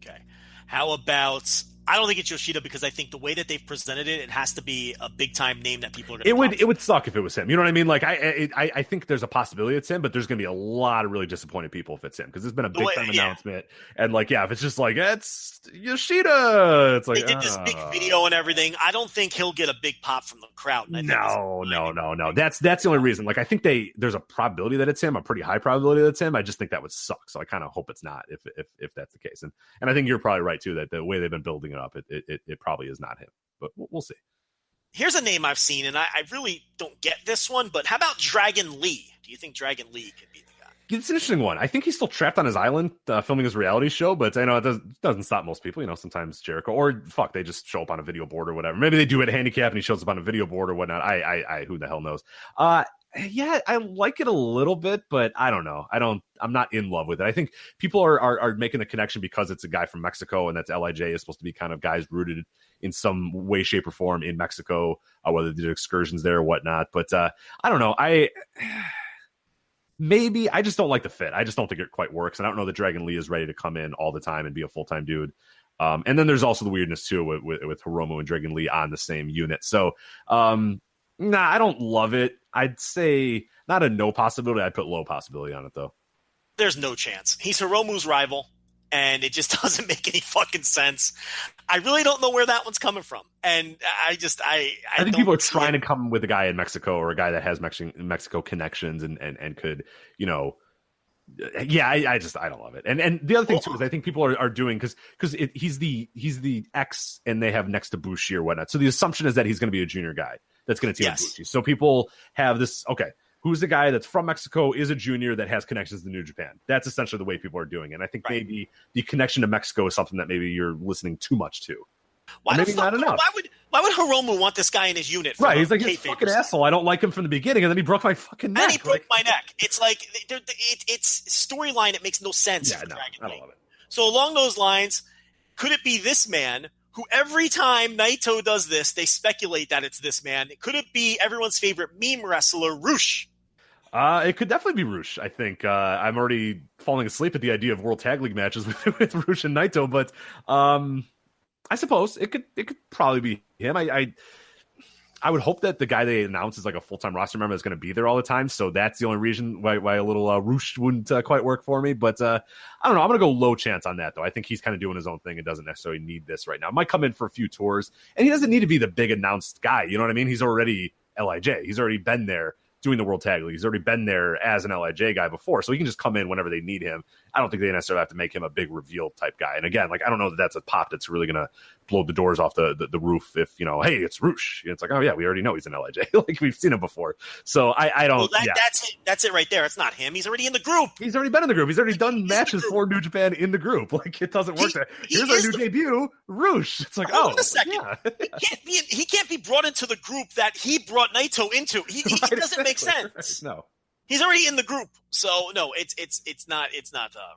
Okay. How about, I don't think it's Yoshida because I think the way that they've presented it, it has to be a big time name that people are going to. It would suck if it was him. You know what I mean? Like I think there's a possibility it's him, but there's going to be a lot of really disappointed people if it's him because there's been a big time announcement, and like if it's just like it's Yoshida, it's like they did this big video and everything. I don't think he'll get a big pop from the crowd. No. That's the only reason. Like I think there's a probability that it's him, a pretty high probability that it's him. I just think that would suck. So I kind of hope it's not if that's the case. And I think you're probably right too that the way they've been building it up, it probably is not him, but we'll see. Here's a name I've seen, and I really don't get this one, but how about Dragon Lee? Do you think Dragon Lee could be the guy? It's an interesting one. I think he's still trapped on his island filming his reality show, but I know it doesn't stop most people. Sometimes Jericho, or they just show up on a video board or whatever. Maybe they do it handicap and he shows up on a video board or whatnot. I who the hell knows? Yeah, I like it a little bit, but I don't know. I'm not in love with it. I think people are making the connection because it's a guy from Mexico, and that's LIJ is supposed to be kind of guys rooted in some way, shape, or form in Mexico, whether they did excursions there or whatnot. But I don't know. Maybe I just don't like the fit. I just don't think it quite works. And I don't know that Dragon Lee is ready to come in all the time and be a full-time dude. And then there's also the weirdness too with Hiromu and Dragon Lee on the same unit. So, I don't love it. I'd say not a no possibility. I'd put low possibility on it though. There's no chance. He's Hiromu's rival, and it just doesn't make any fucking sense. I really don't know where that one's coming from. And I think people are trying to come with a guy in Mexico or a guy that has Mexico connections and could, I don't love it. And the other thing too is I think people are doing because he's the X and they have next to Bushi or whatnot. So the assumption is that he's going to be a junior guy that's going to team Bushi. So people have this, okay, who's the guy that's from Mexico, is a junior that has connections to New Japan? That's essentially the way people are doing it. And I think maybe the connection to Mexico is something that maybe you're listening too much to. Why maybe not enough. Why would Hiromu want this guy in his unit? Right, he's like, he's fucking asshole. I don't like him from the beginning, and then he broke my fucking neck. And he broke my neck. It's like, it's storyline. It makes no sense for Dragon Lee. I don't love it. So along those lines, could it be this man who every time Naito does this, they speculate that it's this man? Could it be everyone's favorite meme wrestler, Rush? It could definitely be Rush. I think I'm already falling asleep at the idea of World Tag League matches with Rush and Naito, but I suppose it could probably be him. I would hope that the guy they announced is like a full-time roster member that's going to be there all the time. So that's the only reason why a little Rush wouldn't quite work for me. But I don't know. I'm going to go low chance on that, though. I think he's kind of doing his own thing and doesn't necessarily need this right now. Might come in for a few tours, and he doesn't need to be the big announced guy. You know what I mean? He's already LIJ. He's already been there doing the World Tag League. He's already been there as an LIJ guy before, so he can just come in whenever they need him. I don't think they necessarily have to make him a big reveal type guy. And again, like, I don't know that that's a pop that's really going to blow the doors off the roof if, hey, it's Rush. It's like, oh yeah, we already know he's an LIJ. Like, we've seen him before. So I don't. Well, that's it right there. It's not him. He's already in the group. He's already been in the group. He's already done matches for New Japan in the group. Like, it doesn't work. Here's our new debut, Rush. It's like, hold on a second. Yeah. He can't be brought into the group that he brought Naito into. It doesn't make sense. No. He's already in the group, so no, it's not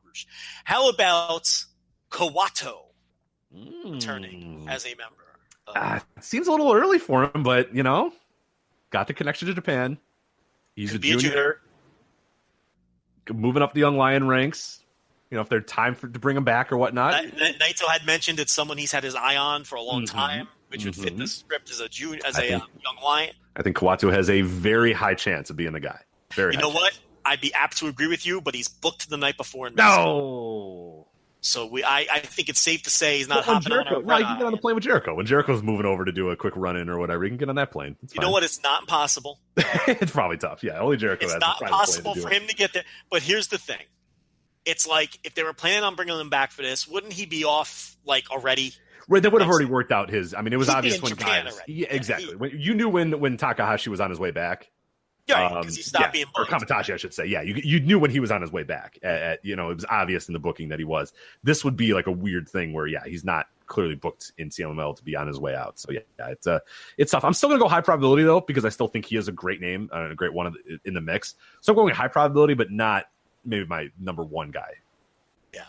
Rush. How about Kawato returning as a member? It seems a little early for him, but got the connection to Japan. He's a junior, moving up the Young Lion ranks. If there's time to bring him back or whatnot. Naito had mentioned it's someone he's had his eye on for a long time, which would fit the script as a Young Lion. I think Kawato has a very high chance of being the guy. You know what? I'd be apt to agree with you, but he's booked the night before in Mexico. No. So I think it's safe to say he's not hopping on. No, he can get on the plane with Jericho. When Jericho's moving over to do a quick run-in or whatever, he can get on that plane. You know what? It's not impossible. It's probably tough. Yeah, only Jericho has. It's not possible for him to get there. But here's the thing. It's like, if they were planning on bringing him back for this, wouldn't he be off, like, already? Right, that would have already worked out his. I mean, it was obvious when guys. Yeah, exactly. You knew when Takahashi was on his way back. Yeah, because he stopped being booked. Or Kamitachi, I should say. Yeah, you knew when he was on his way back. It was obvious in the booking that he was. This would be like a weird thing where, he's not clearly booked in CMLL to be on his way out. So, it's tough. I'm still going to go high probability, though, because I still think he is a great name and a great one in the mix. So I'm going high probability, but not maybe my number one guy. Yeah.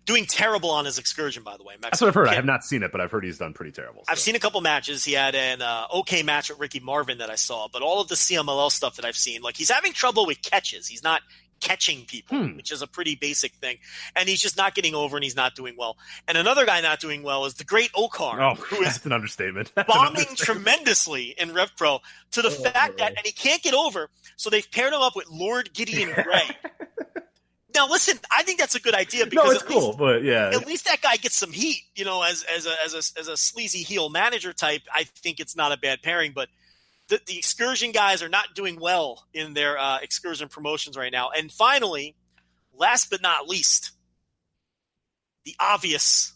Doing terrible on his excursion, by the way. That's what I've heard. I have not seen it, but I've heard he's done pretty terrible. So. I've seen a couple matches. He had an okay match with Ricky Marvin that I saw, but all of the CMLL stuff that I've seen, like, he's having trouble with catches. He's not catching people, which is a pretty basic thing. And he's just not getting over, and he's not doing well. And another guy not doing well is the great Okarn, who is that's an understatement. Bombing tremendously in Rev Pro to the fact that, and he can't get over, so they've paired him up with Lord Gideon Gray. Now, listen, I think that's a good idea because it's cool, but at least that guy gets some heat. As a sleazy heel manager type, I think it's not a bad pairing. But the excursion guys are not doing well in their excursion promotions right now. And finally, last but not least, the obvious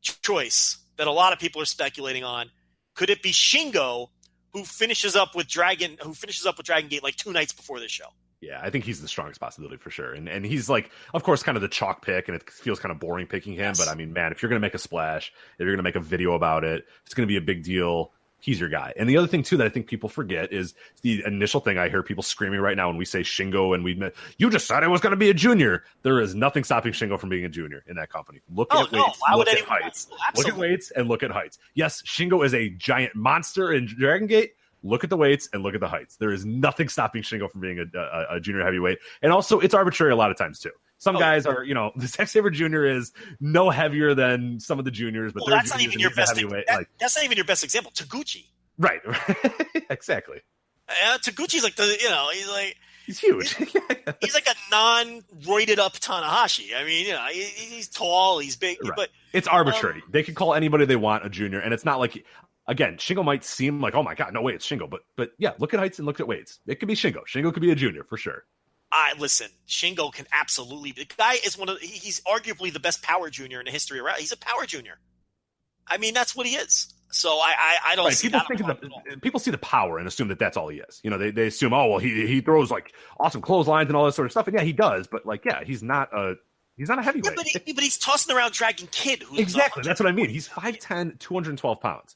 choice that a lot of people are speculating on: could it be Shingo, who finishes up with Dragon Gate like 2 nights before this show? Yeah, I think he's the strongest possibility for sure. And he's like, of course, kind of the chalk pick, and it feels kind of boring picking him. Yes. But I mean, man, if you're going to make a splash, if you're going to make a video about it, it's going to be a big deal. he's your guy. And the other thing too that I think people forget is the initial thing I hear people screaming right now when we say Shingo and you just said I was going to be a junior. There is nothing stopping Shingo from being a junior in that company. Look at weights, look at heights. Look at weights and look at heights. Yes, Shingo is a giant monster in Dragon Gate. Look at the weights and look at the heights. There is nothing stopping Shingo from being a junior heavyweight. And also, it's arbitrary a lot of times too. Some guys are, the Zack Sabre Jr. is no heavier than some of the juniors, but that's not even your best. That's not even your best example. Taguchi, right? Exactly. Taguchi's like he's huge. He's like a non-roided up Tanahashi. I mean, he's tall, he's big, right. But it's arbitrary. They can call anybody they want a junior, and it's not like. Again, Shingo might seem like, oh my God, no way, it's Shingo. But yeah, look at heights and look at weights. It could be Shingo. Shingo could be a junior for sure. Listen, Shingo can absolutely. The guy is he's arguably the best power junior in the history of wrestling. He's a power junior. I mean, that's what he is. So I don't see that. People see the power and assume that that's all he is. They assume, oh, well, he throws like awesome clotheslines and all this sort of stuff. And yeah, he does. But like, yeah, he's not a heavyweight. Yeah, but he's tossing around Dragon Kid. Who's exactly. That's what I mean. He's 5'10", 212 pounds.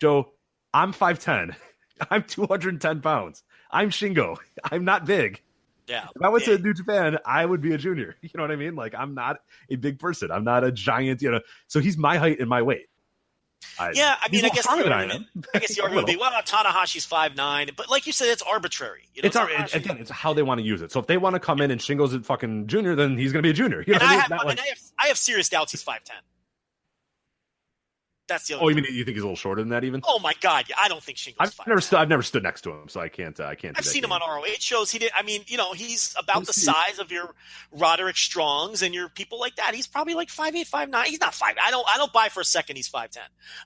Joe, I'm 5'10". I'm 210 pounds. I'm Shingo. I'm not big. Yeah. If I went to New Japan, I would be a junior. You know what I mean? Like, I'm not a big person. I'm not a giant, So he's my height and my weight. I guess the argument would be, well, Tanahashi's 5'9", but like you said, it's arbitrary. It's how they want to use it. So if they want to come in and Shingo's a fucking junior, then he's going to be a junior. I have serious doubts he's 5'10". That's the other. Oh, you mean you think he's a little shorter than that even? Oh my God, yeah, I don't think Shingo's 5'10". I've never stood next to him, so I can't. I've seen him on ROH shows. He did. I mean, he's about the size of your Roderick Strongs and your people like that. He's probably like 5'8", 5'9". He's not 5'. I don't buy for a second he's 5'10".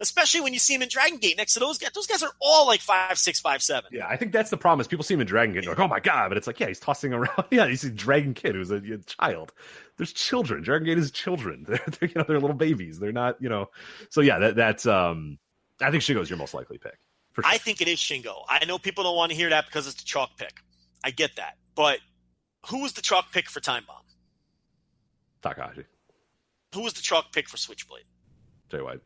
Especially when you see him in Dragon Gate next to those guys. Those guys are all like 5'6", 5'7". Yeah, I think that's the problem. Is people see him in Dragon Gate, and they're like, oh my God, but it's like, yeah, he's tossing around. Yeah, he's a Dragon Kid who's a child. There's children. Dragon Gate is children. They're little babies. They're not, So yeah, that's. I think Shingo is your most likely pick. For sure. I think it is Shingo. I know people don't want to hear that because it's the chalk pick. I get that, but who was the chalk pick for Time Bomb? Takahashi. Who was the chalk pick for Switchblade? Jay White.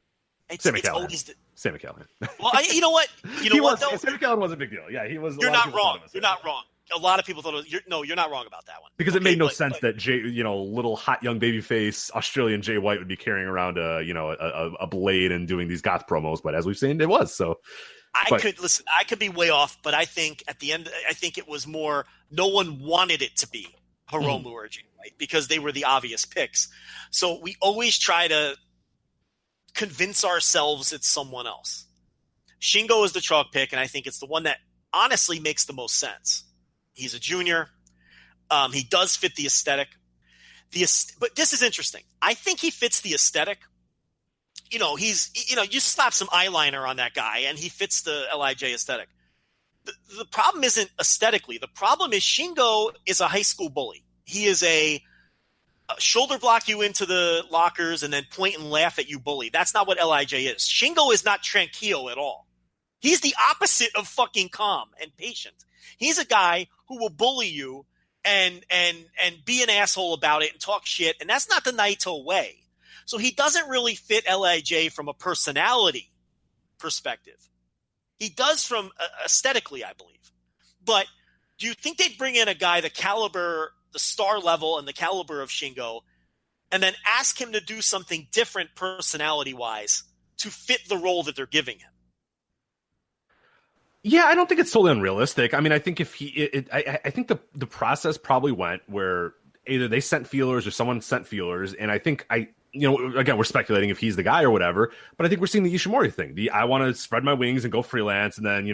It's always Sami Callihan. Well, you know what? Sami Callihan was a big deal. Yeah, he was. You're not wrong. You're not wrong. A lot of people thought you're not wrong about that one. Because it made no sense that little hot young babyface Australian Jay White would be carrying around a blade and doing these goth promos. But as we've seen, it was so. I could be way off, but I think at the end, it was more. No one wanted it to be Hiromu or Jay White because they were the obvious picks. So we always try to convince ourselves it's someone else. Shingo is the chalk pick, and I think it's the one that honestly makes the most sense. He's a junior. He does fit the aesthetic. But this is interesting. I think he fits the aesthetic. You slap some eyeliner on that guy and he fits the LIJ aesthetic. The problem isn't aesthetically. The problem is Shingo is a high school bully. He is a shoulder block you into the lockers and then point and laugh at you bully. That's not what LIJ is. Shingo is not tranquil at all. He's the opposite of fucking calm and patient. He's a guy who will bully you and be an asshole about it and talk shit, and that's not the Naito way. So he doesn't really fit LIJ from a personality perspective. He does from aesthetically, I believe. But do you think they'd bring in a guy the caliber, the star level and the caliber of Shingo, and then ask him to do something different personality-wise to fit the role that they're giving him? Yeah, I don't think it's totally unrealistic. I mean, I think I think the process probably went where either they sent feelers or someone sent feelers, and I think again, we're speculating if he's the guy or whatever, but I think we're seeing the Ishimori thing. I want to spread my wings and go freelance, and then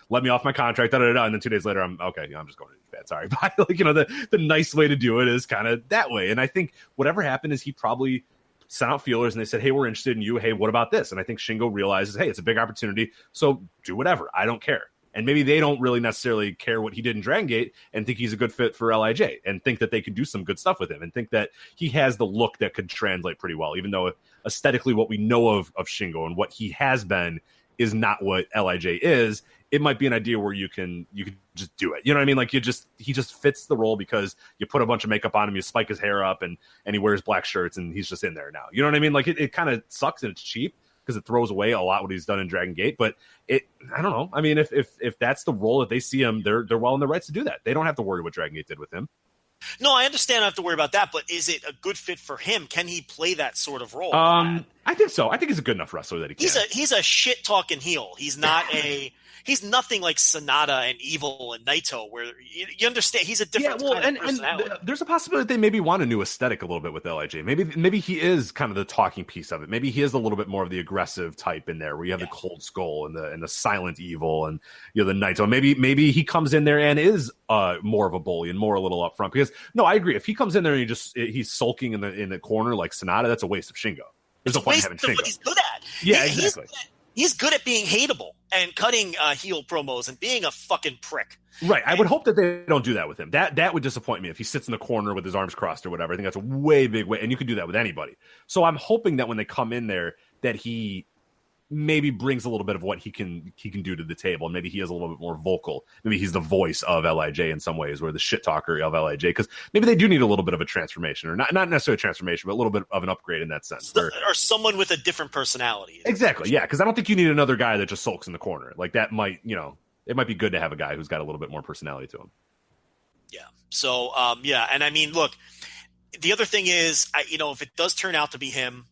let me off my contract, and then 2 days later I'm okay. I'm just going to Japan. Sorry, bye. The nice way to do it is kind of that way, and I think whatever happened is he probably sent out feelers and they said, hey, we're interested in you. Hey, what about this? And I think Shingo realizes, hey, it's a big opportunity. So do whatever. I don't care. And maybe they don't really necessarily care what he did in Dragon Gate and think he's a good fit for LIJ and think that they could do some good stuff with him and think that he has the look that could translate pretty well, even though aesthetically what we know of Shingo and what he has been is not what LIJ is. It might be an idea where you can just do it. You know what I mean? Like he just fits the role because you put a bunch of makeup on him, you spike his hair up and he wears black shirts and he's just in there now. You know what I mean? Like it kind of sucks and it's cheap because it throws away a lot what he's done in Dragon Gate. But I don't know. I mean, if that's the role that they see him, they're well in their rights to do that. They don't have to worry what Dragon Gate did with him. No, I understand I don't have to worry about that, but is it a good fit for him? Can he play that sort of role? I think so. I think he's a good enough wrestler that he can. He's a shit talking heel. He's not he's nothing like Sonata and Evil and Naito, where you understand he's a different kind of personality. And there's a possibility that they maybe want a new aesthetic a little bit with LIJ. Maybe he is kind of the talking piece of it. Maybe he is a little bit more of the aggressive type in there, where you have the Cold Skull and the silent Evil and the Naito. Maybe he comes in there and is more of a bully and more a little upfront. Because no, I agree. If he comes in there and he's sulking in the corner like Sonata, that's a waste of Shingo. There's no point in having Shingo. What he's good at. Yeah, exactly. He's good at being hateable and cutting heel promos and being a fucking prick. Right. I would hope that they don't do that with him. That would disappoint me if he sits in the corner with his arms crossed or whatever. I think that's a way big way, and you could do that with anybody. So I'm hoping that when they come in there, that he maybe brings a little bit of what he can do to the table, and maybe he is a little bit more vocal. Maybe he's the voice of LIJ in some ways, or the shit talker of LIJ, because maybe they do need a little bit of a transformation, or not necessarily a transformation, but a little bit of an upgrade in that sense. Or someone with a different personality. Exactly, yeah, because I don't think you need another guy that just sulks in the corner. Like that might, it might be good to have a guy who's got a little bit more personality to him. Yeah. So, and I mean, look, the other thing is, if it does turn out to be him,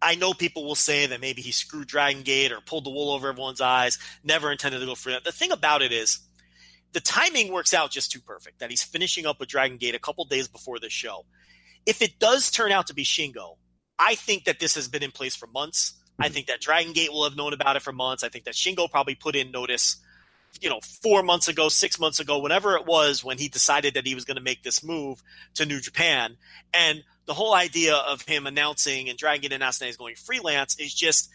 I know people will say that maybe he screwed Dragon Gate or pulled the wool over everyone's eyes, never intended to go for that. The thing about it is the timing works out just too perfect, that he's finishing up with Dragon Gate a couple days before this show. If it does turn out to be Shingo, I think that this has been in place for months. I think that Dragon Gate will have known about it for months. I think that Shingo probably put in notice, 4 months ago, 6 months ago, whenever it was when he decided that he was going to make this move to New Japan. And the whole idea of him announcing and Dragon Gate announcing that he's going freelance is just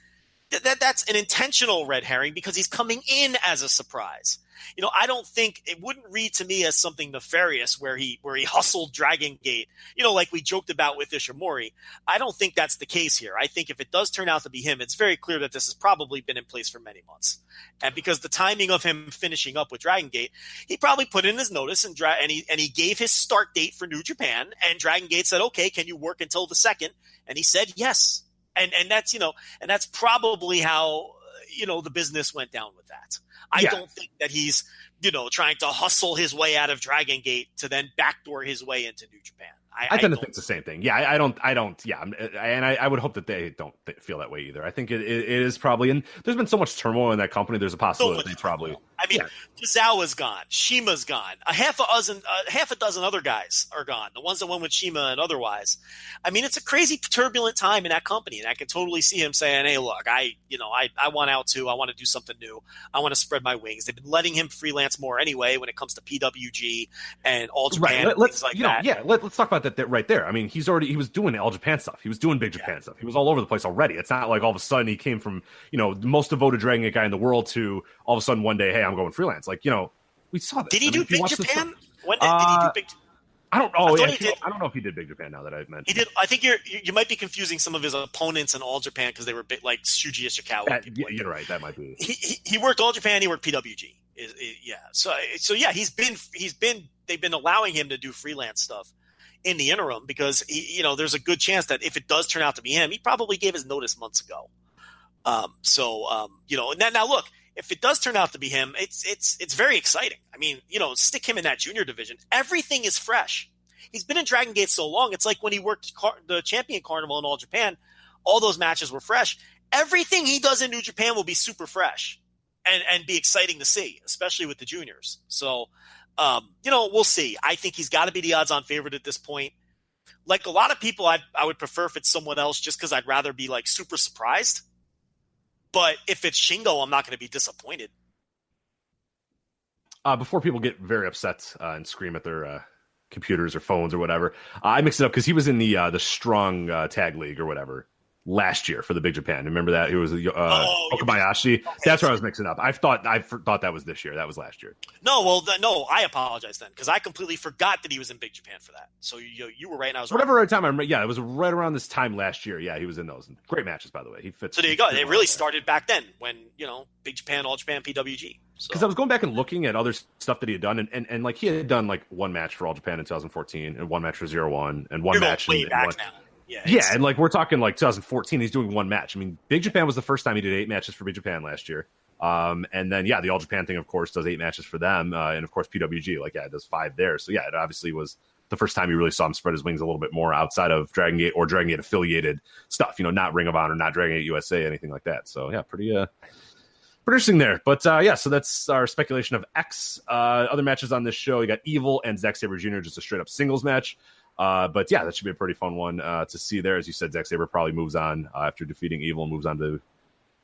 that's an intentional red herring, because he's coming in as a surprise. I don't think it wouldn't read to me as something nefarious where he hustled Dragon Gate, like we joked about with Ishimori. I don't think that's the case here. I think if it does turn out to be him, it's very clear that this has probably been in place for many months. And because the timing of him finishing up with Dragon Gate, he probably put in his notice and he gave his start date for New Japan, and Dragon Gate said, "Okay, can you work until the 2nd?" And he said yes. And that's, and that's probably how, the business went down with that. I don't think that he's, trying to hustle his way out of Dragon Gate to then backdoor his way into New Japan. I tend to think it's the same thing. Yeah, I don't. Yeah, and I would hope that they don't feel that way either. I think it is probably, and there's been so much turmoil in that company. There's a possibility that they probably. I mean, Tozawa's gone, Shima's gone, a half a dozen other guys are gone. The ones that went with Shima and otherwise. I mean, it's a crazy, turbulent time in that company, and I can totally see him saying, "Hey, look, I want out too. I want to do something new. I want to spread my wings." They've been letting him freelance more anyway when it comes to PWG and All Japan, and things like that. Yeah, let's talk about that right there. I mean, he was doing All Japan stuff. He was doing Big Japan stuff. He was all over the place already. It's not like all of a sudden he came from, the most devoted Dragon Gate guy in the world to all of a sudden one day, hey, I'm going freelance. Like, we saw this. Did he do Big Japan? When did he do Big Japan? I don't know. I don't know if he did Big Japan now that I've mentioned. He did. I think you might be confusing some of his opponents in All Japan because they were big, like Shuji Ishikawa. You're right. That might be. He worked All Japan. He worked PWG. Yeah. So yeah, he's been. They've been allowing him to do freelance stuff in the interim because there's a good chance that if it does turn out to be him, he probably gave his notice months ago. And then now look, if it does turn out to be him, it's very exciting. I mean, stick him in that junior division. Everything is fresh. He's been in Dragon Gate so long. It's like when he worked the Champion Carnival in All Japan, all those matches were fresh. Everything he does in New Japan will be super fresh and be exciting to see, especially with the juniors. So, we'll see. I think he's got to be the odds-on favorite at this point. Like a lot of people, I would prefer if it's someone else just because I'd rather be like super surprised. But if it's Shingo, I'm not going to be disappointed. Before people get very upset and scream at their computers or phones or whatever, I mixed it up because he was in the Strong Tag League or whatever last year for the Big Japan. Remember that? It was Okabayashi. That's where I was mixing up. I thought that was this year. That was last year. No, I apologize then because I completely forgot that he was in Big Japan for that. So you were right and I was whatever right time I remember. Yeah, it was right around this time last year. Yeah, he was in those great matches, by the way. He fits. So there you go. It really started back then when Big Japan, All Japan, PWG. Because I was going back and looking at other stuff that he had done, and like he had done like one match for All Japan in 2014, and one match for 0-1, and one match. Way back now. Yeah, and like we're talking like 2014, he's doing one match. I mean, Big Japan was the first time he did 8 matches for Big Japan last year. And then the All Japan thing, of course, does 8 matches for them, and of course PWG, it does 5 there. So yeah, it obviously was the first time you really saw him spread his wings a little bit more outside of Dragon Gate or Dragon Gate affiliated stuff. Not Ring of Honor, not Dragon Gate USA, anything like that. So yeah, pretty interesting there. But so that's our speculation of X. Other matches on this show, you got Evil and Zack Sabre Jr., just a straight up singles match. But yeah, that should be a pretty fun one to see there. As you said, Zack Sabre probably moves on after defeating Evil and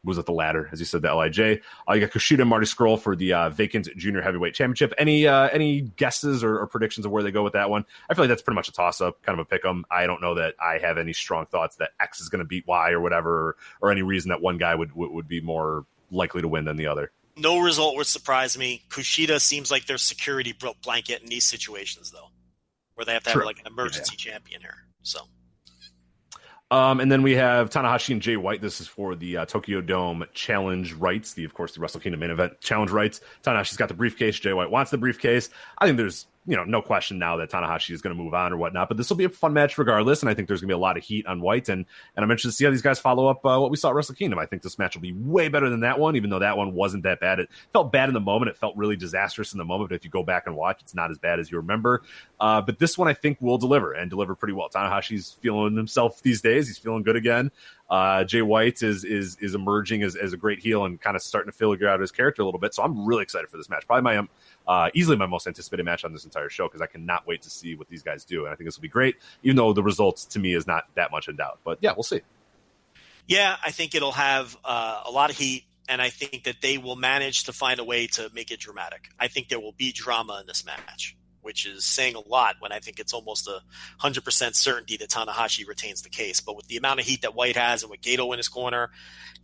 moves up the ladder, as you said, the LIJ. You got Kushida and Marty Scurll for the vacant junior heavyweight championship. Any guesses or predictions of where they go with that one? I feel like that's pretty much a toss-up, kind of a pick-em. I don't know that I have any strong thoughts that X is going to beat Y or whatever, or any reason that one guy would be more likely to win than the other. No result would surprise me. Kushida seems like their security blanket in these situations, though, where they have to have an emergency champion here. So. And then we have Tanahashi and Jay White. This is for the Tokyo Dome challenge rights, of course, the Wrestle Kingdom main event challenge rights. Tanahashi's got the briefcase. Jay White wants the briefcase. I think there's no question now that Tanahashi is going to move on or whatnot, but this will be a fun match regardless, and I think there's going to be a lot of heat on White, and I'm interested to see how these guys follow up what we saw at Wrestle Kingdom. I think this match will be way better than that one, even though that one wasn't that bad. It felt bad in the moment. It felt really disastrous in the moment, but if you go back and watch, it's not as bad as you remember. But this one I think will deliver pretty well. Tanahashi's feeling himself these days. He's feeling good again. Jay White is emerging as a great heel and kind of starting to figure out his character a little bit. So I'm really excited for this match. Probably easily my most anticipated match on this entire show, because I cannot wait to see what these guys do. And I think this will be great, even though the results to me is not that much in doubt. But yeah, we'll see. Yeah, I think it'll have a lot of heat, and I think that they will manage to find a way to make it dramatic. I think there will be drama in this match, which is saying a lot when I think it's almost 100% certainty that Tanahashi retains the case. But with the amount of heat that White has and with Gato in his corner,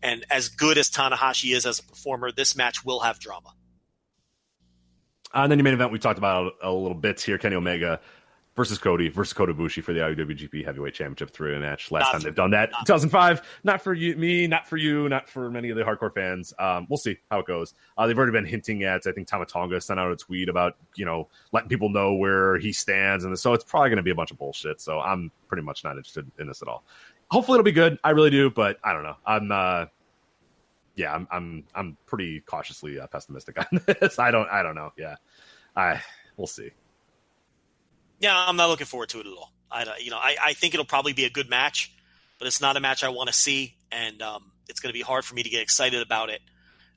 and as good as Tanahashi is as a performer, this match will have drama. And then your main event, we talked about a little bit here, Kenny Omega versus Kota Ibushi for the IWGP Heavyweight Championship 3-way match. Last time they've done that, 2005. Not for you, not for many of the hardcore fans. We'll see how it goes. They've already been hinting at, I think Tama Tonga sent out a tweet about, letting people know where he stands. And so it's probably going to be a bunch of bullshit. So I'm pretty much not interested in this at all. Hopefully it'll be good. I really do, but I don't know. I'm pretty cautiously pessimistic on this. I don't know. Yeah. We'll see. Yeah, I'm not looking forward to it at all. I think it'll probably be a good match, but it's not a match I want to see, and it's going to be hard for me to get excited about it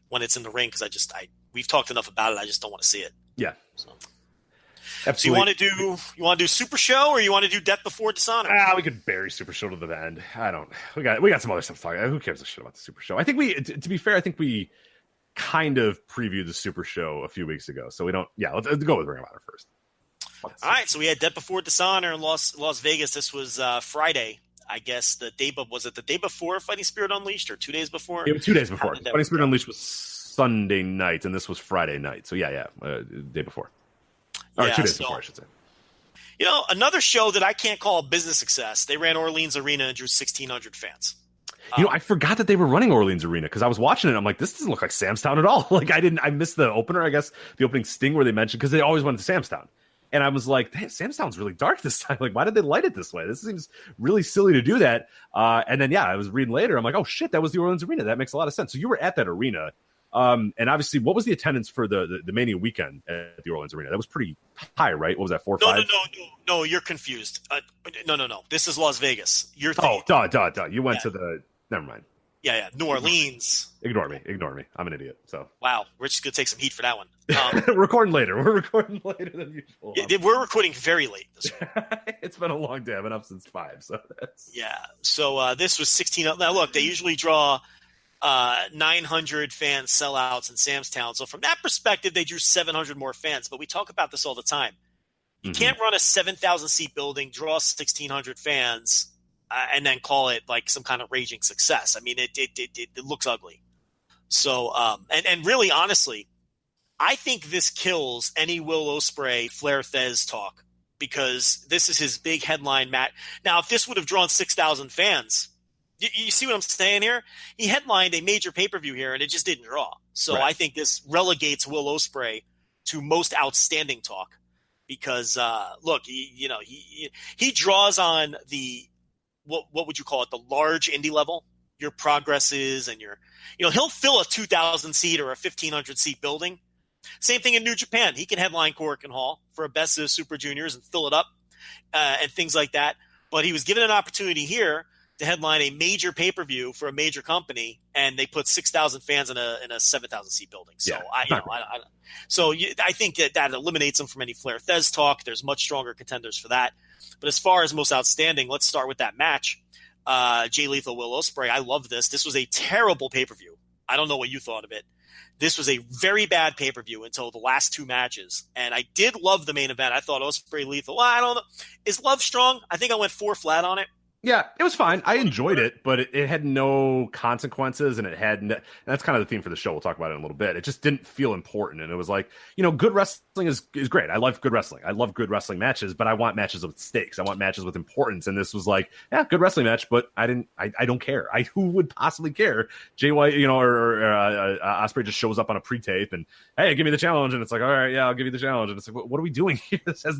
when it's in the ring, because we've talked enough about it. I just don't want to see it. Yeah. So absolutely. So you want to do Super Show, or you want to do Death Before Dishonor? We could bury Super Show to the end. We got some other stuff to talk about. Who cares a shit about the Super Show? I think to be fair, we kind of previewed the Super Show a few weeks ago, so we don't. Yeah, let's go with Ring of Honor first. All right, so we had Death Before Dishonor in Las Vegas. This was Friday. I guess the day before Fighting Spirit Unleashed, or 2 days before? Yeah, 2 days before. Fighting Spirit Unleashed was Sunday night, and this was Friday night. So day before. Or 2 days before, I should say. Another show that I can't call a business success. They ran Orleans Arena and drew 1,600 fans. I forgot that they were running Orleans Arena, because I was watching it. I'm like, this doesn't look like Sam's Town at all. I missed the opener, I guess, the opening sting where they mentioned, because they always went to Sam's Town. And I was like, Sam's Town's really dark this time. Why did they light it this way? This seems really silly to do that. And then, I was reading later. I'm like, oh, shit, that was the Orleans Arena. That makes a lot of sense. So you were at that arena. And obviously, what was the attendance for the Mania weekend at the Orleans Arena? That was pretty high, right? What was that, 4 or 5? No, you're confused. No. This is Las Vegas. You're duh. You went to the – never mind. Yeah. New Orleans. Ignore me. I'm an idiot. So wow, we're just gonna take some heat for that one. We're recording later than usual. We're recording very late this week. It's been a long day. I've been up since 5. So that's... yeah. So this was 16. Now look, they usually draw 900 fan sellouts in Sam's Town. So from that perspective, they drew 700 more fans. But we talk about this all the time. You can't run a 7,000 seat building, draw 1,600 fans, and then call it like some kind of raging success. I mean, it looks ugly. So, and really, honestly, I think this kills any Will Ospreay, Flair Thez talk, because this is his big headline match. Now, if this would have drawn 6,000 fans, you see what I'm saying here? He headlined a major pay-per-view here, and it just didn't draw. So right. I think this relegates Will Ospreay to most outstanding talk, because look, he draws on the what would you call it? The large indie level, your progress is, and he'll fill a 2,000 seat or a 1,500 seat building. Same thing in New Japan. He can headline Korakuen Hall for a Best of Super Juniors and fill it up and things like that. But he was given an opportunity here to headline a major pay-per-view for a major company, and they put 6,000 fans in a 7,000 seat building. So I think that eliminates him from any Flair Thez talk. There's much stronger contenders for that. But as far as most outstanding, let's start with that match. Jay Lethal, Will Ospreay. I love this. This was a terrible pay-per-view. I don't know what you thought of it. This was a very bad pay-per-view until the last two matches. And I did love the main event. I thought Ospreay Lethal. Well, I don't know. Is Love strong? I think I went 4 flat on it. Yeah, it was fine. I enjoyed it, but it had no consequences, and and that's kind of the theme for the show. We'll talk about it in a little bit. It just didn't feel important, and it was like, good wrestling is great. I love good wrestling. I love good wrestling matches, but I want matches with stakes. I want matches with importance, and this was like, yeah, good wrestling match, but I don't care. Who would possibly care? Jay White, or Ospreay just shows up on a pre-tape, and hey, give me the challenge, and it's like, all right, yeah, I'll give you the challenge, and it's like, what are we doing here? This has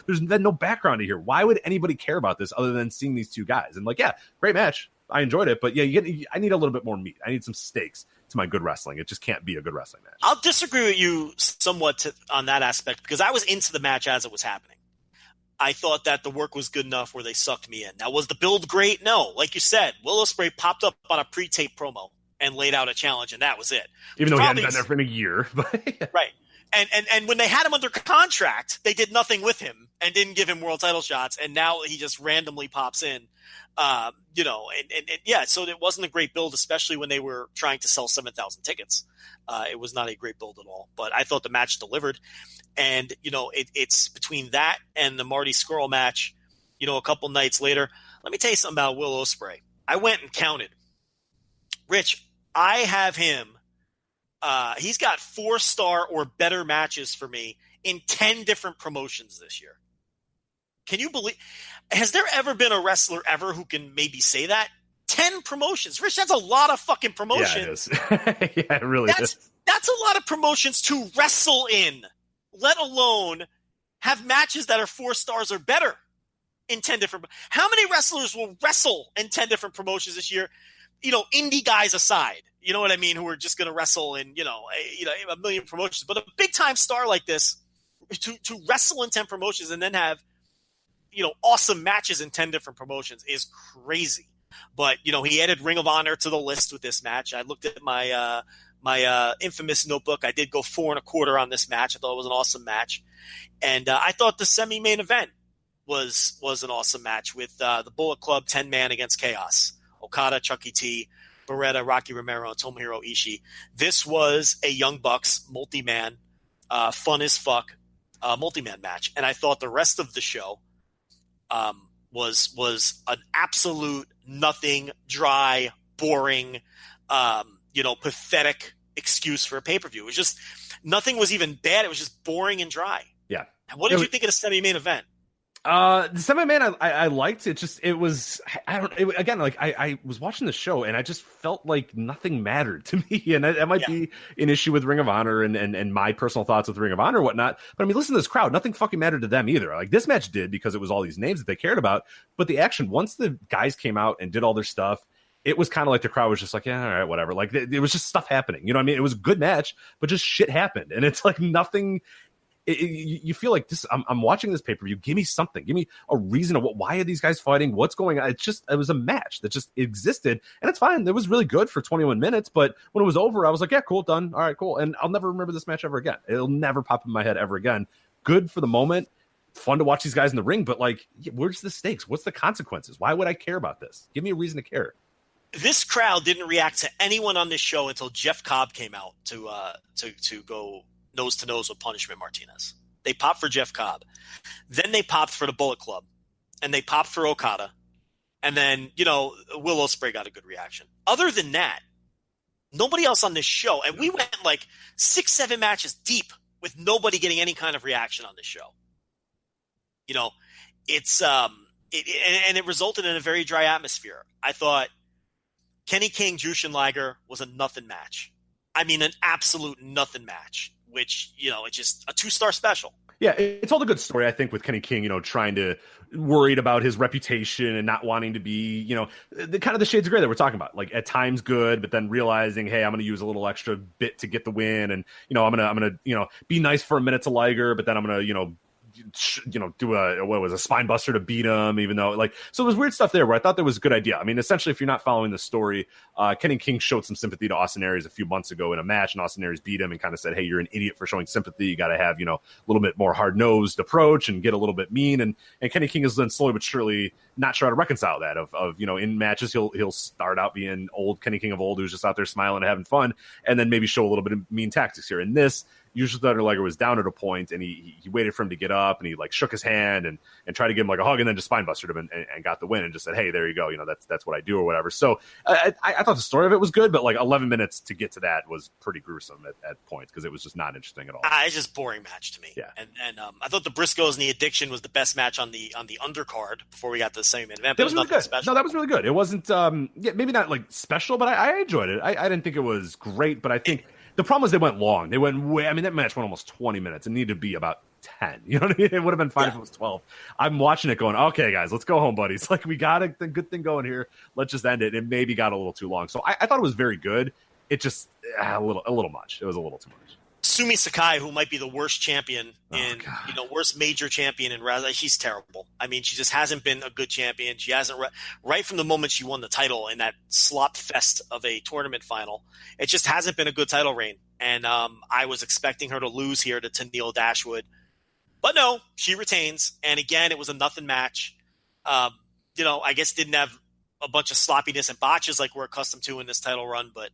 there's no background to here. Why would anybody care about this other than seeing these two guys? And like, yeah, great match. I enjoyed it, but yeah, I need a little bit more meat. I need some stakes to my good wrestling. It just can't be a good wrestling match. I'll disagree with you somewhat on that aspect because I was into the match as it was happening. I thought that the work was good enough where they sucked me in. Now, was the build great? No. Like you said, Will Ospreay popped up on a pre-tape promo and laid out a challenge, and that was it. Even though he hadn't been there for a year. But right. And when they had him under contract, they did nothing with him and didn't give him world title shots, and now he just randomly pops in. So it wasn't a great build, especially when they were trying to sell 7,000 tickets. It was not a great build at all, but I thought the match delivered. And, it's between that and the Marty Scurll match, a couple nights later. Let me tell you something about Will Ospreay. I went and counted. Rich, I have him. He's got 4-star or better matches for me in 10 different promotions this year. Can you believe? Has there ever been a wrestler ever who can maybe say that? 10 promotions. Rich, that's a lot of fucking promotion. Yeah, it is. Yeah, it really is. That's a lot of promotions to wrestle in, let alone have matches that are 4 stars or better in 10 different. How many wrestlers will wrestle in 10 different promotions this year? Indie guys aside, you know what I mean, who are just going to wrestle in, a million promotions. But a big time star like this to wrestle in 10 promotions and then have, awesome matches in 10 different promotions is crazy. But, he added Ring of Honor to the list with this match. I looked at my infamous notebook. I did go 4.25 on this match. I thought it was an awesome match. And I thought the semi-main event was an awesome match with the Bullet Club 10-man against Chaos. Okada, Chucky T, Beretta, Rocky Romero, and Tomohiro Ishii. This was a Young Bucks multi-man, fun as fuck multi-man match. And I thought the rest of the show was an absolute nothing, dry, boring, pathetic excuse for a pay-per-view. It was just nothing was even bad. It was just boring and dry. Yeah. What did you think of the semi-main event? The semi-main I liked it. I was watching the show and I just felt like nothing mattered to me. And that might be an issue with Ring of Honor and my personal thoughts with Ring of Honor or whatnot. But I mean, listen to this crowd. Nothing fucking mattered to them either. Like this match did because it was all these names that they cared about. But the action, once the guys came out and did all their stuff, it was kind of like the crowd was just like, yeah, all right, whatever. Like there was just stuff happening. You know what I mean? It was a good match, but just shit happened. And it's like nothing. You feel like this. I'm watching this pay-per-view. Give me something. Give me a reason. Why are these guys fighting? What's going on? It was a match that just existed, and it's fine. It was really good for 21 minutes. But when it was over, I was like, yeah, cool, done. All right, cool. And I'll never remember this match ever again. It'll never pop in my head ever again. Good for the moment. Fun to watch these guys in the ring, but like, where's the stakes? What's the consequences? Why would I care about this? Give me a reason to care. This crowd didn't react to anyone on this show until Jeff Cobb came out to go nose to nose with Punishment Martinez. They popped for Jeff Cobb. Then they popped for the Bullet Club. And they popped for Okada. And then, Will Ospreay got a good reaction. Other than that, nobody else on this show. And we went like 6-7 matches deep with nobody getting any kind of reaction on this show. It's it resulted in a very dry atmosphere. I thought Kenny King, Jushin Liger was a nothing match. I mean, an absolute nothing match. Which, it's just a 2-star special. Yeah, it told a good story, I think, with Kenny King, trying to worried about his reputation and not wanting to be, the kind of the shades of gray that we're talking about. Like at times good, but then realizing, hey, I'm going to use a little extra bit to get the win, and I'm going to be nice for a minute to Liger, but then I'm going to do a spine buster to beat him, even though so there was weird stuff there where I thought that was a good idea. I mean, essentially, if you're not following the story, Kenny King showed some sympathy to Austin Aries a few months ago in a match, and Austin Aries beat him and kind of said, hey, you're an idiot for showing sympathy. You got to have, a little bit more hard-nosed approach and get a little bit mean. And Kenny King is then slowly but surely not sure how to reconcile that of in matches, he'll start out being old Kenny King of old who's just out there smiling and having fun, and then maybe show a little bit of mean tactics here. In this, usually the Liger was down at a point, and he waited for him to get up, and he shook his hand and tried to give him a hug, and then just spine busted him and got the win, and just said, hey, there you go, that's what I do or whatever. So I thought the story of it was good, but 11 minutes to get to that was pretty gruesome at points because it was just not interesting at all. It's just boring match to me. Yeah, and I thought the Briscoes and the Addiction was the best match on the undercard before we got to the same event. That was really good. Special. No, that was really good. It wasn't maybe not special, but I enjoyed it. I didn't think it was great, but I think. The problem was they went long. They went way. I mean, that match went almost 20 minutes. It needed to be about 10. You know what I mean? It would have been fine if it was 12. I'm watching it going, okay, guys, let's go home, buddies. We got a good thing going here. Let's just end it. It maybe got a little too long. So I thought it was very good. It just a little much. It was a little too much. Sumi Sakai, who might be the worst champion worst major champion in wrestling, she's terrible. I mean, she just hasn't been a good champion. She hasn't right from the moment she won the title in that slop fest of a tournament final. It just hasn't been a good title reign. And I was expecting her to lose here to Tennille Dashwood, but no, she retains. And again, it was a nothing match. I guess didn't have a bunch of sloppiness and botches like we're accustomed to in this title run, but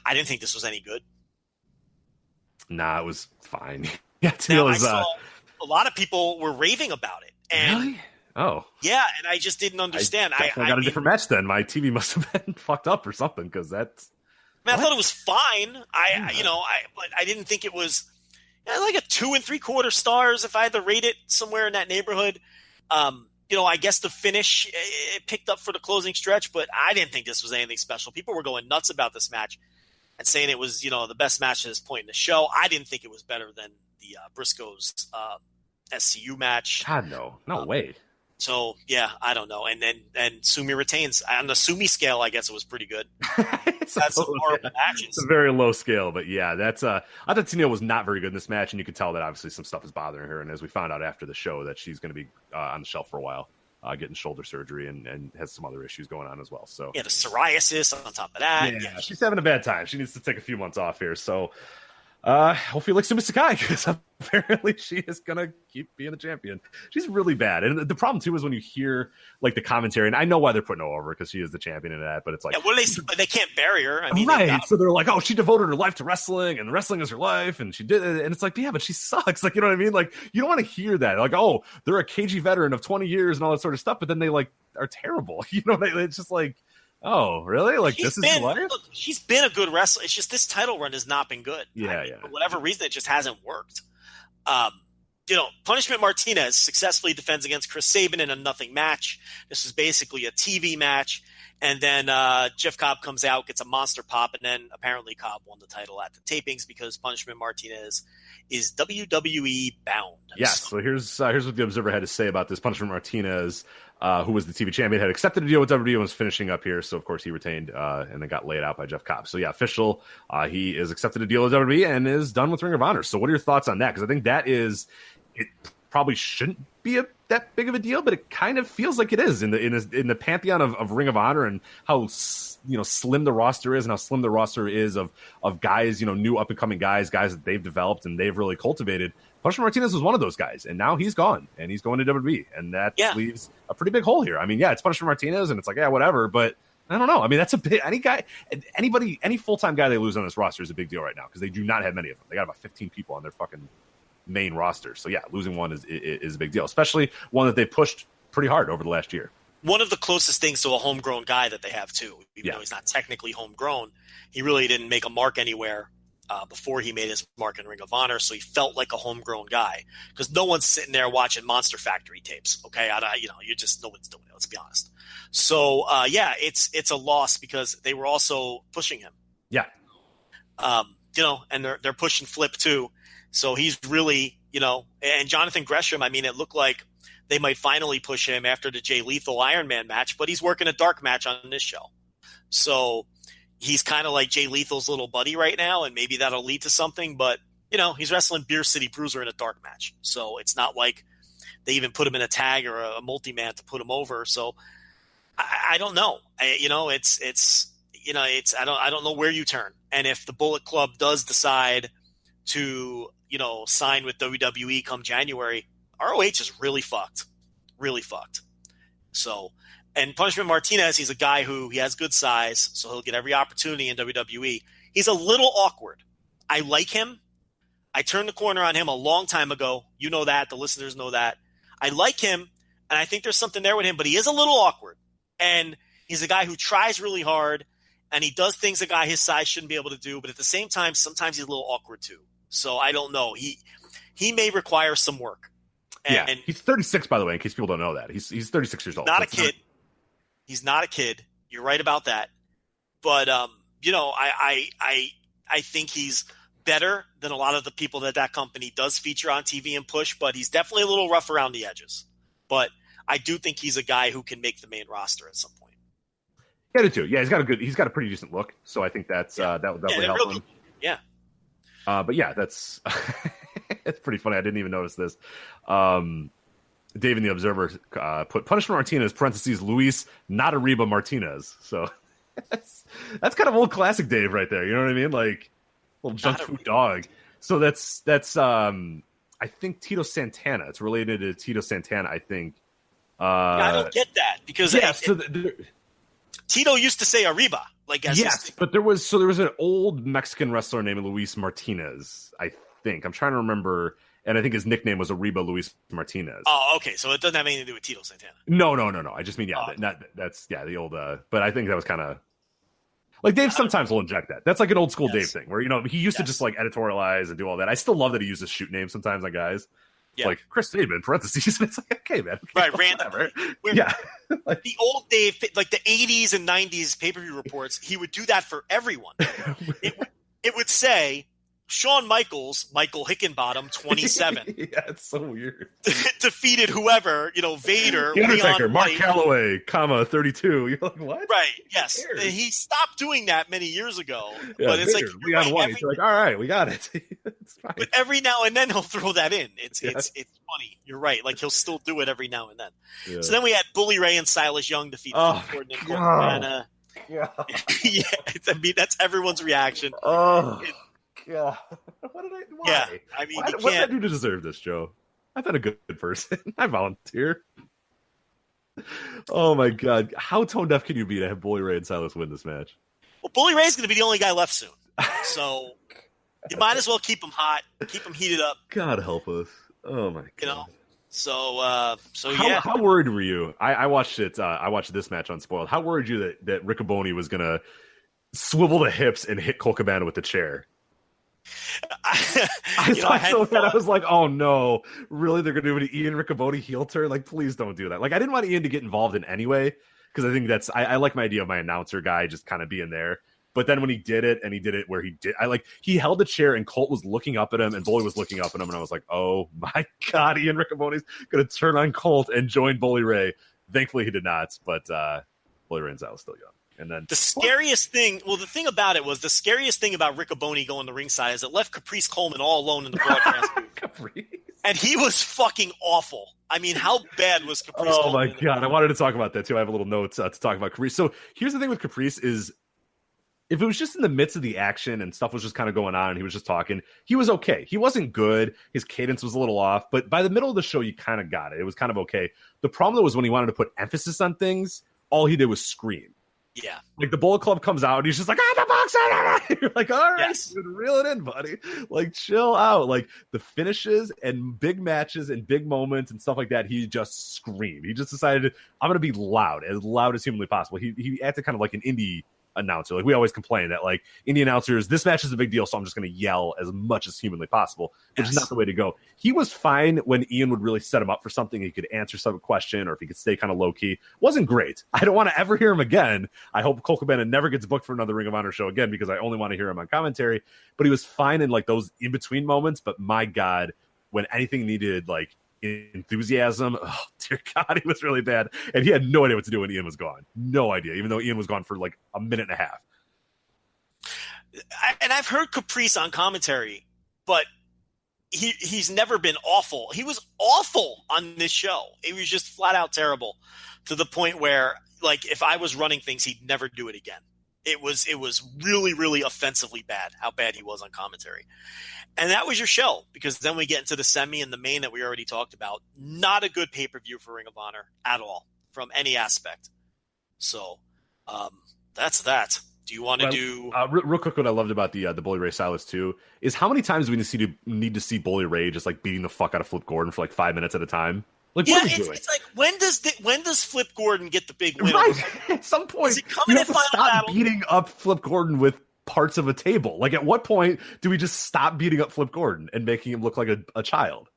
I didn't think this was any good. Nah, it was fine. Yeah, I saw a lot of people were raving about it. And really? Oh. Yeah, and I just didn't understand. I got a different match then. My TV must have been fucked up or something because that's... I thought it was fine. But I didn't think it was like a 2 3/4 stars if I had to rate it somewhere in that neighborhood. I guess the finish it picked up for the closing stretch, but I didn't think this was anything special. People were going nuts about this match and saying it was, the best match at this point in the show. I didn't think it was better than the Briscoes SCU match. God, no way. So yeah, I don't know. And Sumi retains on the Sumi scale. I guess it was pretty good. That's some horrible matches. It's a very low scale, but yeah, that's. I thought Tennille was not very good in this match, and you could tell that obviously some stuff is bothering her. And as we found out after the show, that she's going to be on the shelf for a while, getting shoulder surgery and has some other issues going on as well. So yeah, the psoriasis on top of that. Yeah, she's having a bad time. She needs to take a few months off here. So. Hopefully like Sumi Sakai, because apparently she is gonna keep being the champion. She's really bad, and the problem too is when you hear the commentary, and I know why they're putting her over because she is the champion and that, but it's they can't bury her. I mean, right? So they're like, oh, she devoted her life to wrestling, and wrestling is her life, and she did it, and it's yeah, but she sucks. You know what I mean? You don't want to hear that. Oh, they're a KG veteran of 20 years and all that sort of stuff, but then they are terrible. You know, it's just oh, really? This is life? Look, she's been a good wrestler. It's just this title run has not been good. Yeah. For whatever reason, it just hasn't worked. Punishment Martinez successfully defends against Chris Sabin in a nothing match. This is basically a TV match. And then Jeff Cobb comes out, gets a monster pop, and then apparently Cobb won the title at the tapings because Punishment Martinez is WWE bound. Yes, so here's what the Observer had to say about this. Punishment Martinez, who was the TV champion, had accepted a deal with WWE and was finishing up here, so of course he retained and then got laid out by Jeff Cobb. So yeah, official. He is accepted a deal with WWE and is done with Ring of Honor. So what are your thoughts on that? Because I think that is it. Probably shouldn't be that big of a deal, but it kind of feels like it is in the pantheon of Ring of Honor and how slim the roster is and how slim the roster is of guys, new up and coming guys that they've developed and they've really cultivated. Punishment Martinez was one of those guys, and now he's gone and he's going to WWE, and that leaves a pretty big hole here. I mean, yeah, it's Punishment Martinez, and it's whatever, but I don't know. I mean, that's a big any full-time guy they lose on this roster is a big deal right now because they do not have many of them. They got about 15 people on their fucking main roster. So yeah, losing one is a big deal, especially one that they pushed pretty hard over the last year. One of the closest things to a homegrown guy that they have too, even though he's not technically homegrown, he really didn't make a mark anywhere before he made his mark in Ring of Honor. So he felt like a homegrown guy because no one's sitting there watching Monster Factory tapes. Okay. No one's doing it. Let's be honest. So it's a loss because they were also pushing him. Yeah. And they're pushing Flip too. So he's really and Jonathan Gresham, I mean, it looked like they might finally push him after the Jay Lethal Iron Man match, but he's working a dark match on this show. So he's kind of like Jay Lethal's little buddy right now, and maybe that'll lead to something, but he's wrestling Beer City Bruiser in a dark match. So it's not like they even put him in a tag or a multi-man to put him over. So I don't know. I don't know where you turn. And if the Bullet Club does decide to, sign with WWE come January, ROH is really fucked. Really fucked. So, and Punishment Martinez, he's a guy who he has good size, so he'll get every opportunity in WWE. He's a little awkward. I like him. I turned the corner on him a long time ago. You know that. The listeners know that. I like him, and I think there's something there with him, but he is a little awkward. And he's a guy who tries really hard, and he does things a guy his size shouldn't be able to do, but at the same time, sometimes he's a little awkward too. So I don't know. He may require some work. And he's 36, by the way, in case people don't know that. He's 36 years old. Not a kid. He's not a kid. You're right about that. But I think he's better than a lot of the people that company does feature on TV and push, but he's definitely a little rough around the edges. But I do think he's a guy who can make the main roster at some point. Yeah, I do too. Yeah, he's got a pretty decent look, so I think that would definitely help him. Yeah. But yeah, that's it's pretty funny. I didn't even notice this. Dave in the Observer put Punishment Martinez parentheses Luis Natarriba Martinez. So that's kind of old classic Dave right there. You know what I mean? Like little junk food dog. So that's I think Tito Santana. It's related to Tito Santana, I think. I don't get that because Tito used to say Arriba. But there was an old Mexican wrestler named Luis Martinez, I think. I'm trying to remember, and I think his nickname was Arriba Luis Martinez. Oh, okay. So it doesn't have anything to do with Tito Santana. No. I just mean, that's the old. But I think that was kind of like Dave sometimes will inject that. That's like an old school Dave thing where he used to just like editorialize and do all that. I still love that he uses shoot names sometimes on guys. Yeah. Like Chris Sabin, parentheses, and it's like, okay, man. Right, random. Yeah. The old Dave, like the 80s and 90s pay-per-view reports, he would do that for everyone. It would say, Shawn Michaels, Michael Hickenbottom, 27. Yeah, it's so weird. Defeated whoever, Vader, The Undertaker, Leon Mark White. Calloway, 32. You're like, what? Right, yes. He stopped doing that many years ago. Yeah, but it's Vader, Leon White. You're like, all right, we got it. It's fine. But every now and then he'll throw that in. It's funny. You're right. Like he'll still do it every now and then. Yeah. So then we had Bully Ray and Silas Young defeat Gordon and Colt Cabana. Yeah. That's everyone's reaction. Oh. God. Why? Yeah, I mean, what did I do to deserve this, Joe? I've been a good person. I volunteer. Oh my God. How tone deaf can you be to have Bully Ray and Silas win this match? Well, Bully Ray's going to be the only guy left soon. So you might as well keep him hot, keep him heated up. God help us. Oh my God. How worried were you? I watched it. I watched this match unspoiled. How worried were you that Riccoboni was going to swivel the hips and hit Colt Cabana with the chair? I was like, oh no, really? They're going to do an Ian Riccoboni heel turn? Like, please don't do that. Like, I didn't want Ian to get involved in anyway, because I think I like my idea of my announcer guy just kind of being there. But then when he did it, and he did it where he held the chair and Colt was looking up at him and Bully was looking up at him, and I was like, oh my God, Ian Riccoboni's going to turn on Colt and join Bully Ray. Thankfully he did not, but Bully Ray and Sal was still young. And then the scariest thing, the thing about it was the scariest thing about Riccoboni going to ringside is it left Caprice Coleman all alone in the broadcast booth. Caprice. And he was fucking awful. I mean, how bad was Caprice Coleman? Oh my God. I wanted to talk about that too. I have a little note to talk about Caprice. So here's the thing with Caprice is if it was just in the midst of the action and stuff was just kind of going on and he was just talking, he was okay. He wasn't good. His cadence was a little off, but by the middle of the show, you kind of got it. It was kind of okay. The problem though was when he wanted to put emphasis on things, all he did was scream. Yeah. Like the Bullet Club comes out and he's just like, I'm a boxer. You're like, all right, yes. Reel it in, buddy. Like, chill out. Like the finishes and big matches and big moments and stuff like that, he just screamed. He just decided, I'm going to be loud as humanly possible. He acted kind of like an indie announcer. Like we always complain that like indie announcers, this match is a big deal, so I'm just going to yell as much as humanly possible, which is not the way to go. He was fine when Ian would really set him up for something. He could answer some question or if he could stay kind of low key. Wasn't great. I don't want to ever hear him again. I hope Colt Cabana never gets booked for another Ring of Honor show again because I only want to hear him on commentary. But he was fine in like those in between moments. But my God, when anything needed like enthusiasm. Oh dear God, he was really bad, and he had no idea what to do when Ian was gone. No idea, even though Ian was gone for like a minute and a half. And I've heard Caprice on commentary, but he's never been awful. He was awful on this show. It was just flat out terrible, to the point where, like, if I was running things, he'd never do it again. It was really, really offensively bad how bad he was on commentary. And that was your show, because then we get into the semi and the main that we already talked about. Not a good pay-per-view for Ring of Honor at all from any aspect. So that's that. Do you want to do real quick? What I loved about the Bully Ray Silas too is how many times we need to see Bully Ray just like beating the fuck out of Flip Gordon for like 5 minutes at a time. Like, yeah, what are we doing? It's like when does Flip Gordon get the big win? Right. At some point, you have to stop beating up Flip Gordon with parts of a table. Like, at what point do we just stop beating up Flip Gordon and making him look like a child?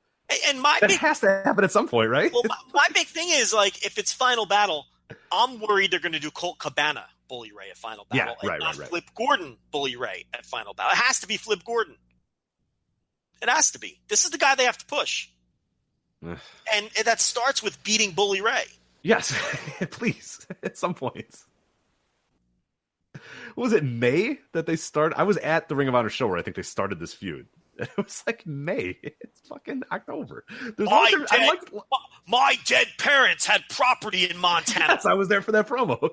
And that has to happen at some point, right? Well, my big thing is, like, if it's Final Battle, I'm worried they're going to do Colt Cabana Bully Ray at Final Battle, and not Flip Gordon Bully Ray at Final Battle. It has to be Flip Gordon. It has to be. This is the guy they have to push. And that starts with beating Bully Ray. Yes, please, at some point. Was it May that they started? I was at the Ring of Honor show where I think they started this feud. It was like May. It's fucking October. My dead parents had property in Montana. Yes, I was there for that promo.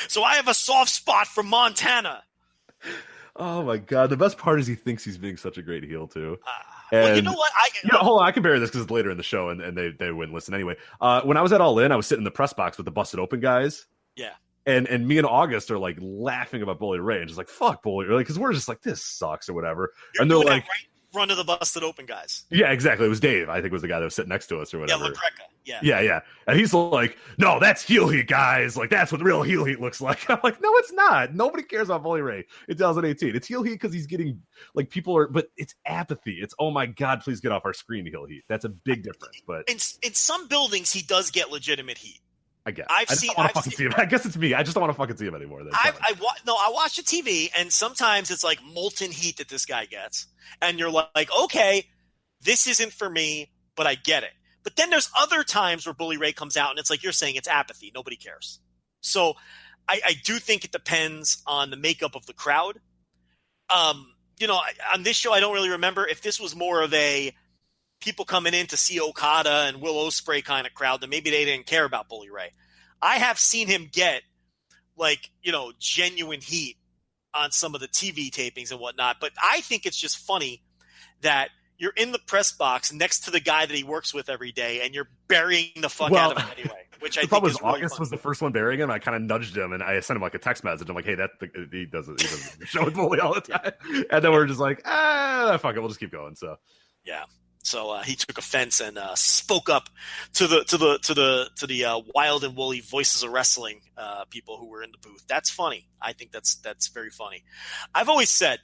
So I have a soft spot for Montana. Oh my God. The best part is he thinks he's being such a great heel too. Well, you know what? Hold on. I can bury this because it's later in the show and they wouldn't listen anyway. When I was at All In, I was sitting in the press box with the Busted Open guys. Yeah. And me and August are like laughing about Bully Ray and just like, fuck Bully Ray, because we're just like, this sucks or whatever. And they're like, run to the Busted Open guys. Yeah, exactly. It was Dave. I think was the guy that was sitting next to us or whatever. Yeah, Yeah. And he's like, no, that's heel heat, guys. Like, that's what the real heel heat looks like. I'm like, no, it's not. Nobody cares about Bully Ray in 2018. It's heel heat because he's getting, like, but it's apathy. It's, oh my God, please get off our screen, heel heat. That's a big difference. But in some buildings, he does get legitimate heat. I guess. I see him. I guess it's me. I just don't want to fucking see him anymore. I watch the TV, and sometimes it's like molten heat that this guy gets. And you're like, okay, this isn't for me, but I get it. But then there's other times where Bully Ray comes out, and it's like you're saying, it's apathy. Nobody cares. So I do think it depends on the makeup of the crowd. On this show, I don't really remember if this was more of a people coming in to see Okada and Will Ospreay kind of crowd, then maybe they didn't care about Bully Ray. I have seen him get genuine heat on some of the TV tapings and whatnot, but I think it's just funny that you're in the press box next to the guy that he works with every day and you're burying the fuck out of him anyway, which I think is really August was the first one burying him. I kind of nudged him and I sent him like a text message. I'm like, hey, he doesn't show with Bully all the time. And then we're just like, fuck it. We'll just keep going. So, yeah. So he took offense and spoke up to the wild and woolly Voices of Wrestling people who were in the booth. That's funny. I think that's very funny. I've always said,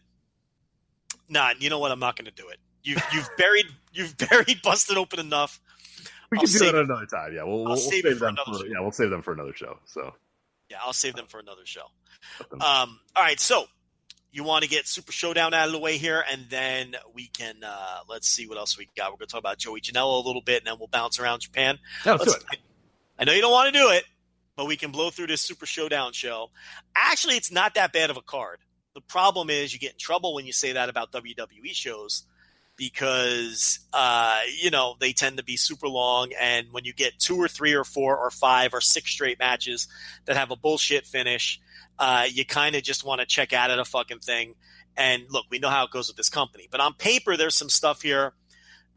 you know what? I'm not going to do it. You've buried Busted Open enough. We can do that another time. Yeah, we'll save them we'll save them for another show. So yeah, I'll save them for another show. All right, so. You want to get Super Showdown out of the way here, and then we can let's see what else we got. We're going to talk about Joey Janela a little bit, and then we'll bounce around Japan. Let's do it. I know you don't want to do it, but we can blow through this Super Showdown show. Actually, it's not that bad of a card. The problem is you get in trouble when you say that about WWE shows because, they tend to be super long, and when you get 2 or 3 or 4 or 5 or 6 straight matches that have a bullshit finish, you kind of just want to check out of the fucking thing. And look, we know how it goes with this company. But on paper, there's some stuff here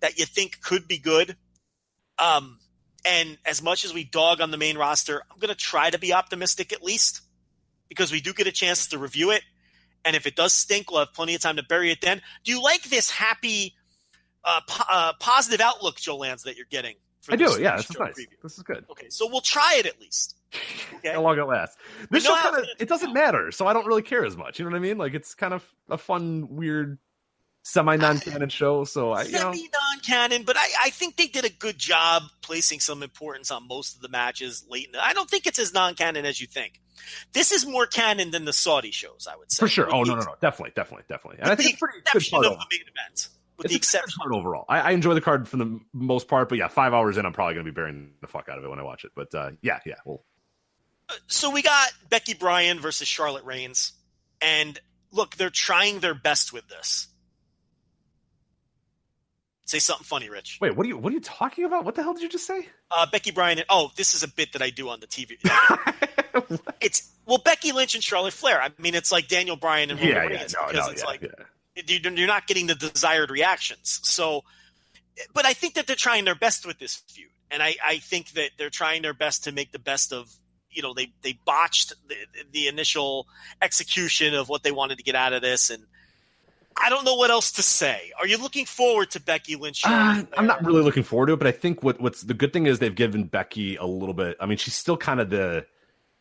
that you think could be good. And as much as we dog on the main roster, I'm going to try to be optimistic at least because we do get a chance to review it. And if it does stink, we'll have plenty of time to bury it then. Do you like this happy, positive outlook, Joe Lanza, that you're getting? I do, yeah. This is nice. Preview? This is good. Okay, so we'll try it at least. Okay? How long it lasts. This show it doesn't matter, so I don't really care as much. You know what I mean? Like, it's kind of a fun, weird, semi-non-canon show. So Semi-non-canon, but I think they did a good job placing some importance on most of the matches late. I don't think it's as non-canon as you think. This is more canon than the Saudi shows, I would say. For sure. Oh, no. Definitely. And I think it's pretty good of the main event. with the a exception card overall. I enjoy the card for the most part, but yeah, 5 hours in, I'm probably going to be burying the fuck out of it when I watch it. But yeah. Well, so we got Becky Bryan versus Charlotte Reigns, and look, they're trying their best with this. Say something funny, Rich. Wait, what are you talking about? What the hell did you just say? Becky Bryan. This is a bit that I do on the TV. It's Becky Lynch and Charlotte Flair. I mean, it's like Daniel Bryan and Roman Reigns you're not getting the desired reactions. So, but I think that they're trying their best with this feud, and I think that they're trying their best to make the best of. They botched the initial execution of what they wanted to get out of this, and I don't know what else to say. Are you looking forward to Becky Lynch? I'm not really looking forward to it, but I think what's the good thing is they've given Becky a little bit. I mean, she's still kind of the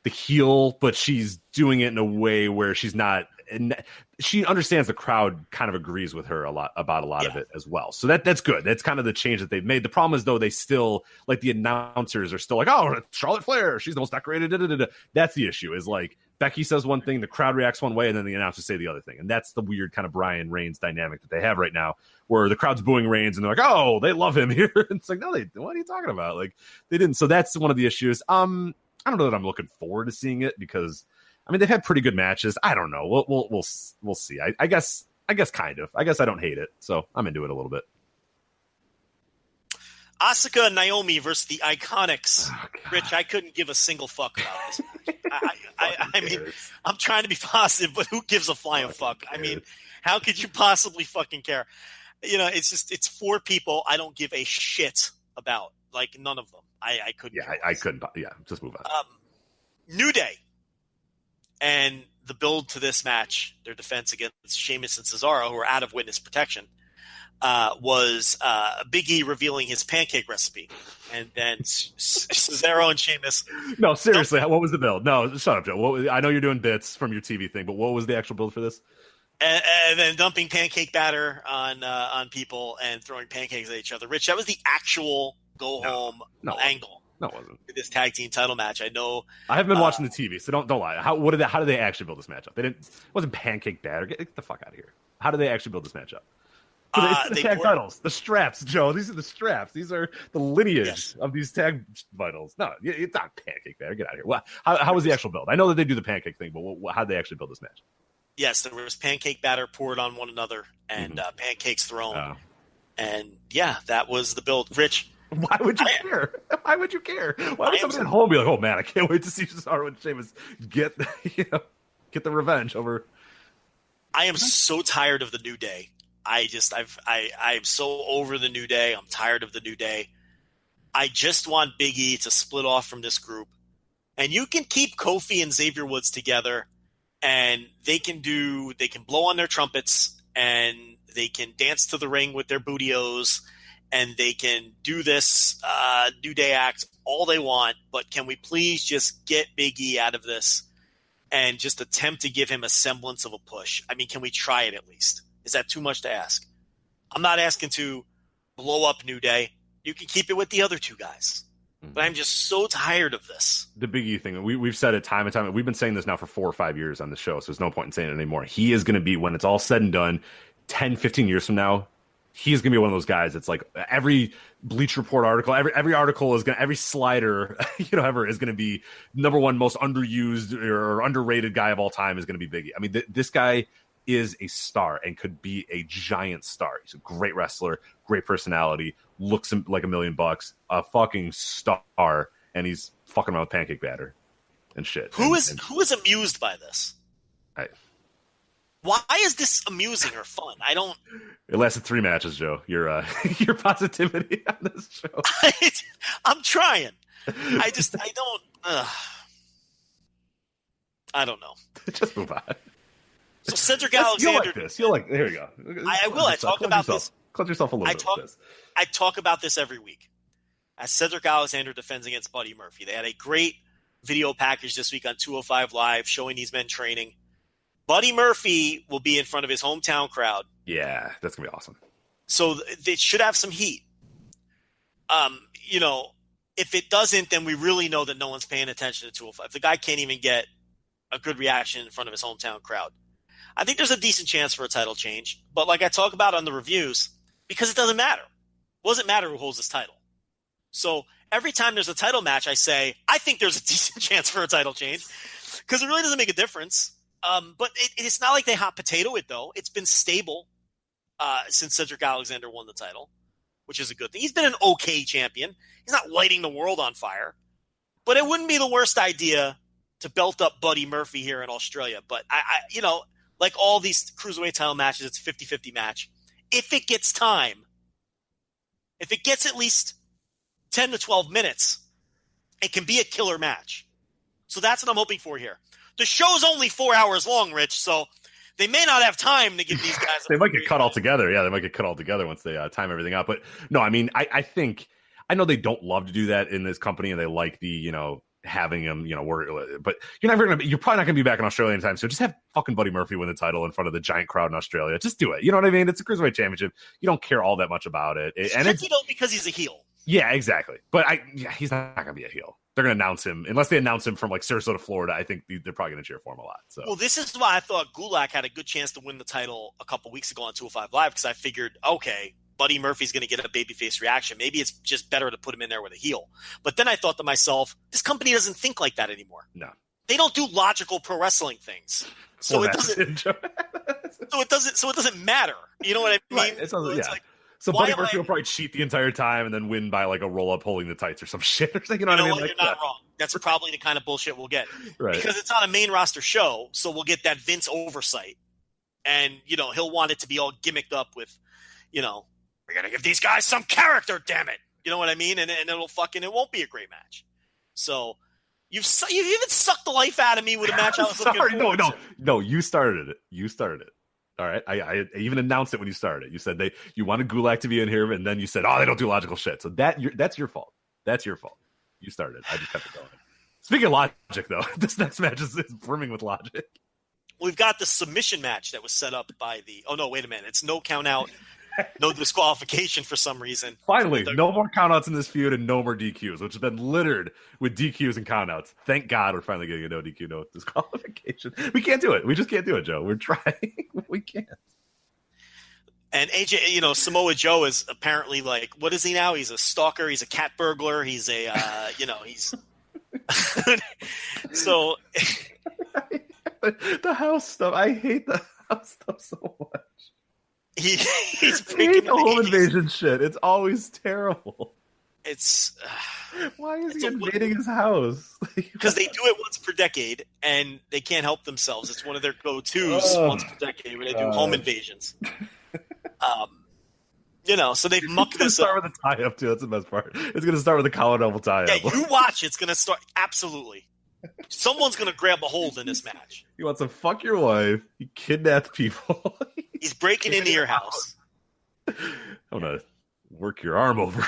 heel, but she's doing it in a way where she's not. And she understands the crowd kind of agrees with her about a lot of it as well. So that's good. That's kind of the change that they've made. The problem is though they still like the announcers are still like, oh, Charlotte Flair, she's the most decorated. Da, da, da, da. That's the issue. Is like Becky says one thing, the crowd reacts one way, and then the announcers say the other thing. And that's the weird kind of Bryan Reigns dynamic that they have right now, where the crowd's booing Reigns and they're like, oh, they love him here. It's like, no, what are you talking about? Like they didn't. So that's one of the issues. I don't know that I'm looking forward to seeing it because. I mean, they've had pretty good matches. I don't know. We'll see. I guess kind of. I guess I don't hate it, so I'm into it a little bit. Asuka and Naomi versus the Iconics. Oh, Rich, I couldn't give a single fuck about this. I mean, I'm trying to be positive, but who gives a flying fuck? I mean, how could you possibly fucking care? It's 4 people I don't give a shit about. Like, none of them. I couldn't. Yeah, I couldn't. Yeah, just move on. New Day. And the build to this match, their defense against Sheamus and Cesaro, who are out of witness protection, was Big E revealing his pancake recipe. And then Cesaro and Sheamus. No, seriously, what was the build? No, shut up, Joe. I know you're doing bits from your TV thing, but what was the actual build for this? And then dumping pancake batter on people and throwing pancakes at each other. Rich, that was the actual go-home angle. No, it wasn't. This tag team title match. I know. I haven't been watching the TV, so don't lie. How did they actually build this matchup? It wasn't pancake batter. Get the fuck out of here. How did they actually build this matchup? It's the tag titles, the straps, Joe. These are the straps. These are the lineage of these tag titles. No, it's not pancake batter. Get out of here. How was the actual build? I know that they do the pancake thing, but how did they actually build this match? Yes, there was pancake batter poured on one another and pancakes thrown. Oh. And yeah, that was the build. Rich. Why would you care? Why would you care? Why would somebody at home be like, "Oh man, I can't wait to see Cesaro and Sheamus get the revenge over"? I am so tired of the New Day. I'm so over the New Day. I'm tired of the New Day. I just want Big E to split off from this group, and you can keep Kofi and Xavier Woods together, and they can blow on their trumpets, and they can dance to the ring with their bootios. And they can do this New Day act all they want, but can we please just get Big E out of this and just attempt to give him a semblance of a push? I mean, can we try it at least? Is that too much to ask? I'm not asking to blow up New Day. You can keep it with the other 2 guys. Mm-hmm. But I'm just so tired of this. The Big E thing, we've said it time and time. We've been saying this now for 4 or 5 years on the show, so there's no point in saying it anymore. He is going to be, when it's all said and done, 10, 15 years from now, he's going to be one of those guys that's like every Bleach Report article, every article is going to, every slider, ever is going to be number 1 most underused or underrated guy of all time is going to be Big E. I mean, this guy is a star and could be a giant star. He's a great wrestler, great personality, looks like $1 million, a fucking star, and he's fucking around with pancake batter and shit. Who is amused by this? Why is this amusing or fun? I don't. It lasted 3 matches, Joe. Your positivity on this show. I'm trying. I don't know. Just move on. So Cedric Alexander. You'll like this. You'll like. Here you go. I will. I talk about this. Cleanse yourself a little bit. I talk about this every week. As Cedric Alexander defends against Buddy Murphy, they had a great video package this week on 205 Live showing these men training. Buddy Murphy will be in front of his hometown crowd. Yeah, that's going to be awesome. So they should have some heat. If it doesn't, then we really know that no one's paying attention to 205. The guy can't even get a good reaction in front of his hometown crowd. I think there's a decent chance for a title change. But like I talk about on the reviews, because it doesn't matter. It doesn't matter who holds this title. So every time there's a title match, I say, I think there's a decent chance for a title change because it really doesn't make a difference. But it's not like they hot potato it, though. It's been stable since Cedric Alexander won the title, which is a good thing. He's been an okay champion. He's not lighting the world on fire. But it wouldn't be the worst idea to belt up Buddy Murphy here in Australia. But, like all these cruiserweight title matches, it's a 50-50 match. If it gets time, if it gets at least 10 to 12 minutes, it can be a killer match. So that's what I'm hoping for here. The show's only 4 hours long, Rich, so they may not have time to give these guys. They might get cut all together. Yeah, they might get cut all together once they time everything out. But no, I mean, I think I know they don't love to do that in this company, and they like the having him work. But you're probably not gonna be back in Australia anytime. So just have fucking Buddy Murphy win the title in front of the giant crowd in Australia. Just do it. You know what I mean? It's a cruiserweight championship. You don't care all that much about it, and it's because he's a heel. Yeah, exactly. But he's not gonna be a heel. They're going to announce him. Unless they announce him from like Sarasota, Florida, I think they're probably going to cheer for him a lot. So, well, this is why I thought Gulak had a good chance to win the title a couple weeks ago on 205 Live, because I figured, okay, Buddy Murphy's going to get a babyface reaction. Maybe it's just better to put him in there with a heel. But then I thought to myself, this company doesn't think like that anymore. No. They don't do logical pro wrestling things. So it doesn't matter. You know what I mean? Right. It's like, so Buddy Murphy will probably cheat the entire time and then win by like a roll-up holding the tights or some shit. You know what I mean? You're not wrong. That's probably the kind of bullshit we'll get. Right. Because it's on a main roster show, so we'll get that Vince oversight. And, he'll want it to be all gimmicked up with, we're going to give these guys some character, damn it. You know what I mean? And it won't be a great match. So you've even sucked the life out of me with a match I was looking forward to. No, you started it. All right, I even announced it when you started. You said you wanted Gulak to be in here, and then you said, "Oh, they don't do logical shit." So that's your fault. That's your fault. You started. I just kept it going. Speaking of logic, though, this next match is brimming with logic. We've got the submission match that was set up by the. Oh no, wait a minute! It's no count out, no disqualification for some reason. Finally, no more countouts in this feud and no more DQs, which has been littered with DQs and countouts. Thank God we're finally getting a no DQ, no disqualification. We can't do it. We just can't do it, Joe. We're trying. We can't. And AJ, Samoa Joe is apparently like, what is he now? He's a stalker. He's a cat burglar. He's a, he's. So. The house stuff. I hate the house stuff so much. He's breaking the home invasion shit. It's always terrible. It's why is he invading his house? Because they do it once per decade, and they can't help themselves. It's one of their go-tos once per decade where they do home invasions. So they've mucked this up. Start with a tie-up too. That's the best part. It's going to start with a collar double tie-up. Yeah, you watch. It's going to start absolutely. Someone's going to grab a hold in this match. He wants to fuck your wife. He kidnapped people. He's breaking into your house. I'm going to work your arm over.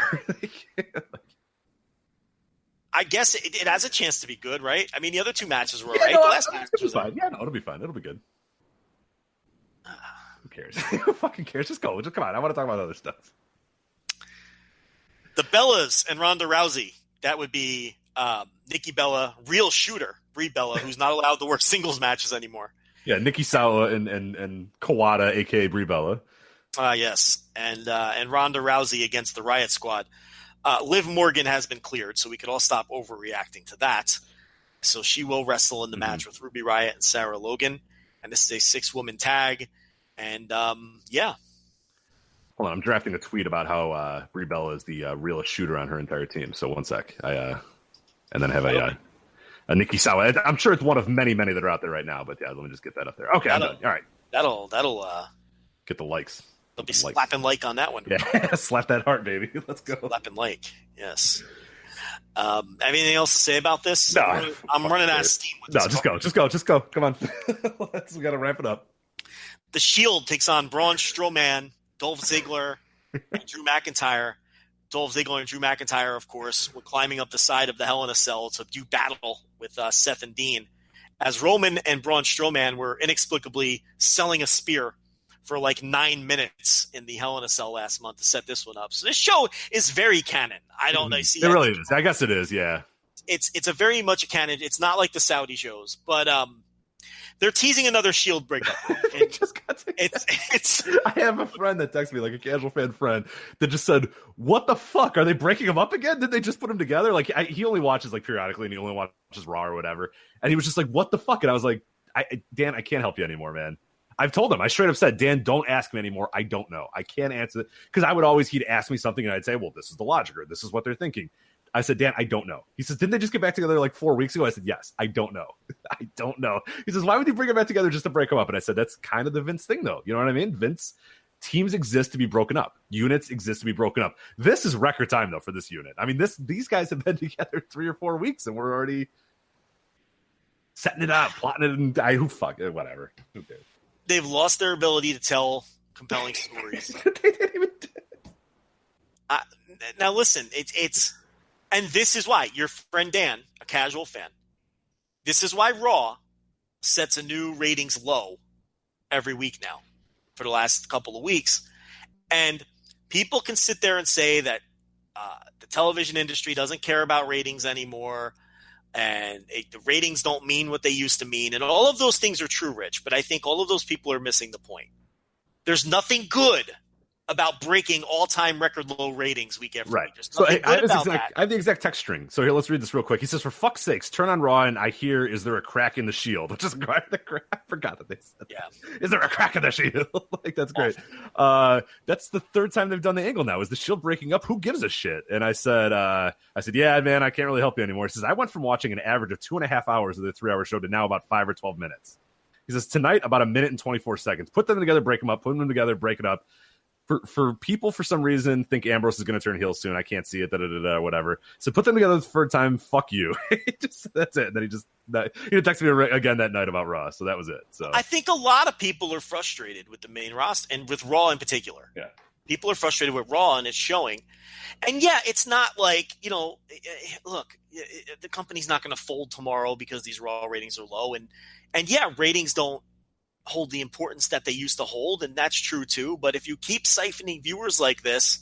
I guess it has a chance to be good, right? I mean, the other two matches were right. The last match was fine. Yeah, no, it'll be fine. It'll be good. Who cares? Who fucking cares? Just go. Just come on. I want to talk about other stuff. The Bellas and Ronda Rousey. That would be Nikki Bella, real shooter, Brie Bella, who's not allowed to work singles matches anymore. Yeah, Nikki Sawa and Kawada, a.k.a. Brie Bella. Yes, and Ronda Rousey against the Riot Squad. Liv Morgan has been cleared, so we could all stop overreacting to that. So she will wrestle in the match with Ruby Riott and Sarah Logan, and this is a 6-woman tag. And yeah. Hold on, I'm drafting a tweet about how Brie Bella is the realest shooter on her entire team. So one sec, and then have a Nikki Sawa. I'm sure it's one of many that are out there right now. But yeah, let me just get that up there. Okay, I'm done. All right, that'll get the likes. They'll be slapping like on that one. Yeah, slap that heart, baby. Let's go. Slapping like, yes. Anything else to say about this? No, I'm running out of steam. With this just go. Come on, we got to wrap it up. The Shield takes on Braun Strowman, Dolph Ziggler, and Drew McIntyre. Dolph Ziggler and Drew McIntyre, of course, were climbing up the side of the Hell in a Cell to do battle with Seth and Dean, as Roman and Braun Strowman were inexplicably selling a spear for like 9 minutes in the Hell in a Cell last month to set this one up. So this show is very canon. I don't know. It really is. I guess it is. Yeah. It's a very much a canon. It's not like the Saudi shows, but They're teasing another Shield breakup. It's. I have a friend that texted me, like a casual fan friend, that just said, "What the fuck? Are they breaking them up again? Did they just put them together?" Like he only watches like periodically, and he only watches Raw or whatever. And he was just like, "What the fuck?" And I was like, "Dan, I can't help you anymore, man." I've told him. I straight up said, "Dan, don't ask me anymore. I don't know. I can't answer it." Because he'd ask me something, and I'd say, "Well, this is the logic, or this is what they're thinking." I said, "Dan, I don't know." He says, "Didn't they just get back together like 4 weeks ago?" I said, "Yes, I don't know. I don't know." He says, "Why would you bring them back together just to break them up?" And I said, "That's kind of the Vince thing, though. You know what I mean? Vince, teams exist to be broken up. Units exist to be broken up. This is record time, though, for this unit. I mean, these guys have been together 3 or 4 weeks, and we're already setting it up, plotting it, and whatever. Who cares? They've lost their ability to tell compelling stories. They didn't even do it. Now, listen, it's. And this is why your friend Dan, a casual fan, this is why Raw sets a new ratings low every week now for the last couple of weeks. And people can sit there and say that the television industry doesn't care about ratings anymore, and the ratings don't mean what they used to mean. And all of those things are true, Rich, but I think all of those people are missing the point. There's nothing good about breaking all-time record low ratings week after week. So I have the exact text string. So here, let's read this real quick. He says, "For fuck's sakes, turn on Raw, and I hear, is there a crack in the Shield?" Which is I forgot that they said that. Is there a crack in the Shield? Like, that's great. That's the third time they've done the angle now. Is the Shield breaking up? Who gives a shit? And I said, "Yeah, man, I can't really help you anymore." He says, "I went from watching an average of 2.5 hours of the 3-hour show to now about 5 or 12 minutes." He says, "Tonight, about 1 minute and 24 seconds. Put them together, break them up. Put them together, break it up." For people, for some reason, think Ambrose is going to turn heel soon. I can't see it, whatever. So put them together the third time. Fuck you. That's it. And then he texted me again that night about Raw. So that was it. So I think a lot of people are frustrated with the main roster and with Raw in particular. Yeah. People are frustrated with Raw, and it's showing. And yeah, it's not like, look, the company's not going to fold tomorrow because these Raw ratings are low. And yeah, ratings don't hold the importance that they used to hold, and that's true too. But if you keep siphoning viewers like this,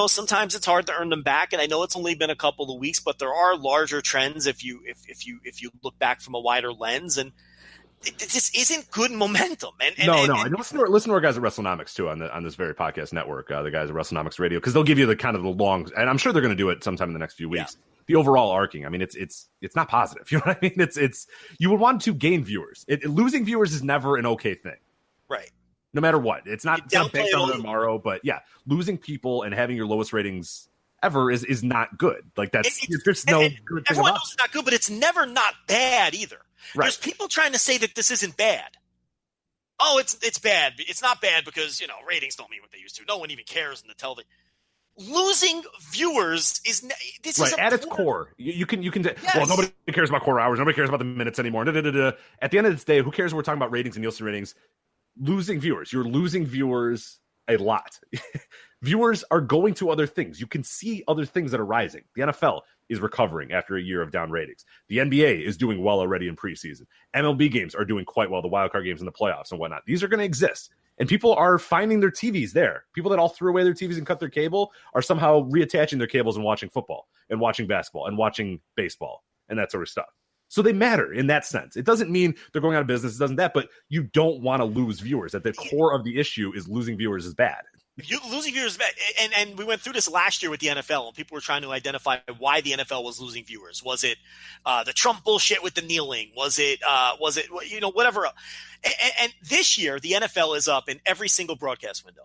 sometimes it's hard to earn them back. And I know it's only been a couple of weeks, but there are larger trends if you look back from a wider lens, and it just isn't good momentum. And listen to our guys at WrestleNomics too on this very podcast network. The guys at WrestleNomics Radio, because they'll give you the kind of the long, and I'm sure they're going to do it sometime in the next few weeks. Yeah. The overall arcing, I mean, it's not positive. You know what I mean? It's you would want to gain viewers. Losing viewers is never an okay thing, right? No matter what, it's not based on tomorrow. But yeah, losing people and having your lowest ratings ever is not good. Like there's no good thing everyone about knows it's not good, but it's never not bad either. Right. There's people trying to say that this isn't bad. Oh, it's bad. It's not bad because ratings don't mean what they used to. No one even cares in the television. Losing viewers is right at its core. You can yes. Well, nobody cares about core hours. Nobody cares about the minutes anymore. At the end of this day, who cares? We're talking about ratings and Nielsen ratings. Losing viewers. You're losing viewers a lot. Viewers are going to other things. You can see other things that are rising. The NFL is recovering after a year of down ratings. The NBA is doing well already in preseason. MLB games are doing quite well. The wildcard games in the playoffs and whatnot. These are going to exist. And people are finding their TVs there. People that all threw away their TVs and cut their cable are somehow reattaching their cables and watching football and watching basketball and watching baseball and that sort of stuff. So they matter in that sense. It doesn't mean they're going out of business. It doesn't that, but you don't want to lose viewers. At the core of the issue is losing viewers is bad. Losing viewers is bad. And we went through this last year with the NFL, and people were trying to identify why the NFL was losing viewers. Was it the Trump bullshit with the kneeling? Was it whatever? And this year, the NFL is up in every single broadcast window.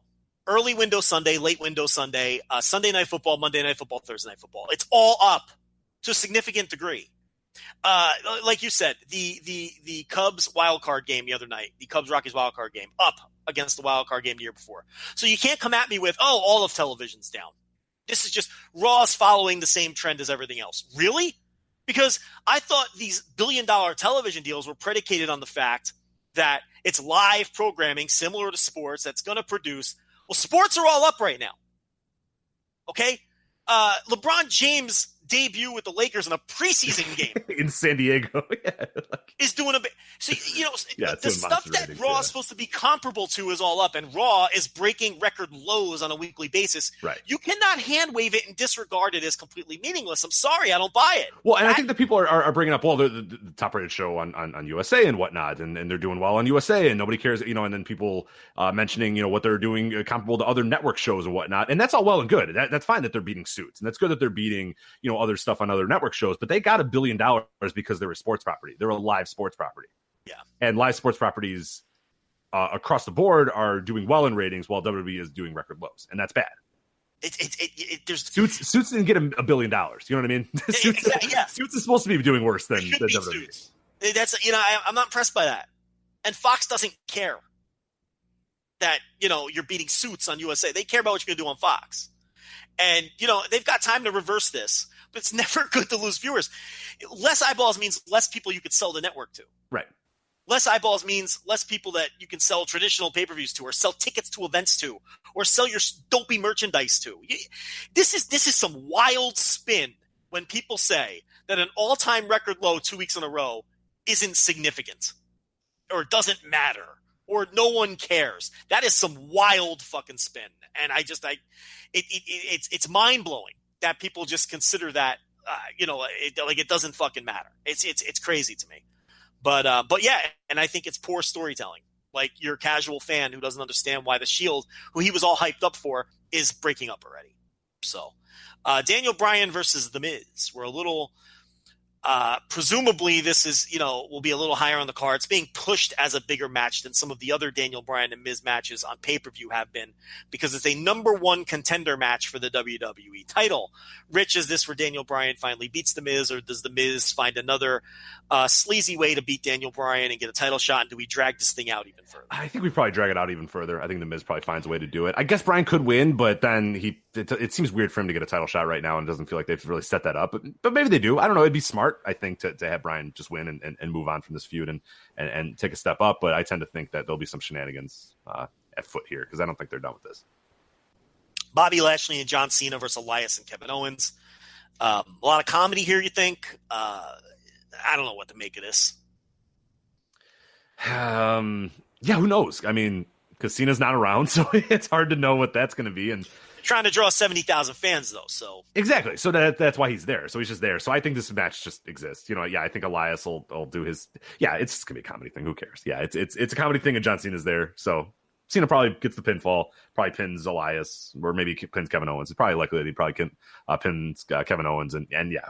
Early window Sunday, late window Sunday, Sunday Night Football, Monday Night Football, Thursday Night Football. It's all up to a significant degree. Like you said, the Cubs wild card game the other night, the Cubs Rockies wild card game, up against the wild card game the year before. So you can't come at me with, all of television's down. This is just Raw's following the same trend as everything else. Really? Because I thought these billion-dollar television deals were predicated on the fact that it's live programming similar to sports that's going to produce. Well, sports are all up right now. Okay? LeBron James debut with the Lakers in a preseason game in San Diego. is doing so the stuff that ratings, Raw is supposed to be comparable to is all up, and Raw is breaking record lows on a weekly basis. Right. You cannot hand wave it and disregard it as completely meaningless. I'm sorry, I don't buy it. Well, and I think that people are bringing up, well, the top rated show on USA and whatnot, and they're doing well on USA, and nobody cares, and then people mentioning, what they're doing comparable to other network shows and whatnot, and that's all well and good. That's fine that they're beating Suits, and that's good that they're beating, other stuff on other network shows, but they got $1 billion because they're a sports property. They're a live sports property. Yeah. And live sports properties across the board are doing well in ratings while WWE is doing record lows, and that's bad. There's Suits didn't get $1 billion. You know what I mean? Suits is supposed to be doing worse than WWE. Suits. That's I'm not impressed by that. And Fox doesn't care that you're beating Suits on USA. They care about what you're going to do on Fox. And they've got time to reverse this, but it's never good to lose viewers. Less eyeballs means less people you could sell the network to. Right. Less eyeballs means less people that you can sell traditional pay-per-views to, or sell tickets to events to, or sell your dopey merchandise to. This is some wild spin when people say that an all-time record low 2 weeks in a row isn't significant, or doesn't matter, or no one cares. That is some wild fucking spin, and it's mind-blowing that people just consider that it doesn't fucking matter. It's crazy to me. But yeah, and I think it's poor storytelling. Like, your casual fan who doesn't understand why the Shield, who he was all hyped up for, is breaking up already. So, Daniel Bryan versus The Miz. We're a little, presumably this is, will be a little higher on the card. It's being pushed as a bigger match than some of the other Daniel Bryan and Miz matches on pay-per-view have been, because it's a number one contender match for the WWE title. Rich, is this where Daniel Bryan finally beats The Miz, or does The Miz find another sleazy way to beat Daniel Bryan and get a title shot, and do we drag this thing out even further? I think we probably drag it out even further. I think The Miz probably finds a way to do it. I guess Bryan could win, but then it seems weird for him to get a title shot right now, and it doesn't feel like they've really set that up. But maybe they do. I don't know. It'd be smart, I think, to have Bryan just win and move on from this feud and take a step up. But I tend to think that there'll be some shenanigans at foot here, because I don't think they're done with this. Bobby Lashley and John Cena versus Elias and Kevin Owens. A lot of comedy here, you think? I don't know what to make of this. Yeah, who knows? I mean, because Cena's not around, so it's hard to know what that's going to be. And trying to draw 70,000 fans, though. So exactly. So that's why he's there. So he's just there. So I think this match just exists. Yeah, I think Elias will do his. Yeah, it's just gonna be a comedy thing. Who cares? Yeah, it's a comedy thing, and John Cena's there. So Cena probably gets the pinfall, probably pins Elias, or maybe pins Kevin Owens. It's probably likely that he probably pins Kevin Owens, and yeah,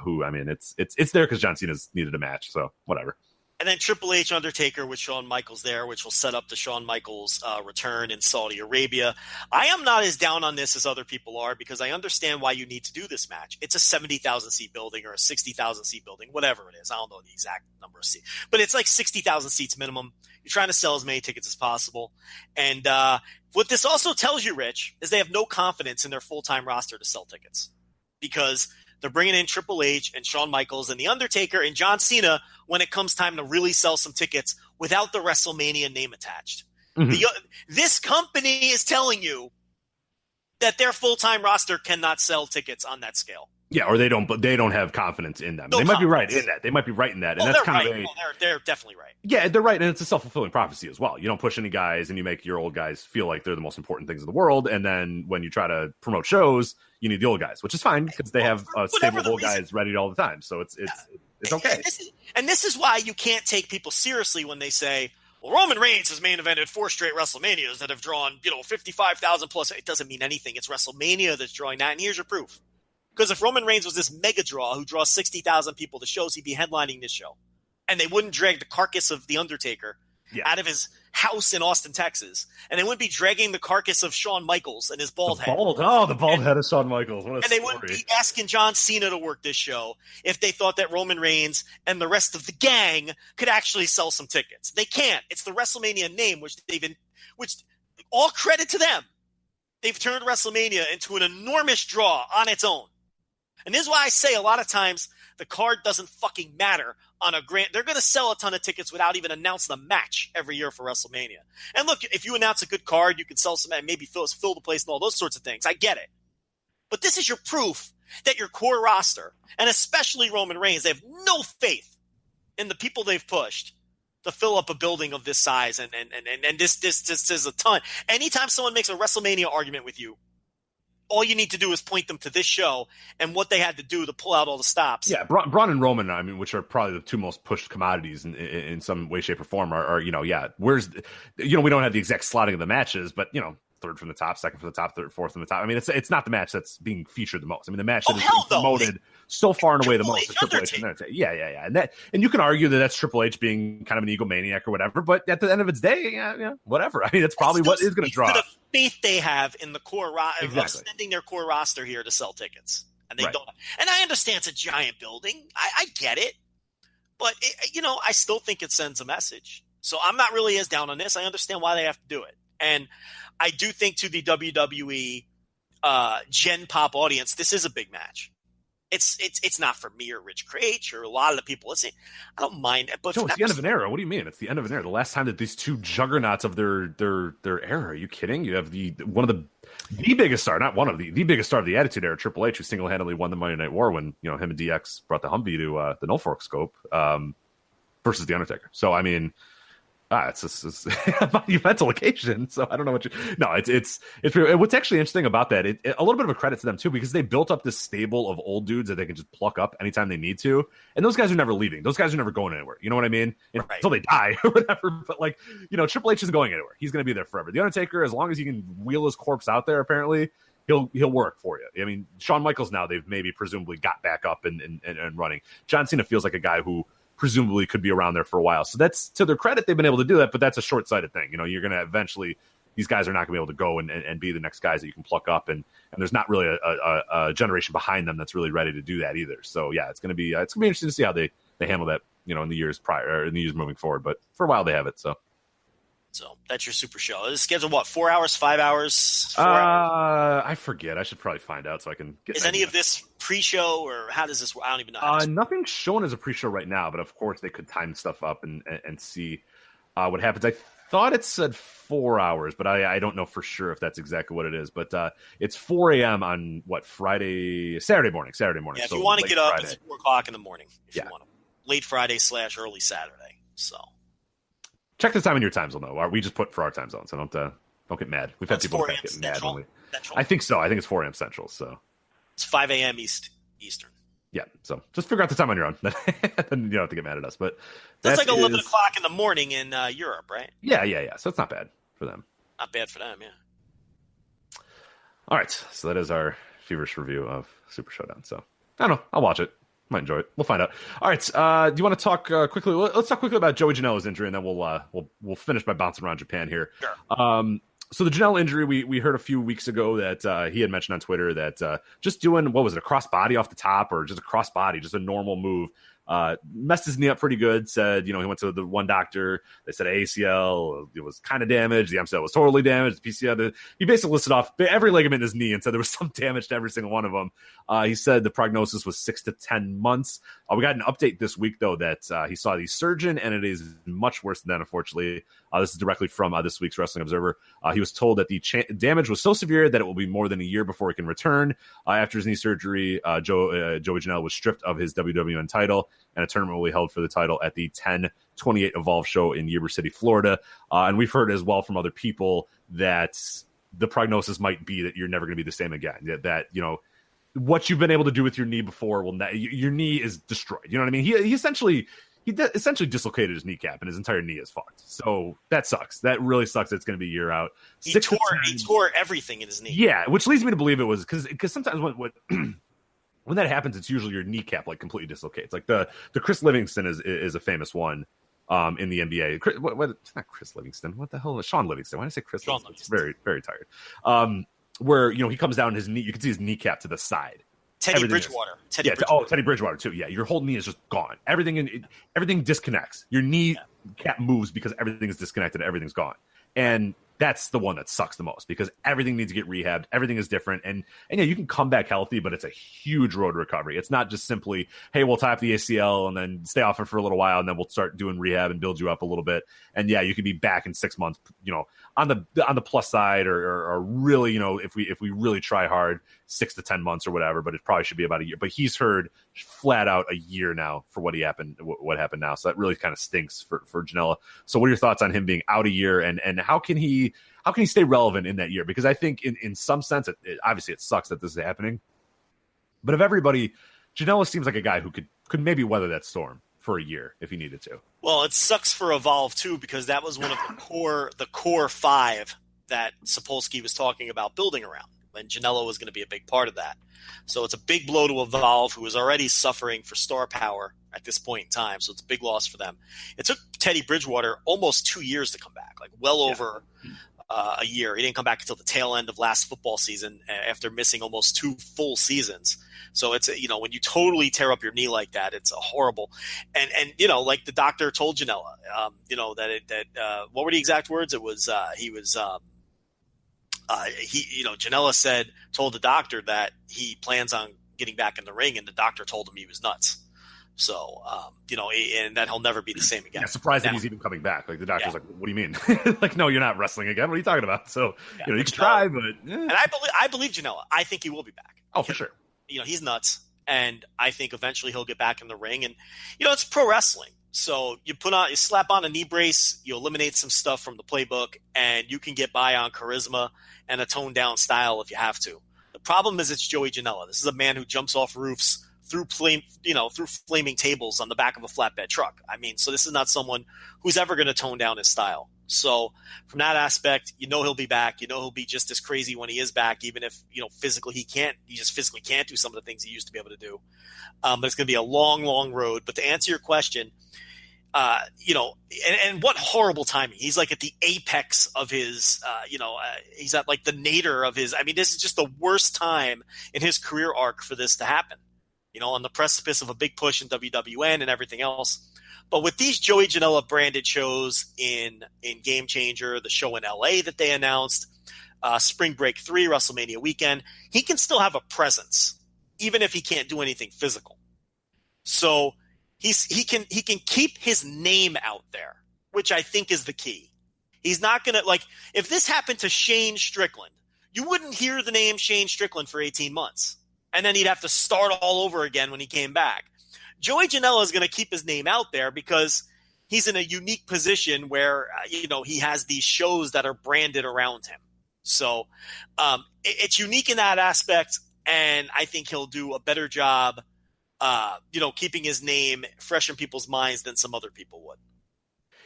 it's there because John Cena's needed a match. So whatever. And then Triple H Undertaker with Shawn Michaels there, which will set up the Shawn Michaels return in Saudi Arabia. I am not as down on this as other people are, because I understand why you need to do this match. It's a 70,000 seat building or a 60,000 seat building, whatever it is. I don't know the exact number of seats, but it's like 60,000 seats minimum. You're trying to sell as many tickets as possible. And what this also tells you, Rich, is they have no confidence in their full-time roster to sell tickets, because they're bringing in Triple H and Shawn Michaels and The Undertaker and John Cena when it comes time to really sell some tickets without the WrestleMania name attached. Mm-hmm. This company is telling you that their full-time roster cannot sell tickets on that scale. Yeah, or they don't have confidence in them. They might be right in that. And that's kind of they're definitely right. Yeah, they're right, and it's a self-fulfilling prophecy as well. You don't push any guys, and you make your old guys feel like they're the most important things in the world, and then when you try to promote shows, you need the old guys, which is fine because they have stable old guys ready all the time. So it's okay. And this is why you can't take people seriously when they say, well, Roman Reigns has main evented 4 straight WrestleManias that have drawn 55,000 plus. It doesn't mean anything. It's WrestleMania that's drawing that, and here's your proof. Because if Roman Reigns was this mega draw who draws 60,000 people to shows, he'd be headlining this show. And they wouldn't drag the carcass of The Undertaker out of his house in Austin, Texas. And they wouldn't be dragging the carcass of Shawn Michaels and his bald head. The bald head of Shawn Michaels. What a story. They wouldn't be asking John Cena to work this show if they thought that Roman Reigns and the rest of the gang could actually sell some tickets. They can't. It's the WrestleMania name, which all credit to them. They've turned WrestleMania into an enormous draw on its own. And this is why I say a lot of times the card doesn't fucking matter on a grand. They're going to sell a ton of tickets without even announcing the match every year for WrestleMania. And look, if you announce a good card, you can sell some and maybe fill the place and all those sorts of things. I get it. But this is your proof that your core roster, and especially Roman Reigns, they have no faith in the people they've pushed to fill up a building of this size. And this is a ton. Anytime someone makes a WrestleMania argument with you, all you need to do is point them to this show and what they had to do to pull out all the stops. Yeah, Braun and Roman, I mean, which are probably the two most pushed commodities in some way, shape, or form, are where's, we don't have the exact slotting of the matches, but, third from the top, second from the top, third, fourth from the top. I mean, it's not the match that's being featured the most. I mean, the match that is being promoted so far and away the most is Triple H and Undertaker. Yeah. And you can argue that that's Triple H being kind of an egomaniac or whatever, but at the end of its day, whatever. I mean, it's probably what is going to draw. The faith they have in the core roster, extending their core roster here to sell tickets. And they don't. And I understand it's a giant building. I get it. But, I still think it sends a message. So I'm not really as down on this. I understand why they have to do it. And I do think to the WWE Gen Pop audience, this is a big match. It's not for me or Rich Craich or a lot of the people listening. I don't mind it. But Joe, it's the end of an era. What do you mean? It's the end of an era. The last time that these two juggernauts of their era. Are you kidding? You have the biggest star, not one of the biggest star of the Attitude Era, Triple H, who single-handedly won the Monday Night War when him and DX brought the Humvee to the No Fork Scope versus the Undertaker. So I mean. It's a monumental occasion. So I don't know what it's what's actually interesting about that. A little bit of a credit to them too, because they built up this stable of old dudes that they can just pluck up anytime they need to. And those guys are never leaving. Those guys are never going anywhere. You know what I mean? Until they die or whatever. But Triple H isn't going anywhere. He's going to be there forever. The Undertaker, as long as he can wheel his corpse out there, apparently he'll work for you. I mean, Shawn Michaels now, they've maybe presumably got back up and running. John Cena feels like a guy who presumably could be around there for a while. So that's to their credit. They've been able to do that, but that's a short-sighted thing. You're going to eventually, these guys are not going to be able to go and be the next guys that you can pluck up. And there's not really a generation behind them that's really ready to do that either. So yeah, it's going to be interesting to see how they handle that, in the years prior or in the years moving forward, but for a while they have it. So that's your Super Show. Is it scheduled 4 hours, 5 hours? 4 hours? I forget. I should probably find out so I can get. Is any of this pre-show or how does this work? I don't even know. Nothing's shown as a pre-show right now, but of course they could time stuff up and see what happens. I thought it said 4 hours, but I don't know for sure if that's exactly what it is. But it's 4 a.m. on Saturday morning. Yeah, if you want to get up, it's 4 o'clock in the morning. If you want to, late Friday / early Saturday. So. Check the time in your time zone, though. We just put for our time zone, so don't get mad. We've had people get mad when I think so. I think it's 4 a.m. Central. So it's 5 a.m. Eastern. Yeah. So just figure out the time on your own. Then you don't have to get mad at us. But that's like 11 o'clock in the morning in Europe, right? Yeah. So it's not bad for them. Not bad for them, yeah. All right. So that is our feverish review of Super Showdown. So I don't know. I'll watch it. Might enjoy it. We'll find out. All right. Do you want to talk quickly? Let's talk quickly about Joey Janela's injury, and then we'll finish by bouncing around Japan here. Sure. So the Janela injury, we heard a few weeks ago that he had mentioned on Twitter that just doing, what was it, a cross body off the top or just a cross body, just a normal move, messed his knee up pretty good. Said, he went to the one doctor. They said ACL, it was kind of damaged. The MCL was totally damaged. The PCL, he basically listed off every ligament in his knee and said there was some damage to every single one of them. He said the prognosis was 6 to 10 months. We got an update this week, though, that he saw the surgeon, and it is much worse than that, unfortunately. This is directly from this week's Wrestling Observer. He was told that the damage was so severe that it will be more than a year before he can return. After his knee surgery, Joey Janela was stripped of his WWN title, and a tournament will be held for the title at the 10/28 Evolve show in Yuba City, Florida. And we've heard as well from other people that the prognosis might be that you're never going to be the same again. That what you've been able to do with your knee before your knee is destroyed. You know what I mean? He essentially dislocated his kneecap, and his entire knee is fucked. So that sucks. That really sucks. That it's going to be a year out. He tore everything in his knee. Yeah, which leads me to believe it was because sometimes when that happens, it's usually your kneecap completely dislocates. Like the Chris Livingston is a famous one in the NBA. It's not Chris Livingston. What the hell? Sean Livingston. Why did I say Chris Livingston? It's very, very tired. Where he comes down his knee, you can see his kneecap to the side. Teddy Bridgewater. Teddy Bridgewater too. Yeah, your whole knee is just gone. Everything disconnects. Your knee cap moves because everything is disconnected. Everything's gone. And That's the one that sucks the most because everything needs to get rehabbed. Everything is different. And yeah, you can come back healthy, but it's a huge road to recovery. It's not just simply, hey, we'll tie up the ACL and then stay off it for a little while and then we'll start doing rehab and build you up a little bit. And yeah, you could be back in 6 months, on the plus side or really, if we really try hard, 6 to 10 months or whatever, but it probably should be about a year. But he's heard flat out a year now for what happened now. So that really kind of stinks for Janela. So what are your thoughts on him being out a year and how can he stay relevant in that year? Because I think in some sense, obviously it sucks that this is happening, but of everybody, Janela seems like a guy who could maybe weather that storm for a year if he needed to. Well, it sucks for Evolve too, because that was one of the core 5 that Sapolsky was talking about building around. And Janela was going to be a big part of that. So it's a big blow to Evolve, who is already suffering for star power at this point in time. So it's a big loss for them. It took Teddy Bridgewater almost 2 years to come back, like well over a year. He didn't come back until the tail end of last football season after missing almost 2 full seasons. So it's, when you totally tear up your knee like that, it's a horrible. And like the doctor told Janela, what were the exact words? It was, Janela told the doctor that he plans on getting back in the ring, and the doctor told him he was nuts. So, and that he'll never be the same again. Yeah, surprised that he's even coming back. Like the doctor's like, what do you mean? Like, no, you're not wrestling again. What are you talking about? So, you can try, but. And I believe Janela. I think he will be back. Oh, for sure. He's nuts. And I think eventually he'll get back in the ring. And, it's pro wrestling. So you slap on a knee brace, you eliminate some stuff from the playbook, and you can get by on charisma and a toned down style if you have to. The problem is it's Joey Janela. This is a man who jumps off roofs through flaming tables on the back of a flatbed truck. So this is not someone who's ever going to tone down his style. So from that aspect, he'll be back. He'll be just as crazy when he is back, even if, physically he just physically can't do some of the things he used to be able to do. But it's going to be a long, long road. But to answer your question, and what horrible timing. He's like at the apex of his, he's at like the nadir of his, this is just the worst time in his career arc for this to happen, on the precipice of a big push in WWN and everything else. But with these Joey Janela branded shows in Game Changer, the show in LA that they announced, Spring Break 3, WrestleMania weekend, he can still have a presence, even if he can't do anything physical. So he can keep his name out there, which I think is the key. He's not going to, if this happened to Shane Strickland, you wouldn't hear the name Shane Strickland for 18 months. And then he'd have to start all over again when he came back. Joey Janela is going to keep his name out there because he's in a unique position where, he has these shows that are branded around him. So it's unique in that aspect. And I think he'll do a better job, keeping his name fresh in people's minds than some other people would.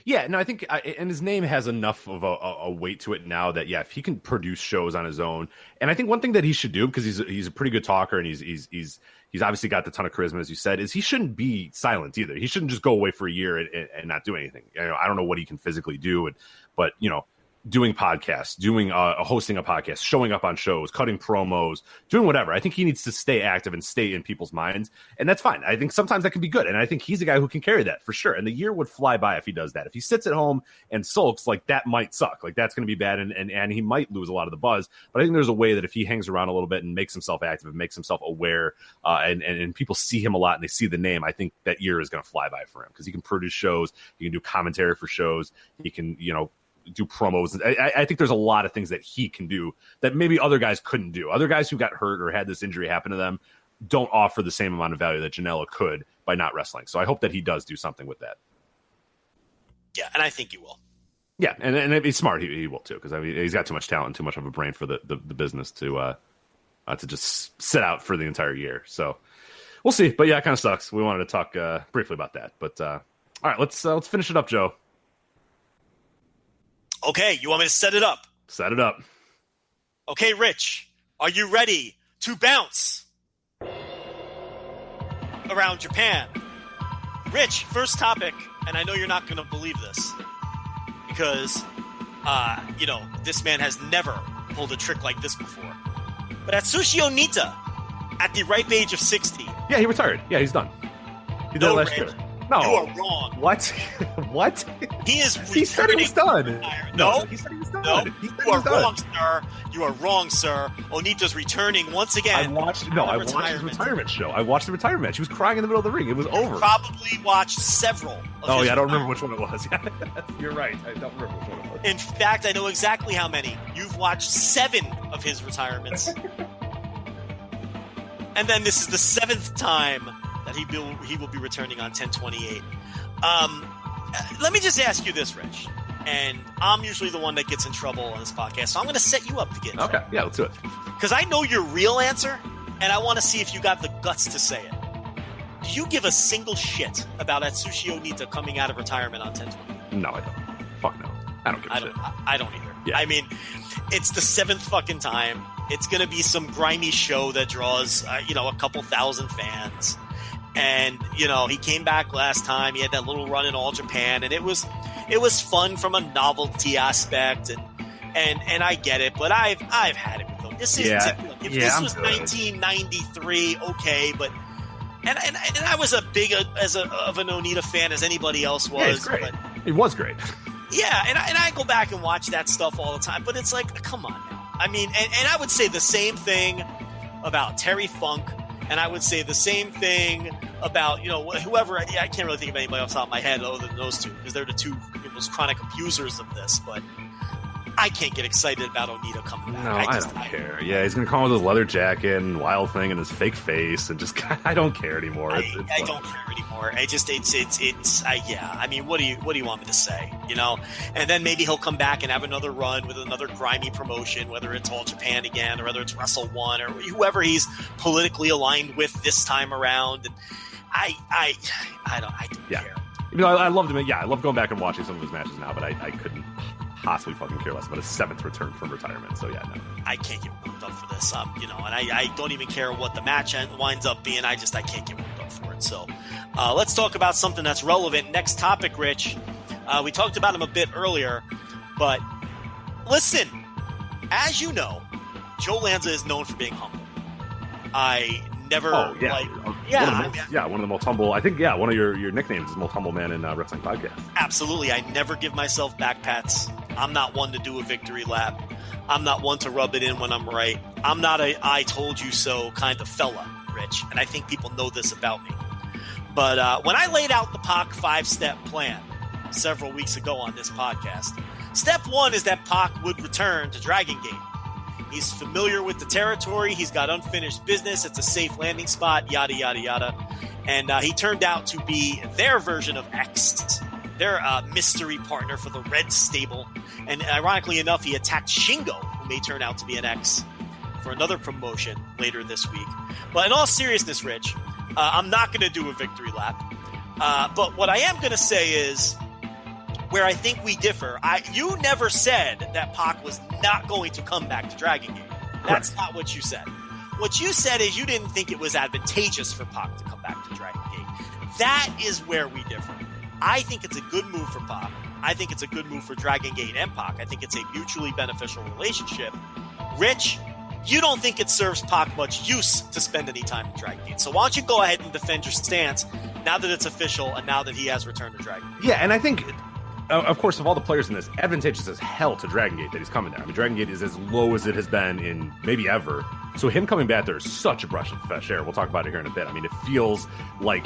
Yeah, no, I think, and his name has enough of a weight to it now that, if he can produce shows on his own, and I think one thing that he should do, because he's a pretty good talker and he's obviously got the ton of charisma, as you said, is he shouldn't be silent either. He shouldn't just go away for a year and not do anything. I don't know what he can physically do, but doing podcasts, hosting a podcast, showing up on shows, cutting promos, doing whatever. I think he needs to stay active and stay in people's minds, and that's fine. I think sometimes that can be good, and I think he's a guy who can carry that for sure. And the year would fly by if he does that. If he sits at home and sulks, that might suck. That's going to be bad, and he might lose a lot of the buzz. But I think there's a way that if he hangs around a little bit and makes himself active and makes himself aware, and people see him a lot and they see the name, I think that year is going to fly by for him because he can produce shows, he can do commentary for shows, he can do promos. I think there's a lot of things that he can do that maybe other guys couldn't do. Other guys who got hurt or had this injury happen to them don't offer the same amount of value that Janela could by not wrestling. So I hope that he does do something with that. Yeah, and I think he will. Yeah, and if he's smart, he will too, because he's got too much talent, too much of a brain for the business to just sit out for the entire year. So we'll see. But yeah, it kind of sucks. We wanted to talk briefly about that. But all right, let's finish it up, Joe. Okay, you want me to set it up? Set it up. Okay, Rich, are you ready to bounce around Japan? Rich, first topic, and I know you're not going to believe this because, this man has never pulled a trick like this before. But Atsushi Onita, at the ripe age of 60. Yeah, he retired. Yeah, he's done. He did it last year. No. You are wrong. What? What? He is He said he was done. No. He said he was done. No. He said You he are was done. wrong, sir. You are wrong, sir. Onita's returning once again. I watched his retirement show. I watched the retirement match. He was crying in the middle of the ring. It was over. Probably watched several. I don't remember which one it was. You're right. I don't remember which one it was. In fact, I know exactly how many. You've watched 7 of his retirements. And then this is the 7th time that he will be returning on 10/28. Let me just ask you this, Rich. And I'm usually the one that gets in trouble on this podcast, so I'm going to set you up to get in trouble. Okay, yeah, let's do it. Because I know your real answer, and I want to see if you got the guts to say it. Do you give a single shit about Atsushi Onita coming out of retirement on 10/28? No, I don't. Fuck no. I don't give a shit. I don't either. Yeah. I mean, it's the 7th fucking time. It's going to be some grimy show that draws, a couple thousand fans. And, he came back last time. He had that little run in All Japan, and it was fun from a novelty aspect. And I get it, but I've had it with him. This isn't typical. If this was 1993, okay, but and I was of an Onita fan as anybody else was. Yeah, he's great. But, he was great. Yeah, and I go back and watch that stuff all the time, but it's like, come on now. I mean, and I would say the same thing about Terry Funk, and I would say the same thing about, whoever. I can't really think of anybody off the top of my head other than those two, because they're the two most chronic abusers of this, but I can't get excited about Onita coming back. No, I don't care. Yeah, he's going to come with his leather jacket and wild thing and his fake face and just, I don't care anymore. I don't care anymore. I mean, what do you want me to say? And then maybe he'll come back and have another run with another grimy promotion, whether it's All Japan again or whether it's Wrestle One or whoever he's politically aligned with this time around. And I don't care. I loved him. Yeah, I love going back and watching some of his matches now, but I couldn't possibly fucking care less about his 7th return from retirement. So yeah, no. I can't get worked up for this. And I don't even care what the match winds up being. I can't get worked up for it. So let's talk about something that's relevant. Next topic, Rich. We talked about him a bit earlier, but listen, as you know, Joe Lanza is known for being humble. I never one of the most humble. I think one of your nicknames is most humble man in wrestling podcast. Absolutely, I never give myself back pats. I'm not one to do a victory lap. I'm not one to rub it in when I'm right. I'm not a I told you so kind of fella, Rich, and I think people know this about me. But when I laid out the Pac 5-step plan several weeks ago on this podcast, step 1 is that Pac would return to Dragon Gate. He's familiar with the territory. He's got unfinished business. It's a safe landing spot, yada, yada, yada. And he turned out to be their version of X, their mystery partner for the Red Stable. And ironically enough, he attacked Shingo, who may turn out to be an X, for another promotion later this week. But in all seriousness, Rich, I'm not going to do a victory lap. But what I am going to say is, where I think we differ, you never said that Pac was not going to come back to Dragon Gate. That's not what you said. What you said is you didn't think it was advantageous for Pac to come back to Dragon Gate. That is where we differ. I think it's a good move for Pac. I think it's a good move for Dragon Gate and Pac. I think it's a mutually beneficial relationship. Rich, you don't think it serves Pac much use to spend any time in Dragon Gate. So why don't you go ahead and defend your stance now that it's official and now that he has returned to Dragon Gate? Yeah, and I think, of course, of all the players in this, advantageous as hell to Dragon Gate that he's coming there. I mean, Dragon Gate is as low as it has been in maybe ever. So him coming back there is such a breath of fresh air. We'll talk about it here in a bit. I mean, it feels like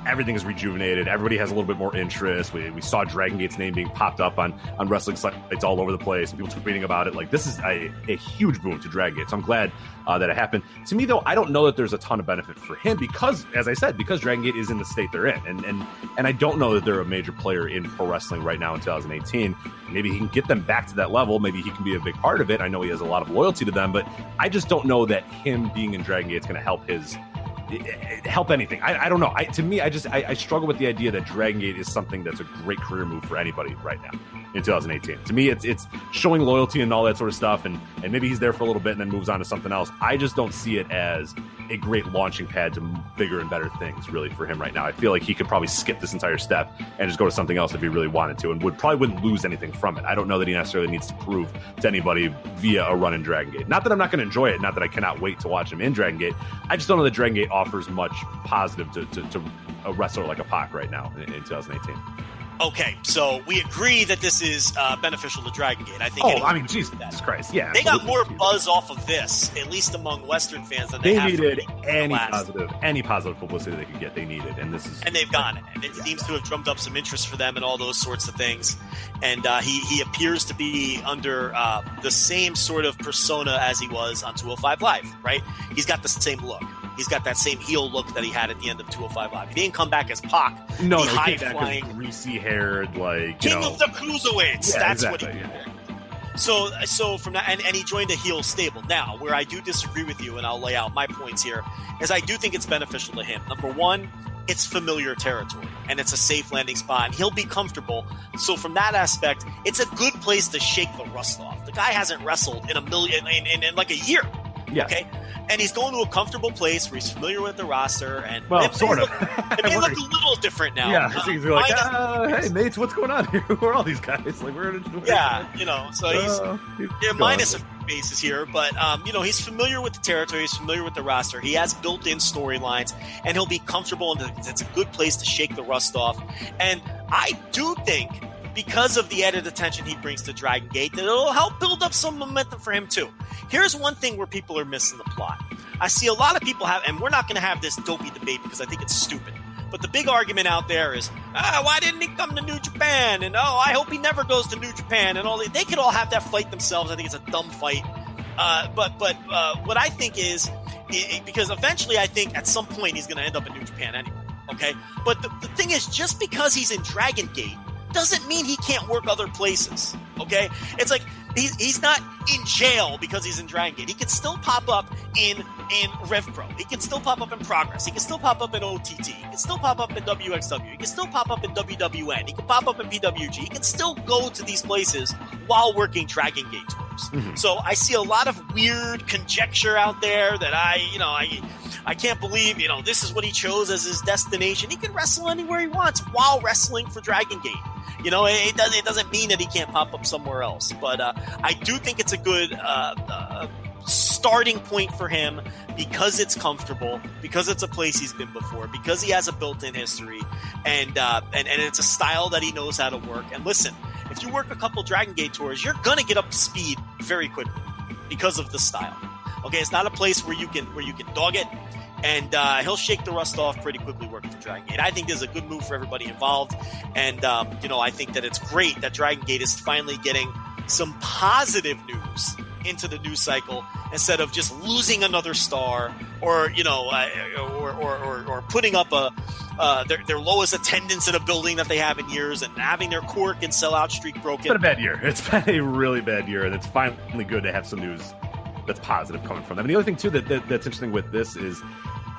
everything is rejuvenated. Everybody has a little bit more interest. We saw Dragon Gate's name being popped up on wrestling sites all over the place. People tweeting about it. Like, this is a huge boon to Dragon Gate. So I'm glad that it happened. To me, though, I don't know that there's a ton of benefit for him because, as I said, because Dragon Gate is in the state they're in. And I don't know that they're a major player in pro wrestling right now in 2018. Maybe he can get them back to that level. Maybe he can be a big part of it. I know he has a lot of loyalty to them, but I just don't know that him being in Dragon Gate is going to help anything. I don't know. To me, I struggle with the idea that Dragon Gate is something that's a great career move for anybody right now in 2018. To me, it's showing loyalty and all that sort of stuff, and maybe he's there for a little bit and then moves on to something else. I just don't see it as a great launching pad to bigger and better things really for him right now. I feel like he could probably skip this entire step and just go to something else if he really wanted to, and wouldn't lose anything from it. I don't know that he necessarily needs to prove to anybody via a run in Dragon Gate. Not that I'm not going to enjoy it, not that I cannot wait to watch him in Dragon Gate. I just don't know that Dragon Gate offers much positive to a wrestler like a Pac right now in 2018. Okay, so we agree that this is beneficial to Dragon Gate. I think. Jesus Christ, yeah. They got more buzz off of this, at least among Western fans, than they have. They needed any positive publicity they could get. They needed, and they've gotten it. And it seems to have drummed up some interest for them and all those sorts of things. And he appears to be under the same sort of persona as he was on 205 Live, right? He's got the same look. He's got that same heel look that he had at the end of 205 Live. He didn't come back as Pac. No, he came back as greasy-haired, King of the Cruiserweights. Yeah, that's exactly, what he did. So from that, and he joined a heel stable. Now, where I do disagree with you, and I'll lay out my points here, is I do think it's beneficial to him. Number one, it's familiar territory, and it's a safe landing spot, and he'll be comfortable. So from that aspect, it's a good place to shake the rust off. The guy hasn't wrestled in in like a year. Yeah. Okay. And he's going to a comfortable place where he's familiar with the roster, and sort of. It may look a little different now. Yeah, he's like, hey mates, what's going on here? Who are all these guys? Like, we're so he's minus a few bases here, but he's familiar with the territory, he's familiar with the roster. He has built-in storylines, and he'll be comfortable, and it's a good place to shake the rust off. And I do think, because of the added attention he brings to Dragon Gate, that it'll help build up some momentum for him too. Here's one thing where people are missing the plot. I see a lot of people have, and we're not going to have this dopey debate because I think it's stupid, but the big argument out there is, why didn't he come to New Japan? And I hope he never goes to New Japan. And they could all have that fight themselves. I think it's a dumb fight. But what I think is, because eventually I think at some point he's going to end up in New Japan anyway. Okay, but the thing is, just because he's in Dragon Gate doesn't mean he can't work other places. Okay, it's like he's not in jail because he's in Dragon Gate. He can still pop up in RevPro. He can still pop up in Progress. He can still pop up in OTT. He can still pop up in WXW. He can still pop up in WWN. He can pop up in PWG. He can still go to these places while working Dragon Gate tours. Mm-hmm. So I see a lot of weird conjecture out there that I can't believe, this is what he chose as his destination. He can wrestle anywhere he wants while wrestling for Dragon Gate. It doesn't mean that he can't pop up somewhere else. But I do think it's a good starting point for him because it's comfortable, because it's a place he's been before, because he has a built-in history, and it's a style that he knows how to work. And listen, if you work a couple Dragon Gate tours, you're going to get up to speed very quickly because of the style. Okay, it's not a place where you can dog it. And he'll shake the rust off pretty quickly working for Dragon Gate. I think this is a good move for everybody involved. And, I think that it's great that Dragon Gate is finally getting some positive news into the news cycle instead of just losing another star or putting up their lowest attendance in a building that they have in years and having their cork and sellout streak broken. It's been a bad year. It's been a really bad year, and it's finally good to have some news that's positive coming from them. And the other thing too that's interesting with this is,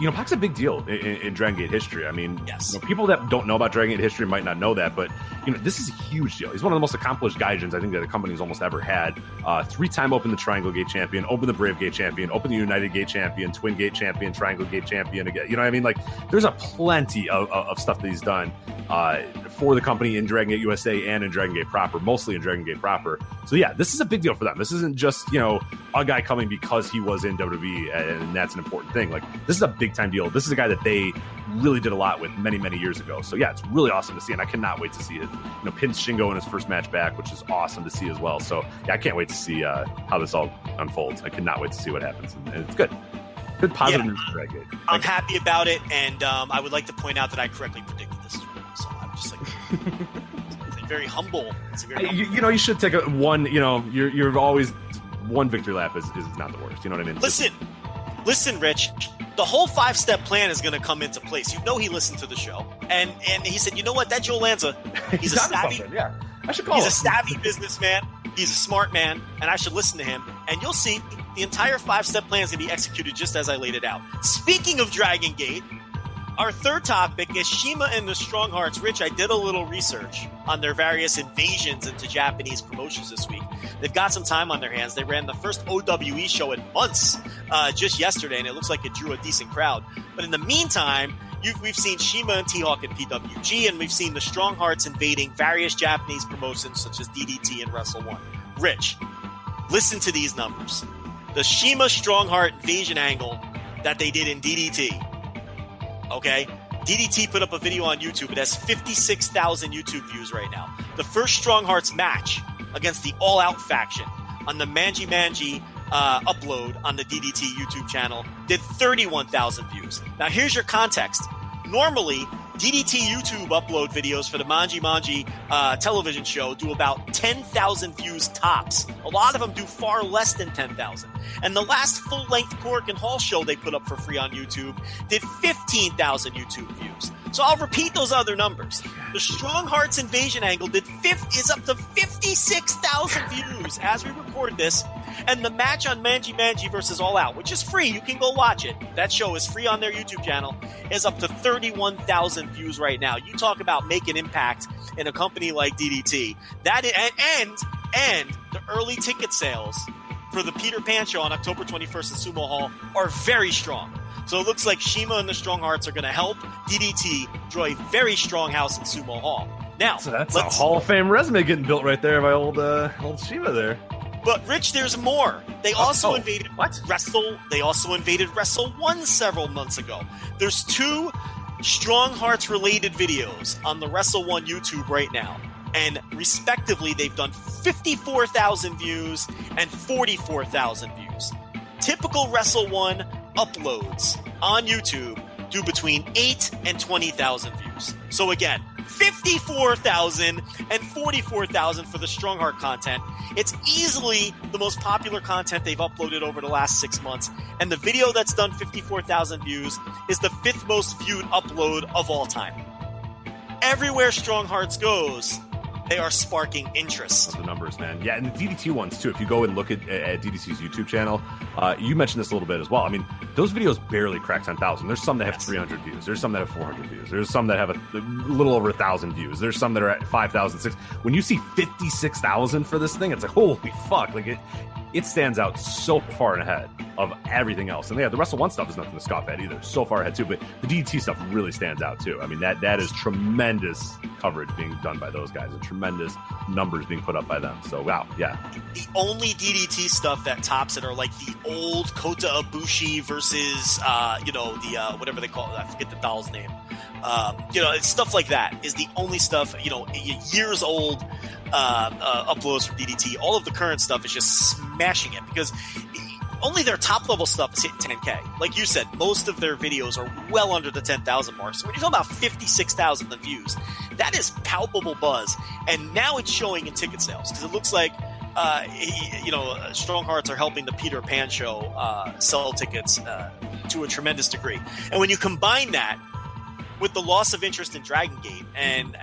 Pac's a big deal in Dragon Gate history. I mean, yes. People that don't know about Dragon Gate history might not know that, but this is a huge deal. He's one of the most accomplished gaijins I think that the company's almost ever had. 3-time Open the Triangle Gate champion, Open the Brave Gate champion, Open the United Gate champion, Twin Gate champion, Triangle Gate champion. Again, you know what I mean? Like, there's a plenty of stuff that he's done for the company in Dragon Gate USA and in Dragon Gate proper, mostly in Dragon Gate proper. So yeah, this is a big deal for them. This isn't just a guy coming because he was in WWE, and that's an important thing. Like, this is a big time deal. This is a guy that they really did a lot with many, many years ago. So yeah, it's really awesome to see, and I cannot wait to see it. Pin Shingo in his first match back, which is awesome to see as well. So yeah, I can't wait to see how this all unfolds. I cannot wait to see what happens, and it's good. Good positive news for Dragon Gate. I'm happy about it, and I would like to point out that I correctly predicted this. So I'm just it's very humble. It's very humble. You should take one. You're always one victory lap is not the worst. You know what I mean? Listen, Rich. The whole 5-step plan is going to come into place. He listened to the show, and he said, "You know what? That Joe Lanza, he's a savvy. Yeah, I should call he's him. A savvy businessman. He's a smart man, and I should listen to him. And you'll see the entire 5-step plan is going to be executed just as I laid it out." Speaking of Dragon Gate, our third topic is CIMA and the Strong Hearts. Rich, I did a little research on their various invasions into Japanese promotions this week. They've got some time on their hands. They ran the first OWE show in months just yesterday, and it looks like it drew a decent crowd. But in the meantime, we've seen CIMA and T-Hawk and PWG, and we've seen the Strong Hearts invading various Japanese promotions such as DDT and Wrestle One. Rich, listen to these numbers. The CIMA Strong Heart invasion angle that they did in DDT, okay? DDT put up a video on YouTube. It has 56,000 YouTube views right now. The first Strong Hearts match against the All Out faction on the Manji upload on the DDT YouTube channel did 31,000 views. Now here's your context. Normally, DDT YouTube upload videos for the Manji television show do about 10,000 views tops. A lot of them do far less than 10,000. And the last full-length Cork and Hall show they put up for free on YouTube did 15,000 YouTube views. So I'll repeat those other numbers. The Strong Hearts Invasion angle is up to 56,000 views as we record this. And the match on Manji versus All Out, which is free, you can go watch it. That show is free on their YouTube channel, is up to 31,000 views right now. You talk about making impact in a company like DDT. And the early ticket sales for the Peter Pan show on October 21st at Sumo Hall are very strong. So it looks like CIMA and the Strong Hearts are going to help DDT draw a very strong house in Sumo Hall. Now, so that's a Hall of Fame resume getting built right there by old CIMA there. But Rich, there's more. They also invaded Wrestle. They also invaded Wrestle 1 several months ago. There's 2 Strong Hearts related videos on the Wrestle 1 YouTube right now. And respectively, they've done 54,000 views and 44,000 views. Typical Wrestle 1 uploads on YouTube do between 8 and 20,000 views. So again, 54,000 and 44,000 for the Strong Heart content. It's easily the most popular content they've uploaded over the last 6 months. And the video that's done 54,000 views is the 5th most viewed upload of all time. Everywhere Strong Hearts goes, they are sparking interest. The numbers, man. Yeah, and the DDT ones, too. If you go and look at DDT's YouTube channel, you mentioned this a little bit as well. I mean, those videos barely crack 10,000. There's some that have 300 views. There's some that have 400 views. There's some that have a little over 1,000 views. There's some that are at 5,006. When you see 56,000 for this thing, it's like, holy fuck. Like, it stands out so far ahead of everything else. And yeah, the Wrestle 1 stuff is nothing to scoff at either. So far ahead, too. But the DDT stuff really stands out, too. I mean, that is tremendous coverage being done by those guys and tremendous numbers being put up by them. So, wow, yeah. The only DDT stuff that tops it are like the old Kota Ibushi versus, the whatever they call it. I forget the doll's name. It's stuff like that is the only stuff, years old uploads from DDT. All of the current stuff is just smashing it because only their top level stuff is hitting 10K. Like you said, most of their videos are well under the 10,000 mark. So when you're talking about 56,000 views, that is palpable buzz. And now it's showing in ticket sales because it looks like, Strong Hearts are helping the Peter Pan show sell tickets to a tremendous degree. And when you combine that with the loss of interest in Dragon Gate and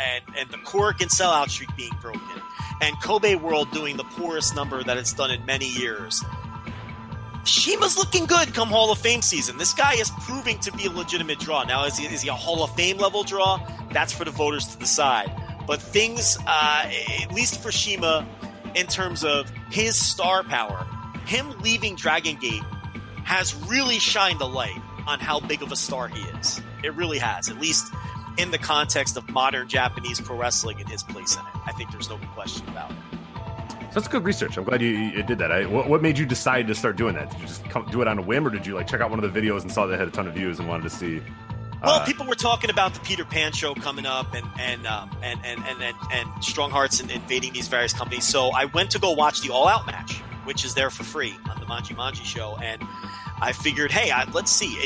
the Cork and sellout streak being broken and Kobe World doing the poorest number that it's done in many years, CIMA's looking good come Hall of Fame season. This guy is proving to be a legitimate draw. Now, is he a Hall of Fame level draw? That's for the voters to decide. But things, at least for CIMA, in terms of his star power, him leaving Dragon Gate has really shined a light on how big of a star he is. It really has, at least in the context of modern Japanese pro wrestling and his place in it. I think there's no question about it. So that's good research. I'm glad you did that. What made you decide to start doing that? Did you just do it on a whim, or did you check out one of the videos and saw that it had a ton of views and wanted to see? Well, people were talking about the Peter Pan show coming up and Strong Hearts and invading these various companies. So I went to go watch the All Out match, which is there for free on the Manji show, and I figured, hey, let's see.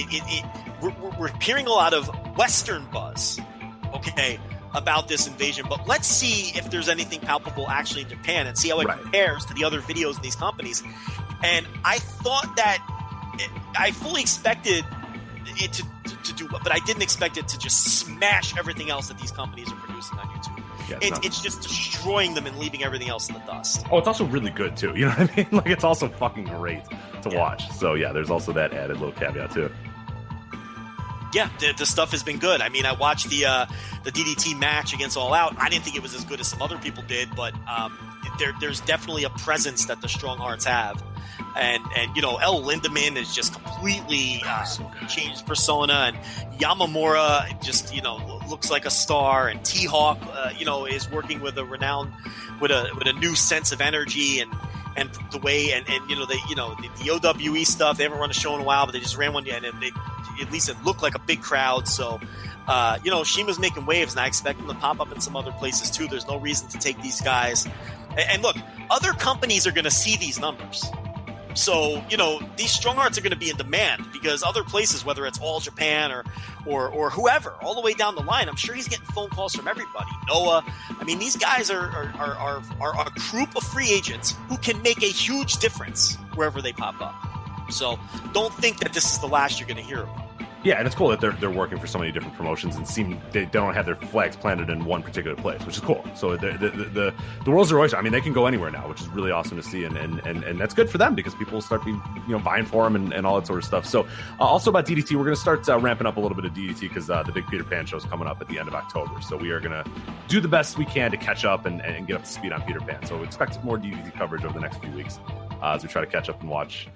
We're hearing a lot of Western buzz, okay, about this invasion, but let's see if there's anything palpable actually in Japan and see how it compares to the other videos in these companies. And I thought that I fully expected it to do, but I didn't expect it to just smash everything else that these companies are producing on YouTube. Yeah, it's just destroying them and leaving everything else in the dust. Oh, it's also really good too. You know what I mean? It's also fucking great to watch. So yeah, there's also that added little caveat too. Yeah, the stuff has been good. I mean, I watched the DDT match against All Out. I didn't think it was as good as some other people did, but there's definitely a presence that the Strong Hearts have. And El Lindemann has just completely changed persona, and Yamamura just looks like a star, and T-Hawk is working with a renowned with a new sense of energy and the way and the OWE stuff. They haven't run a show in a while, but they just ran one, and at least it looked like a big crowd. So Shima's making waves, and I expect him to pop up in some other places too. There's no reason to take these guys. And look, other companies are going to see these numbers. So, these strong arts are going to be in demand because other places, whether it's All Japan or whoever, all the way down the line, I'm sure he's getting phone calls from everybody. Noah. I mean, these guys are a group of free agents who can make a huge difference wherever they pop up. So don't think that this is the last you're going to hear of them. Yeah, and it's cool that they're working for so many different promotions and they don't have their flags planted in one particular place, which is cool. So the world's their oyster. I mean, they can go anywhere now, which is really awesome to see, and that's good for them because people will start vying for them and all that sort of stuff. So also about DDT, we're going to start ramping up a little bit of DDT because the big Peter Pan show is coming up at the end of October. So we are going to do the best we can to catch up and get up to speed on Peter Pan. So expect more DDT coverage over the next few weeks as we try to catch up and watch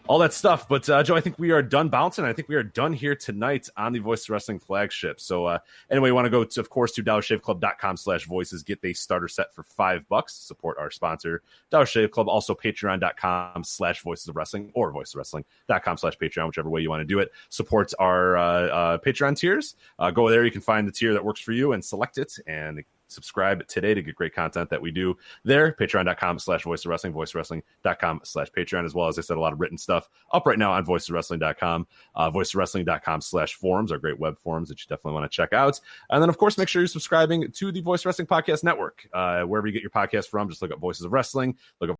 all that stuff. But Joe, I think we are done bouncing. I think we are done here tonight on the Voice of Wrestling flagship. So anyway, you want to go to, of course, to DollarShaveClub.com/voices, get a starter set for $5. Support our sponsor, Dollar Shave Club. Also Patreon.com/voices of wrestling or voicesofwrestling.com/Patreon, whichever way you want to do it. Support our Patreon tiers. Go there. You can find the tier that works for you and select it and subscribe today to get great content that we do there. Patreon.com/voice of wrestling, voicewrestling.com/Patreon, as well as I said, a lot of written stuff up right now on voicesofwrestling.com. Voicesofwrestling.com/forums are great web forums that you definitely want to check out. And then, of course, make sure you're subscribing to the Voice of Wrestling Podcast Network. Wherever you get your podcast from, just look up Voices of Wrestling, look up